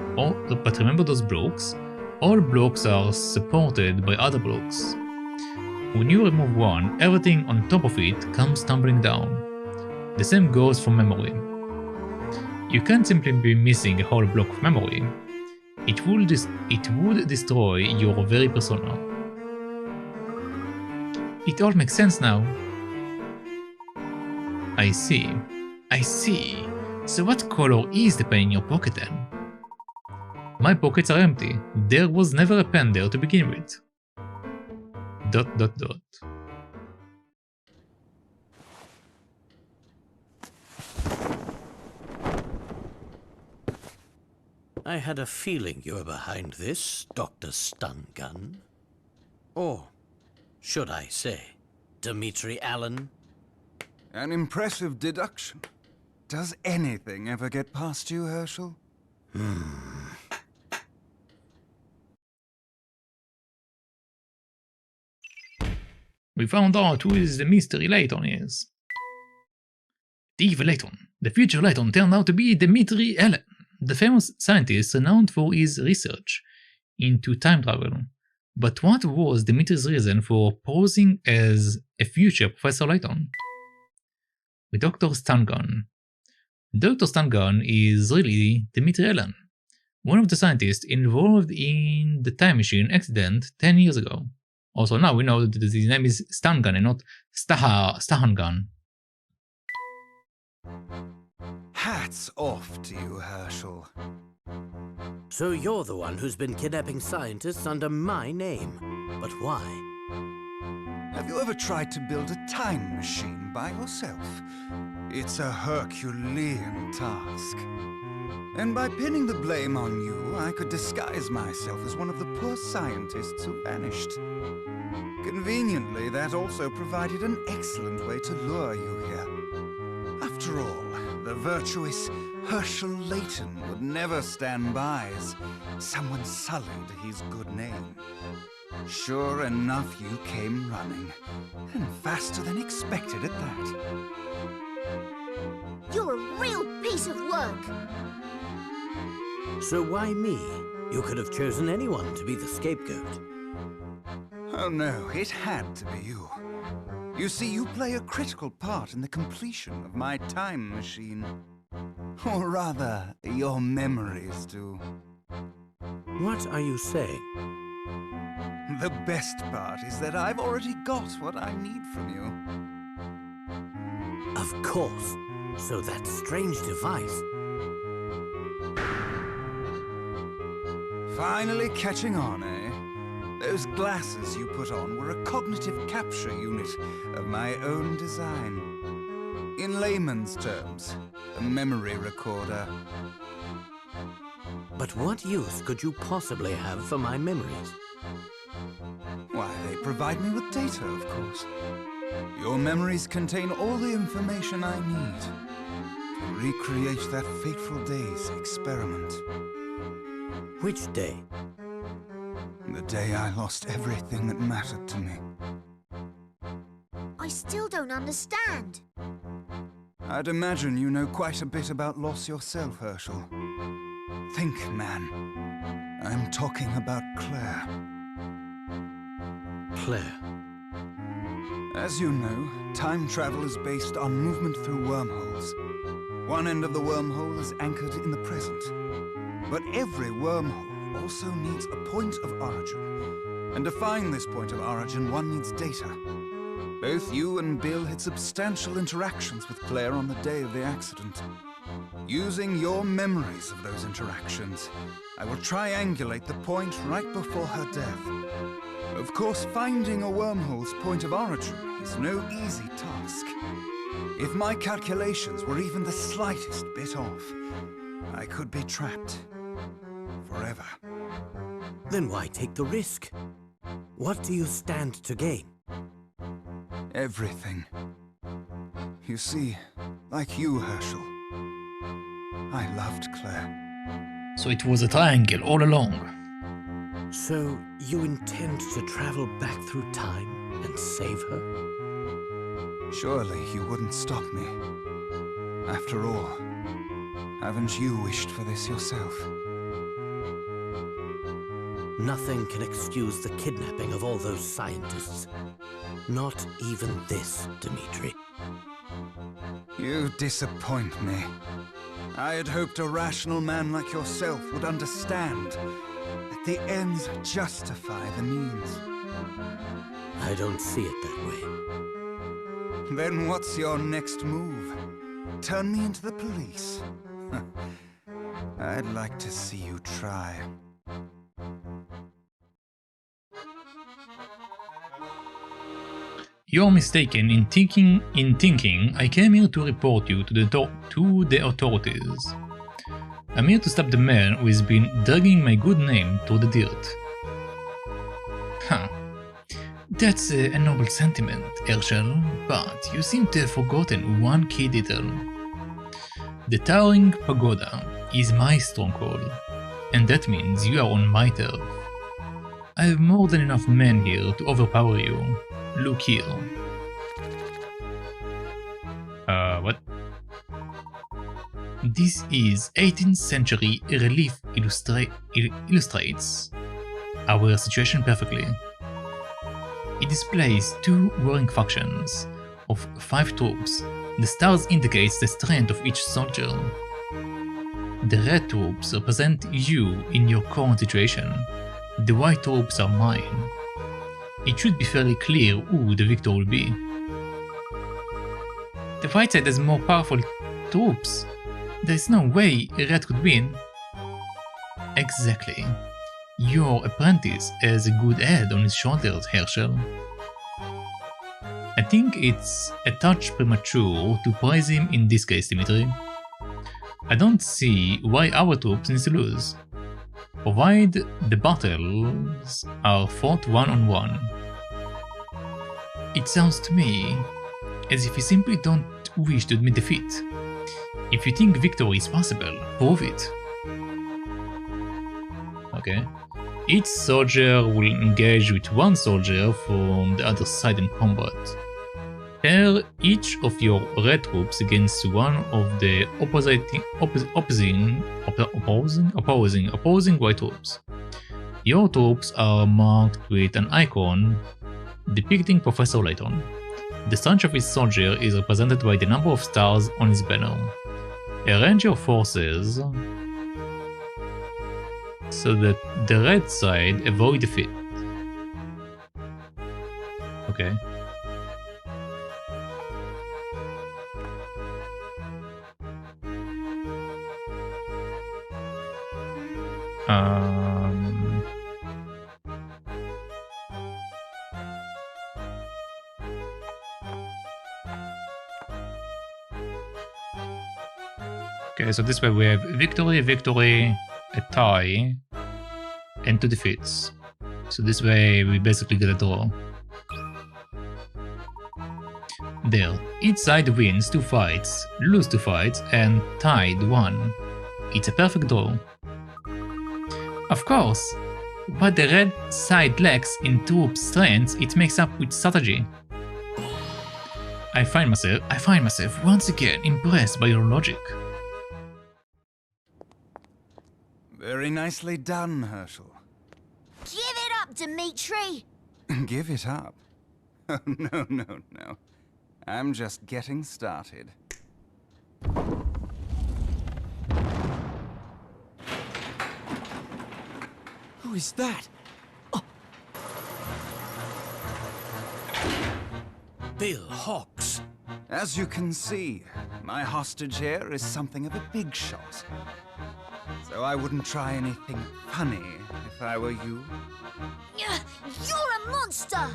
those blocks, all blocks are supported by other blocks. When you remove one, everything on top of it comes tumbling down. The same goes for memory. You can't simply be missing a whole block of memory. It would destroy your very persona. It all makes sense now. I see. I see. So what color is the pen in your pocket then? My pockets are empty. There was never a pen there to begin with. ...
I had a feeling you were behind this, Dr. Stun Gun. Or, should I say, Dimitri Allen?
An impressive deduction. Does anything ever get past you, Herschel?
We found out who is the mystery Layton is. The evil Layton. The future Layton turned out to be Dimitri Allen, the famous scientist renowned for his research into time travel. But what was Dimitri's reason for posing as a future Professor Layton? With Dr. Stun Gun. Dr. Stun Gun is really Dimitri Allen, one of the scientists involved in the time machine accident 10 years ago. Also, now we know that his name is Stun Gun and not Stahan Gun.
Hats off to you, Herschel.
So you're the one who's been kidnapping scientists under my name. But why?
Have you ever tried to build a time machine by yourself? It's a Herculean task. And by pinning the blame on you, I could disguise myself as one of the poor scientists who vanished. Conveniently, that also provided an excellent way to lure you here. After all, the virtuous Herschel Layton would never stand by as someone sullied his good name. Sure enough, you came running, and faster than expected at that.
You're a real piece of work.
So why me? You could have chosen anyone to be the scapegoat.
Oh no, it had to be you. You see, you play a critical part in the completion of my time machine. Or rather, your memories do.
What are you saying?
The best part is that I've already got what I need from you.
Of course. So that strange device.
Finally catching on, eh? Those glasses you put on were a cognitive capture unit of my own design. In layman's terms, a memory recorder.
But what use could you possibly have for my memories?
Why, they provide me with data, of course. Your memories contain all the information I need to recreate that fateful day's experiment.
Which day?
The day I lost everything that mattered to me.
I still don't understand.
I'd imagine you know quite a bit about loss yourself, Herschel. Think, man. I'm talking about Claire.
Claire.
As you know, time travel is based on movement through wormholes. One end of the wormhole is anchored in the present. But every wormhole also needs a point of origin. And to find this point of origin, one needs data. Both you and Bill had substantial interactions with Claire on the day of the accident. Using your memories of those interactions, I will triangulate the point right before her death. Of course, finding a wormhole's point of origin is no easy task. If my calculations were even the slightest bit off, I could be trapped forever.
Then why take the risk? What do you stand to gain?
Everything. You see, like you, Herschel, I loved Claire.
So it was a triangle all along.
So you intend to travel back through time and save her?
Surely you wouldn't stop me. After all, haven't you wished for this yourself?
Nothing can excuse the kidnapping of all those scientists. Not even this, Dimitri.
You disappoint me. I had hoped a rational man like yourself would understand that the ends justify the means.
I don't see it that way.
Then what's your next move? Turn me into the police? I'd like to see you try.
You're mistaken in thinking I came here to report you to the authorities. I'm here to stop the man who has been dragging my good name through the dirt. Huh. That's a noble sentiment, Herschel, but you seem to have forgotten one key detail. The towering pagoda is my stronghold, and that means you are on my turf. I have more than enough men here to overpower you. Look here. What? This is 18th century relief illustrates our situation perfectly. It displays two warring factions of 5 troops. The stars indicates the strength of each soldier. The red troops represent you in your current situation. The white troops are mine. It should be fairly clear who the victor will be. The white side has more powerful troops. There is no way red could win. Exactly. Your apprentice has a good head on his shoulders, Herschel. I think it's a touch premature to praise him in this case, Dimitri. I don't see why our troops need to lose, provided the battles are fought one-on-one. It sounds to me as if you simply don't wish to admit defeat. If you think victory is possible, prove it. Okay. Each soldier will engage with one soldier from the other side in combat. Pair each of your red troops against one of the opposing white troops. Your troops are marked with an icon depicting Professor Layton. The strength of his soldier is represented by the number of stars on his banner. Arrange your forces so that the red side avoid defeat. Okay. Okay, so this way we have victory, victory, a tie, and 2 defeats. So this way we basically get a draw. There, each side wins 2 fights, lose 2 fights, and tied 1. It's a perfect draw. Of course, what the red side lacks in troop strength, it makes up with strategy. I find myself once again impressed by your logic.
Very nicely done, Herschel.
Give it up, Dimitri!
Give it up? Oh, no. I'm just getting started.
Who is that?
Bill Hawks.
As you can see, my hostage here is something of a big shot. So I wouldn't try anything funny if I were you.
You're a monster!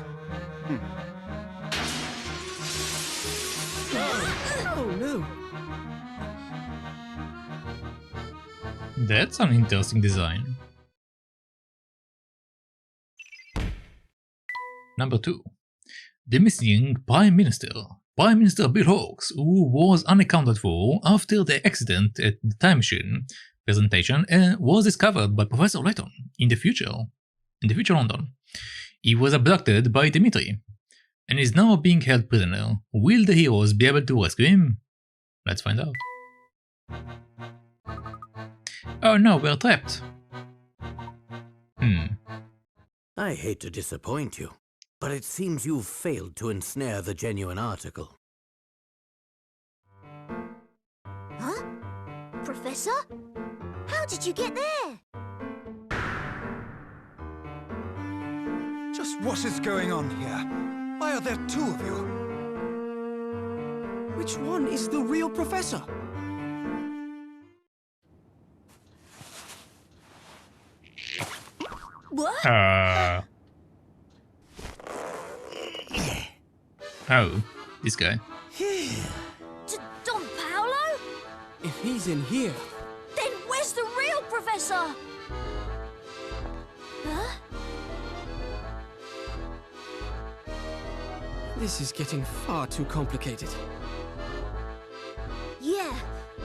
Oh no!
That's an interesting design. Number 2. The missing Prime Minister. Prime Minister Bill Hawks, who was unaccounted for after the accident at the time machine presentation and was discovered by Professor Layton in the future London. He was abducted by Dimitri and is now being held prisoner. Will the heroes be able to rescue him? Let's find out. Oh no, we're trapped.
I hate to disappoint you, but it seems you've failed to ensnare the genuine article.
Huh? Professor? How did you get there?
Just what is going on here? Why are there two of you?
Which one is the real professor?
What?
Oh, this guy.
Don Paolo?
If he's in here,
Then where's the real Professor? Huh?
this is getting far too complicated.
Yeah,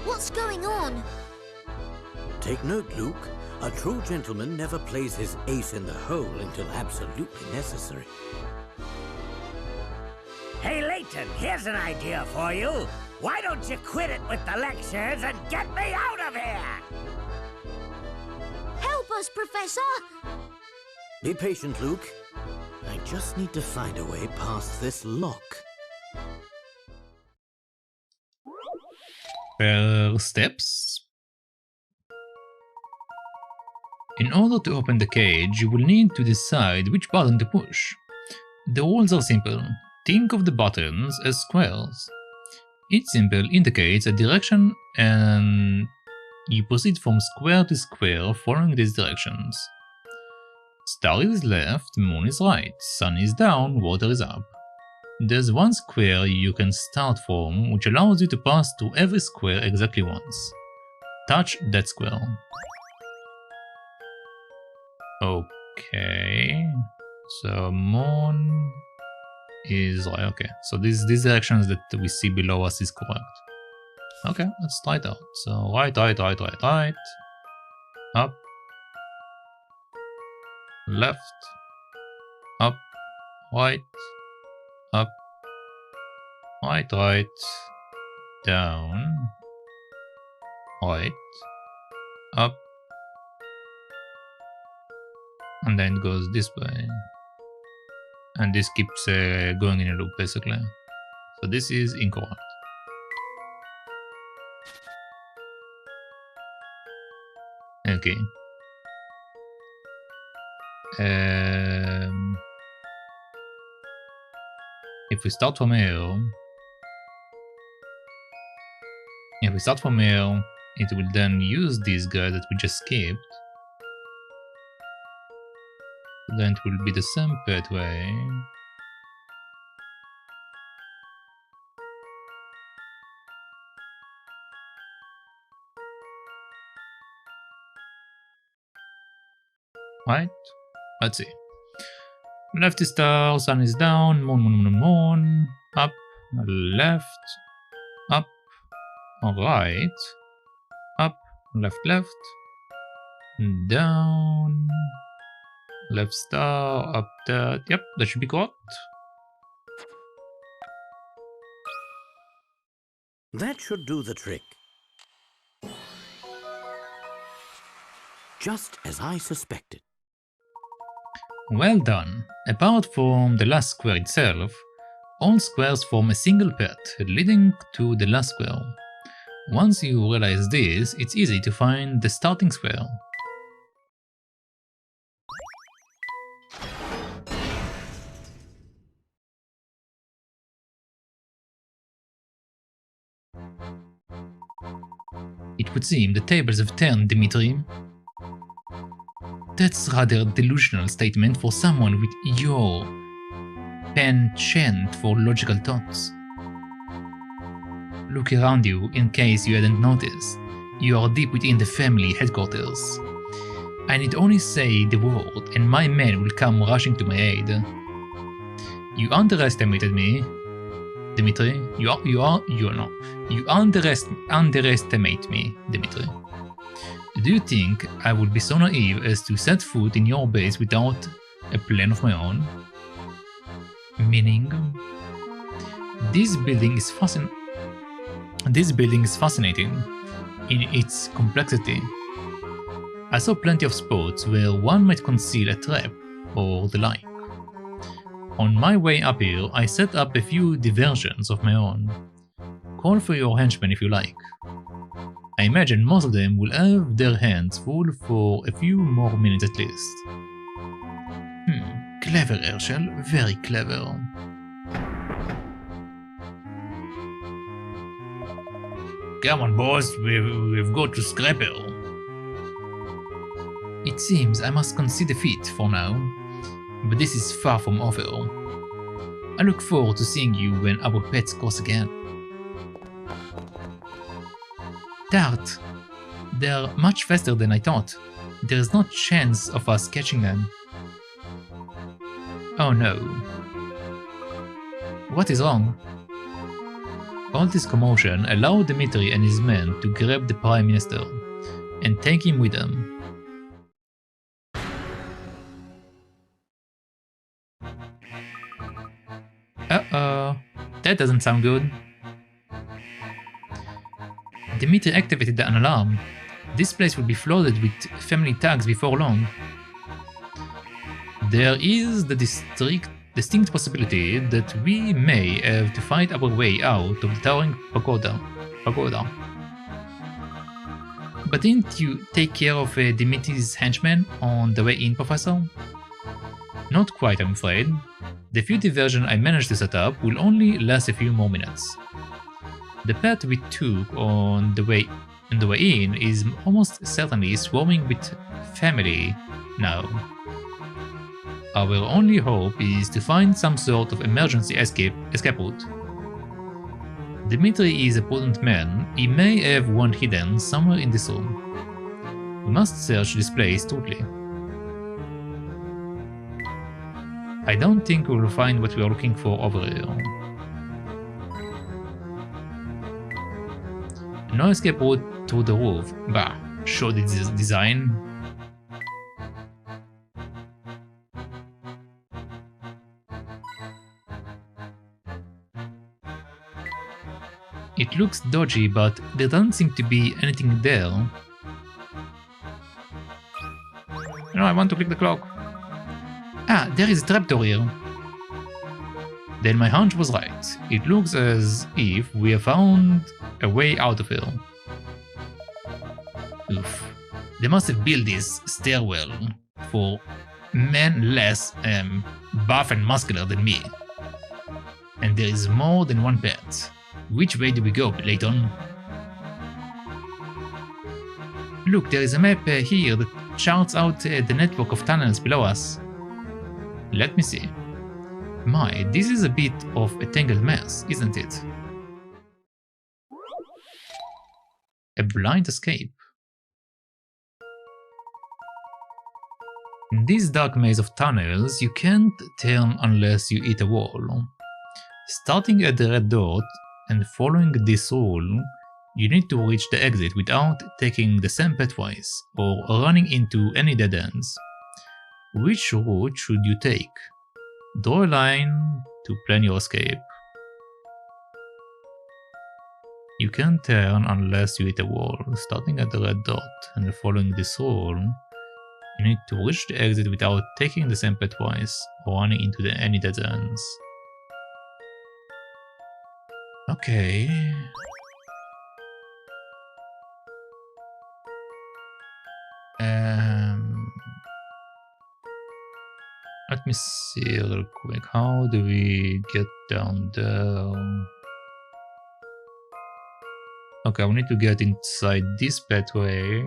what's going on?
Take note, Luke. A true gentleman never plays his ace in the hole until absolutely necessary.
Hey, Layton, here's an idea for you. Why don't you quit it with the lectures and get me out of here?
Help us, Professor!
Be patient, Luke. I just need to find a way past this lock.
Steps. In order to open the cage, you will need to decide which button to push. The rules are simple. Think of the buttons as squares. Each symbol indicates a direction and you proceed from square to square following these directions. Star is left, moon is right, sun is down, water is up. There's one square you can start from, which allows you to pass through every square exactly once. Touch that square. Okay, so moon is right. Okay, so these directions that we see below us is correct. Okay, let's try it out. So right, up, left, up, right, up, right, down, right, up, and then it goes this way. And this keeps going in a loop, basically. So this is incorrect. Okay. If we start from here, it will then use this guy that we just skipped. Then it will be the same pathway. Right? Let's see. Left is star, sun is down, moon, up, left, up, right, up, left, down, left star, up that. Yep, that should be correct.
That should do the trick. Just as I suspected.
Well done. Apart from the last square itself, all squares form a single path leading to the last square. Once you realize this, it's easy to find the starting square. It would seem the tables have turned, Dimitri. That's rather a delusional statement for someone with your penchant for logical thoughts. Look around you in case you hadn't noticed. You are deep within the family headquarters. I need only say the word and my men will come rushing to my aid. You underestimated me, Dimitri. You underestimate me, Dimitri. Do you think I would be so naive as to set foot in your base without a plan of my own? Meaning, this building is fascinating in its complexity. I saw plenty of spots where one might conceal a trap, or the like. On my way up here, I set up a few diversions of my own. Call for your henchmen if you like. I imagine most of them will have their hands full for a few more minutes at least. Clever, Herschel, very clever. Come on, boss, we've got to scrap her. It seems I must concede defeat for now, but this is far from over. I look forward to seeing you when our pets cross again. Dart! They're much faster than I thought. There's no chance of us catching them. Oh no. What is wrong? All this commotion allowed Dmitri and his men to grab the Prime Minister and take him with them. Uh-oh, that doesn't sound good. Dmitri activated an alarm. This place will be flooded with family tags before long. There is the distinct possibility that we may have to fight our way out of the towering pagoda. But didn't you take care of Dimitri's henchmen on the way in, Professor? Not quite, I'm afraid. The few diversions I managed to set up will only last a few more minutes. The path we took on the way in is almost certainly swarming with family now. Our only hope is to find some sort of emergency escape route. Dmitri is a prudent man. He may have one hidden somewhere in this room. We must search this place thoroughly. I don't think we will find what we are looking for over here. No escape route through the roof. Bah, show the design. It looks dodgy, but there doesn't seem to be anything there. No, I want to click the clock. Ah, there is a trapdoor here. Then my hunch was right. It looks as if we have found a way out of here. Oof. They must have built this stairwell for men less buff and muscular than me. And there is more than one path. Which way do we go, Layton? Look, there is a map here that charts out the network of tunnels below us. Let me see. My, this is a bit of a tangled mess, isn't it? A blind escape. In this dark maze of tunnels, you can't turn unless you hit a wall. Starting at the red dot and following this rule, you need to reach the exit without taking the same path twice or running into any dead ends. Which route should you take? Draw a line to plan your escape. You can't turn unless you hit a wall. Starting at the red dot and following this rule, you need to reach the exit without taking the same path twice or running into any dead ends. Okay. Let me see real quick. How do we get down there? Okay, we need to get inside this pathway.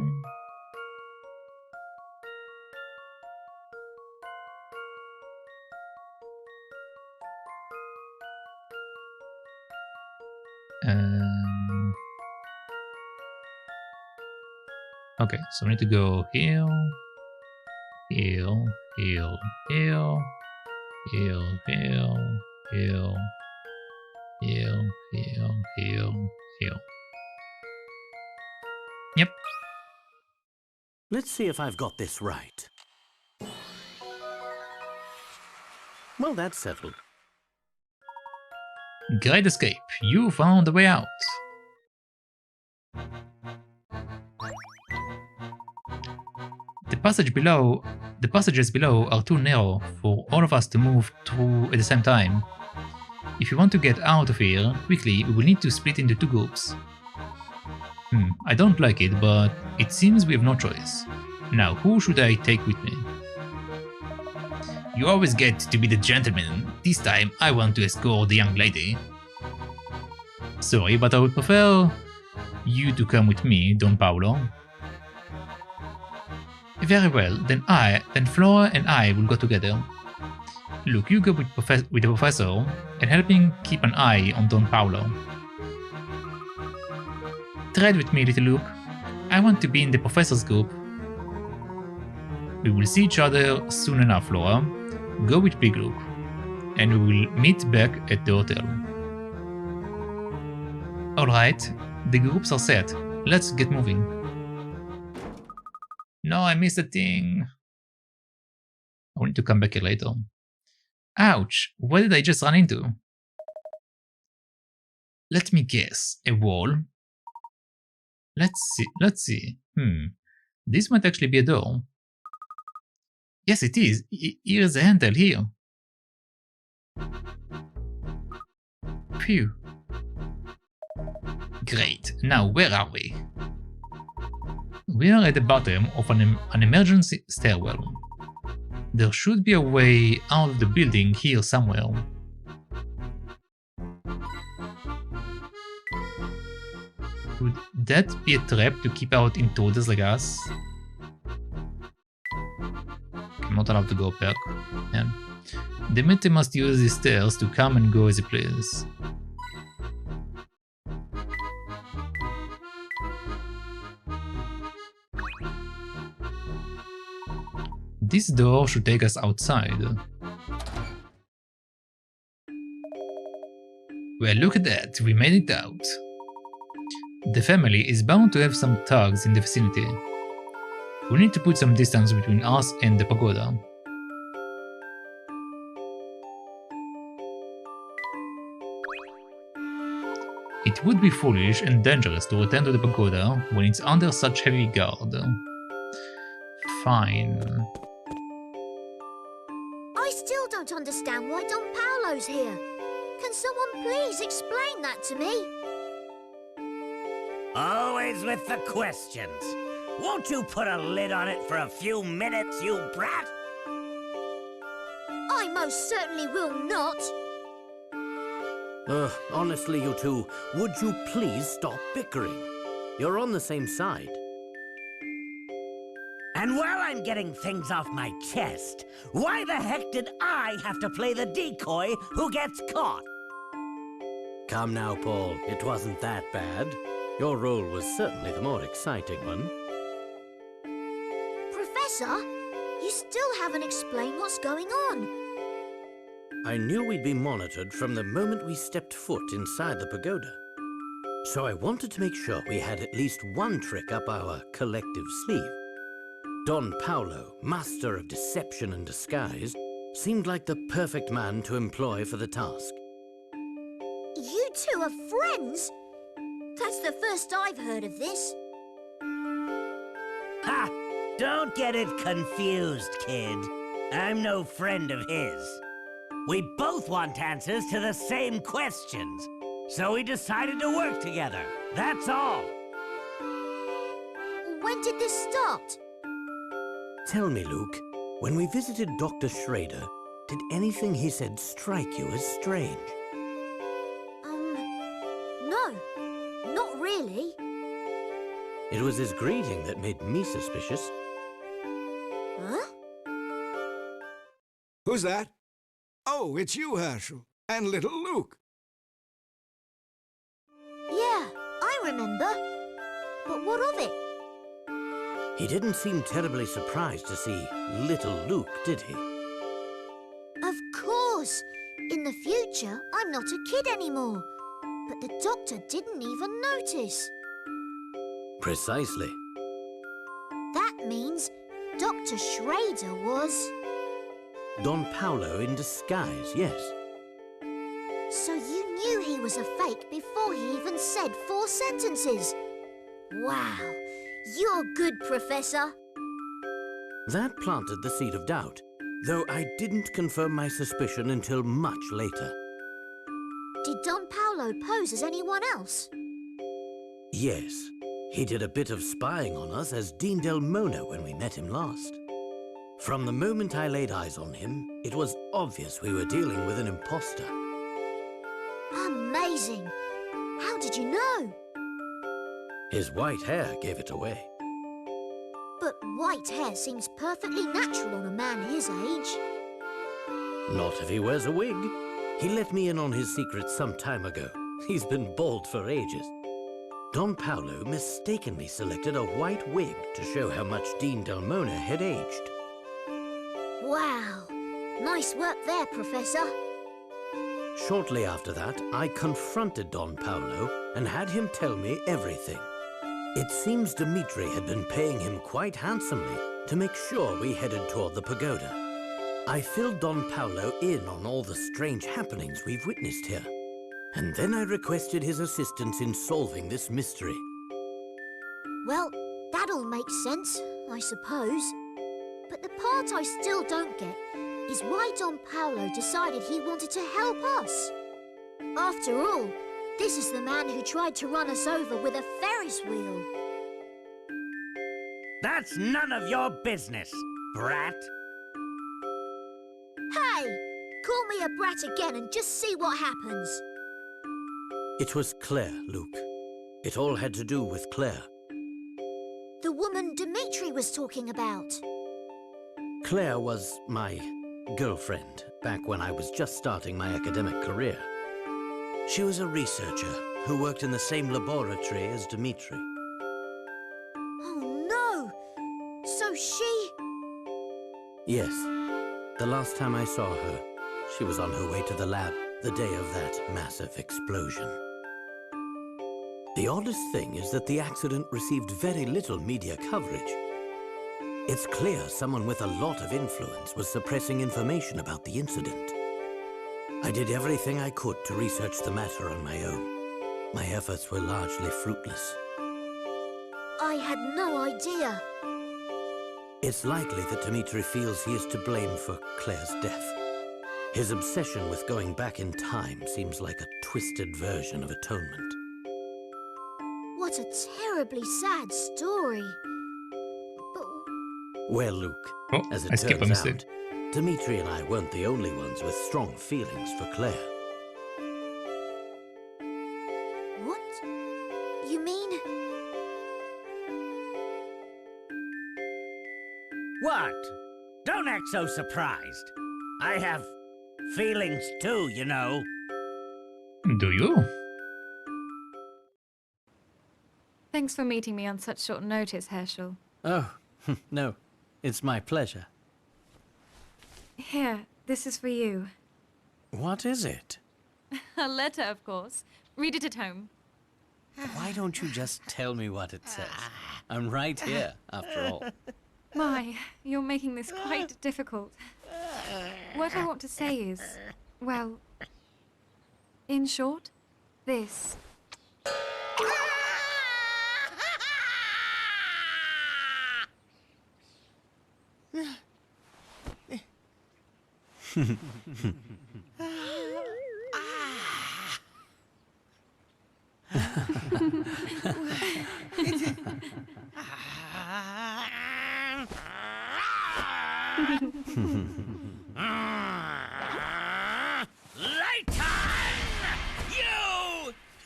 Okay, so we need to go here, here, here, here, here, here, here, here, here, here, here. Yep.
Let's see if I've got this right. Well, that's settled.
Great escape. You found a way out. The The passages below are too narrow for all of us to move through at the same time. If you want to get out of here quickly, we will need to split into 2 groups. I don't like it, but it seems we have no choice. Now, who should I take with me? You always get to be the gentleman. This time, I want to escort the young lady. Sorry, but I would prefer you to come with me, Don Paolo. Very well, then Flora and I will go together. Luke, you go with the professor and help him keep an eye on Don Paolo. Tread with me, little Luke. I want to be in the professor's group. We will see each other soon enough, Flora. Go with Big Luke, and we will meet back at the hotel. Alright, the groups are set. Let's get moving. No, I missed a thing. I want to come back here later. Ouch, what did I just run into? Let me guess, a wall? Let's see. This might actually be a door. Yes, it is. Here's a handle here. Phew. Great. Now, where are we? We are at the bottom of an emergency stairwell. There should be a way out of the building here somewhere. Could that be a trap to keep out intruders like us? I'm not allowed to go back. Yeah. The Mete must use these stairs to come and go as he pleases. This door should take us outside. Well, look at that, we made it out. The family is bound to have some thugs in the vicinity. We need to put some distance between us and the pagoda. It would be foolish and dangerous to return to the pagoda when it's under such heavy guard. Fine.
I still don't understand why Don Paolo's here. Can someone please explain that to me?
Always with the questions. Won't you put a lid on it for a few minutes, you brat?
I most certainly will not.
Honestly, you two, would you please stop bickering? You're on the same side.
And while I'm getting things off my chest, why the heck did I have to play the decoy who gets caught?
Come now, Paul. It wasn't that bad. Your role was certainly the more exciting one.
Professor, you still haven't explained what's going on.
I knew we'd be monitored from the moment we stepped foot inside the pagoda. So I wanted to make sure we had at least one trick up our collective sleeve. Don Paolo, master of deception and disguise, seemed like the perfect man to employ for the task.
You two are friends? That's the first I've heard of this.
Ha! Don't get it confused, kid. I'm no friend of his. We both want answers to the same questions, so we decided to work together. That's all.
When did this start?
Tell me, Luke, when we visited Dr. Schrader, did anything he said strike you as strange?
No, not really.
It was his greeting that made me suspicious.
Huh?
Who's that? Oh, it's you, Herschel, and little Luke.
Yeah, I remember. But what of it?
He didn't seem terribly surprised to see little Luke, did he?
Of course. In the future, I'm not a kid anymore. But the doctor didn't even notice.
Precisely.
That means Dr. Schrader was...
Don Paolo in disguise, yes.
So you knew he was a fake before he even said 4 sentences. Wow, you're good, Professor.
That planted the seed of doubt, though I didn't confirm my suspicion until much later.
Did Don Paolo pose as anyone else?
Yes, he did a bit of spying on us as Dean Del Mona when we met him last. From the moment I laid eyes on him, it was obvious we were dealing with an imposter.
Amazing! How did you know?
His white hair gave it away.
But white hair seems perfectly natural on a man his age.
Not if he wears a wig. He let me in on his secret some time ago. He's been bald for ages. Don Paolo mistakenly selected a white wig to show how much Dean Del Mona had aged.
Wow! Nice work there, Professor.
Shortly after that, I confronted Don Paolo and had him tell me everything. It seems Dimitri had been paying him quite handsomely to make sure we headed toward the pagoda. I filled Don Paolo in on all the strange happenings we've witnessed here. And then I requested his assistance in solving this mystery.
Well, that all makes sense, I suppose. But the part I still don't get is why Don Paolo decided he wanted to help us. After all, this is the man who tried to run us over with a Ferris wheel.
That's none of your business, brat.
Hey! Call me a brat again and just see what happens.
It was Claire, Luke. It all had to do with Claire.
The woman Dimitri was talking about.
Claire was my girlfriend back when I was just starting my academic career. She was a researcher who worked in the same laboratory as Dimitri.
Oh no! So she...
Yes. The last time I saw her, she was on her way to the lab the day of that massive explosion. The oddest thing is that the accident received very little media coverage. It's clear someone with a lot of influence was suppressing information about the incident. I did everything I could to research the matter on my own. My efforts were largely fruitless.
I had no idea.
It's likely that Dimitri feels he is to blame for Claire's death. His obsession with going back in time seems like a twisted version of atonement.
What a terribly sad story. But
Well, Luke,
Oh,
as
I
it
skipped a
turns
mistake.
out, Dimitri and I weren't the only ones with strong feelings for Claire.
what? You mean...
What? Don't act so surprised. I have feelings too, you know.
Do you?
Thanks for meeting me on such short notice, Herschel.
Oh, no. It's my pleasure.
Here, this is for you.
What is it?
A letter, of course. Read it at home.
Why don't you just tell me what it says? I'm right here, after all.
My, you're making this quite difficult. What I want to say is, well, in short, this.
Layton!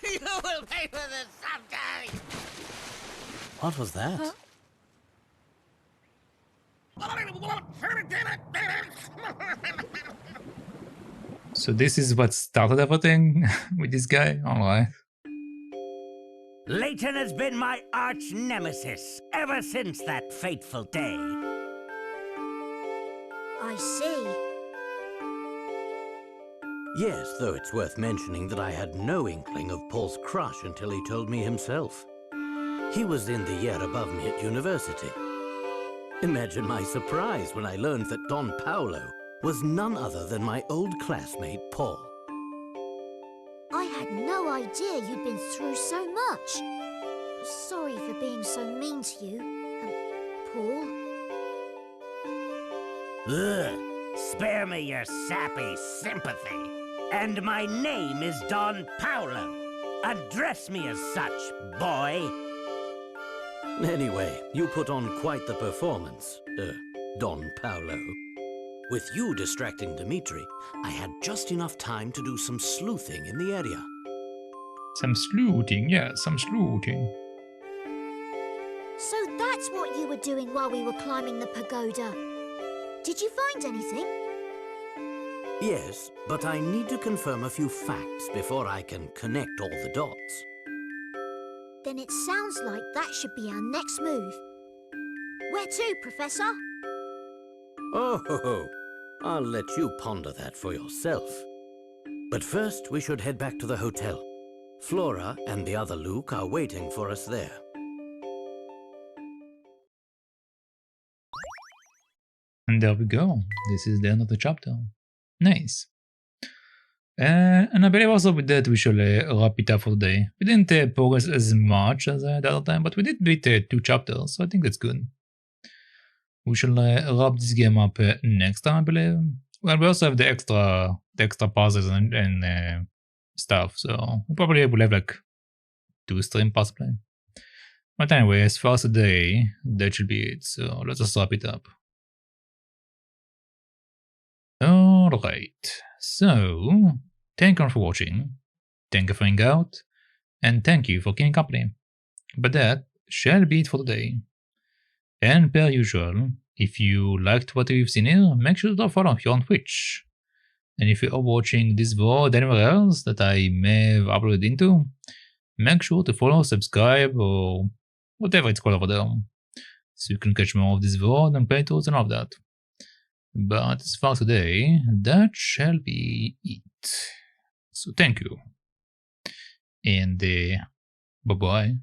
You will pay for this someday!
What was that?
Huh?
So this is what started everything with this guy? Alright.
Layton has been my arch nemesis ever since that fateful day.
I see.
Yes, though it's worth mentioning that I had no inkling of Paul's crush until he told me himself. He was in the year above me at university. Imagine my surprise when I learned that Don Paolo was none other than my old classmate, Paul.
I had no idea you'd been through so much. Sorry for being so mean to you, Paul.
Ugh, spare me your sappy sympathy. And my name is Don Paolo. Address me as such, boy.
Anyway, you put on quite the performance, Don Paolo. With you distracting Dimitri, I had just enough time to do some sleuthing in the area.
Some sleuthing, yeah, some sleuthing.
So that's what you were doing while we were climbing the pagoda. Did you find anything?
Yes, but I need to confirm a few facts before I can connect all the dots.
Then it sounds like that should be our next move. Where to, Professor?
Oh, I'll let you ponder that for yourself. But first, we should head back to the hotel. Flora and the other Luke are waiting for us there.
And there we go. This is the end of the chapter. Nice. And I believe also with that we shall wrap it up for the day. We didn't progress as much as the other time, but we did beat 2 chapters, so I think that's good. We shall wrap this game up next time, I believe. Well, we also have the extra puzzles and stuff, so we probably will have like 2 streams possibly. But anyway, as far as today, that should be it, so let's just wrap it up. Alright, so thank you for watching, thank you for hanging out, and thank you for keeping company. But that shall be it for today. And per usual, if you liked what you've seen here, make sure to follow here on Twitch. And if you are watching this VOD anywhere else that I may have uploaded into, make sure to follow, subscribe, or whatever it's called over there, so you can catch more of this VOD and playthroughs and all of that. But as far as today, that shall be it. So thank you. And bye-bye.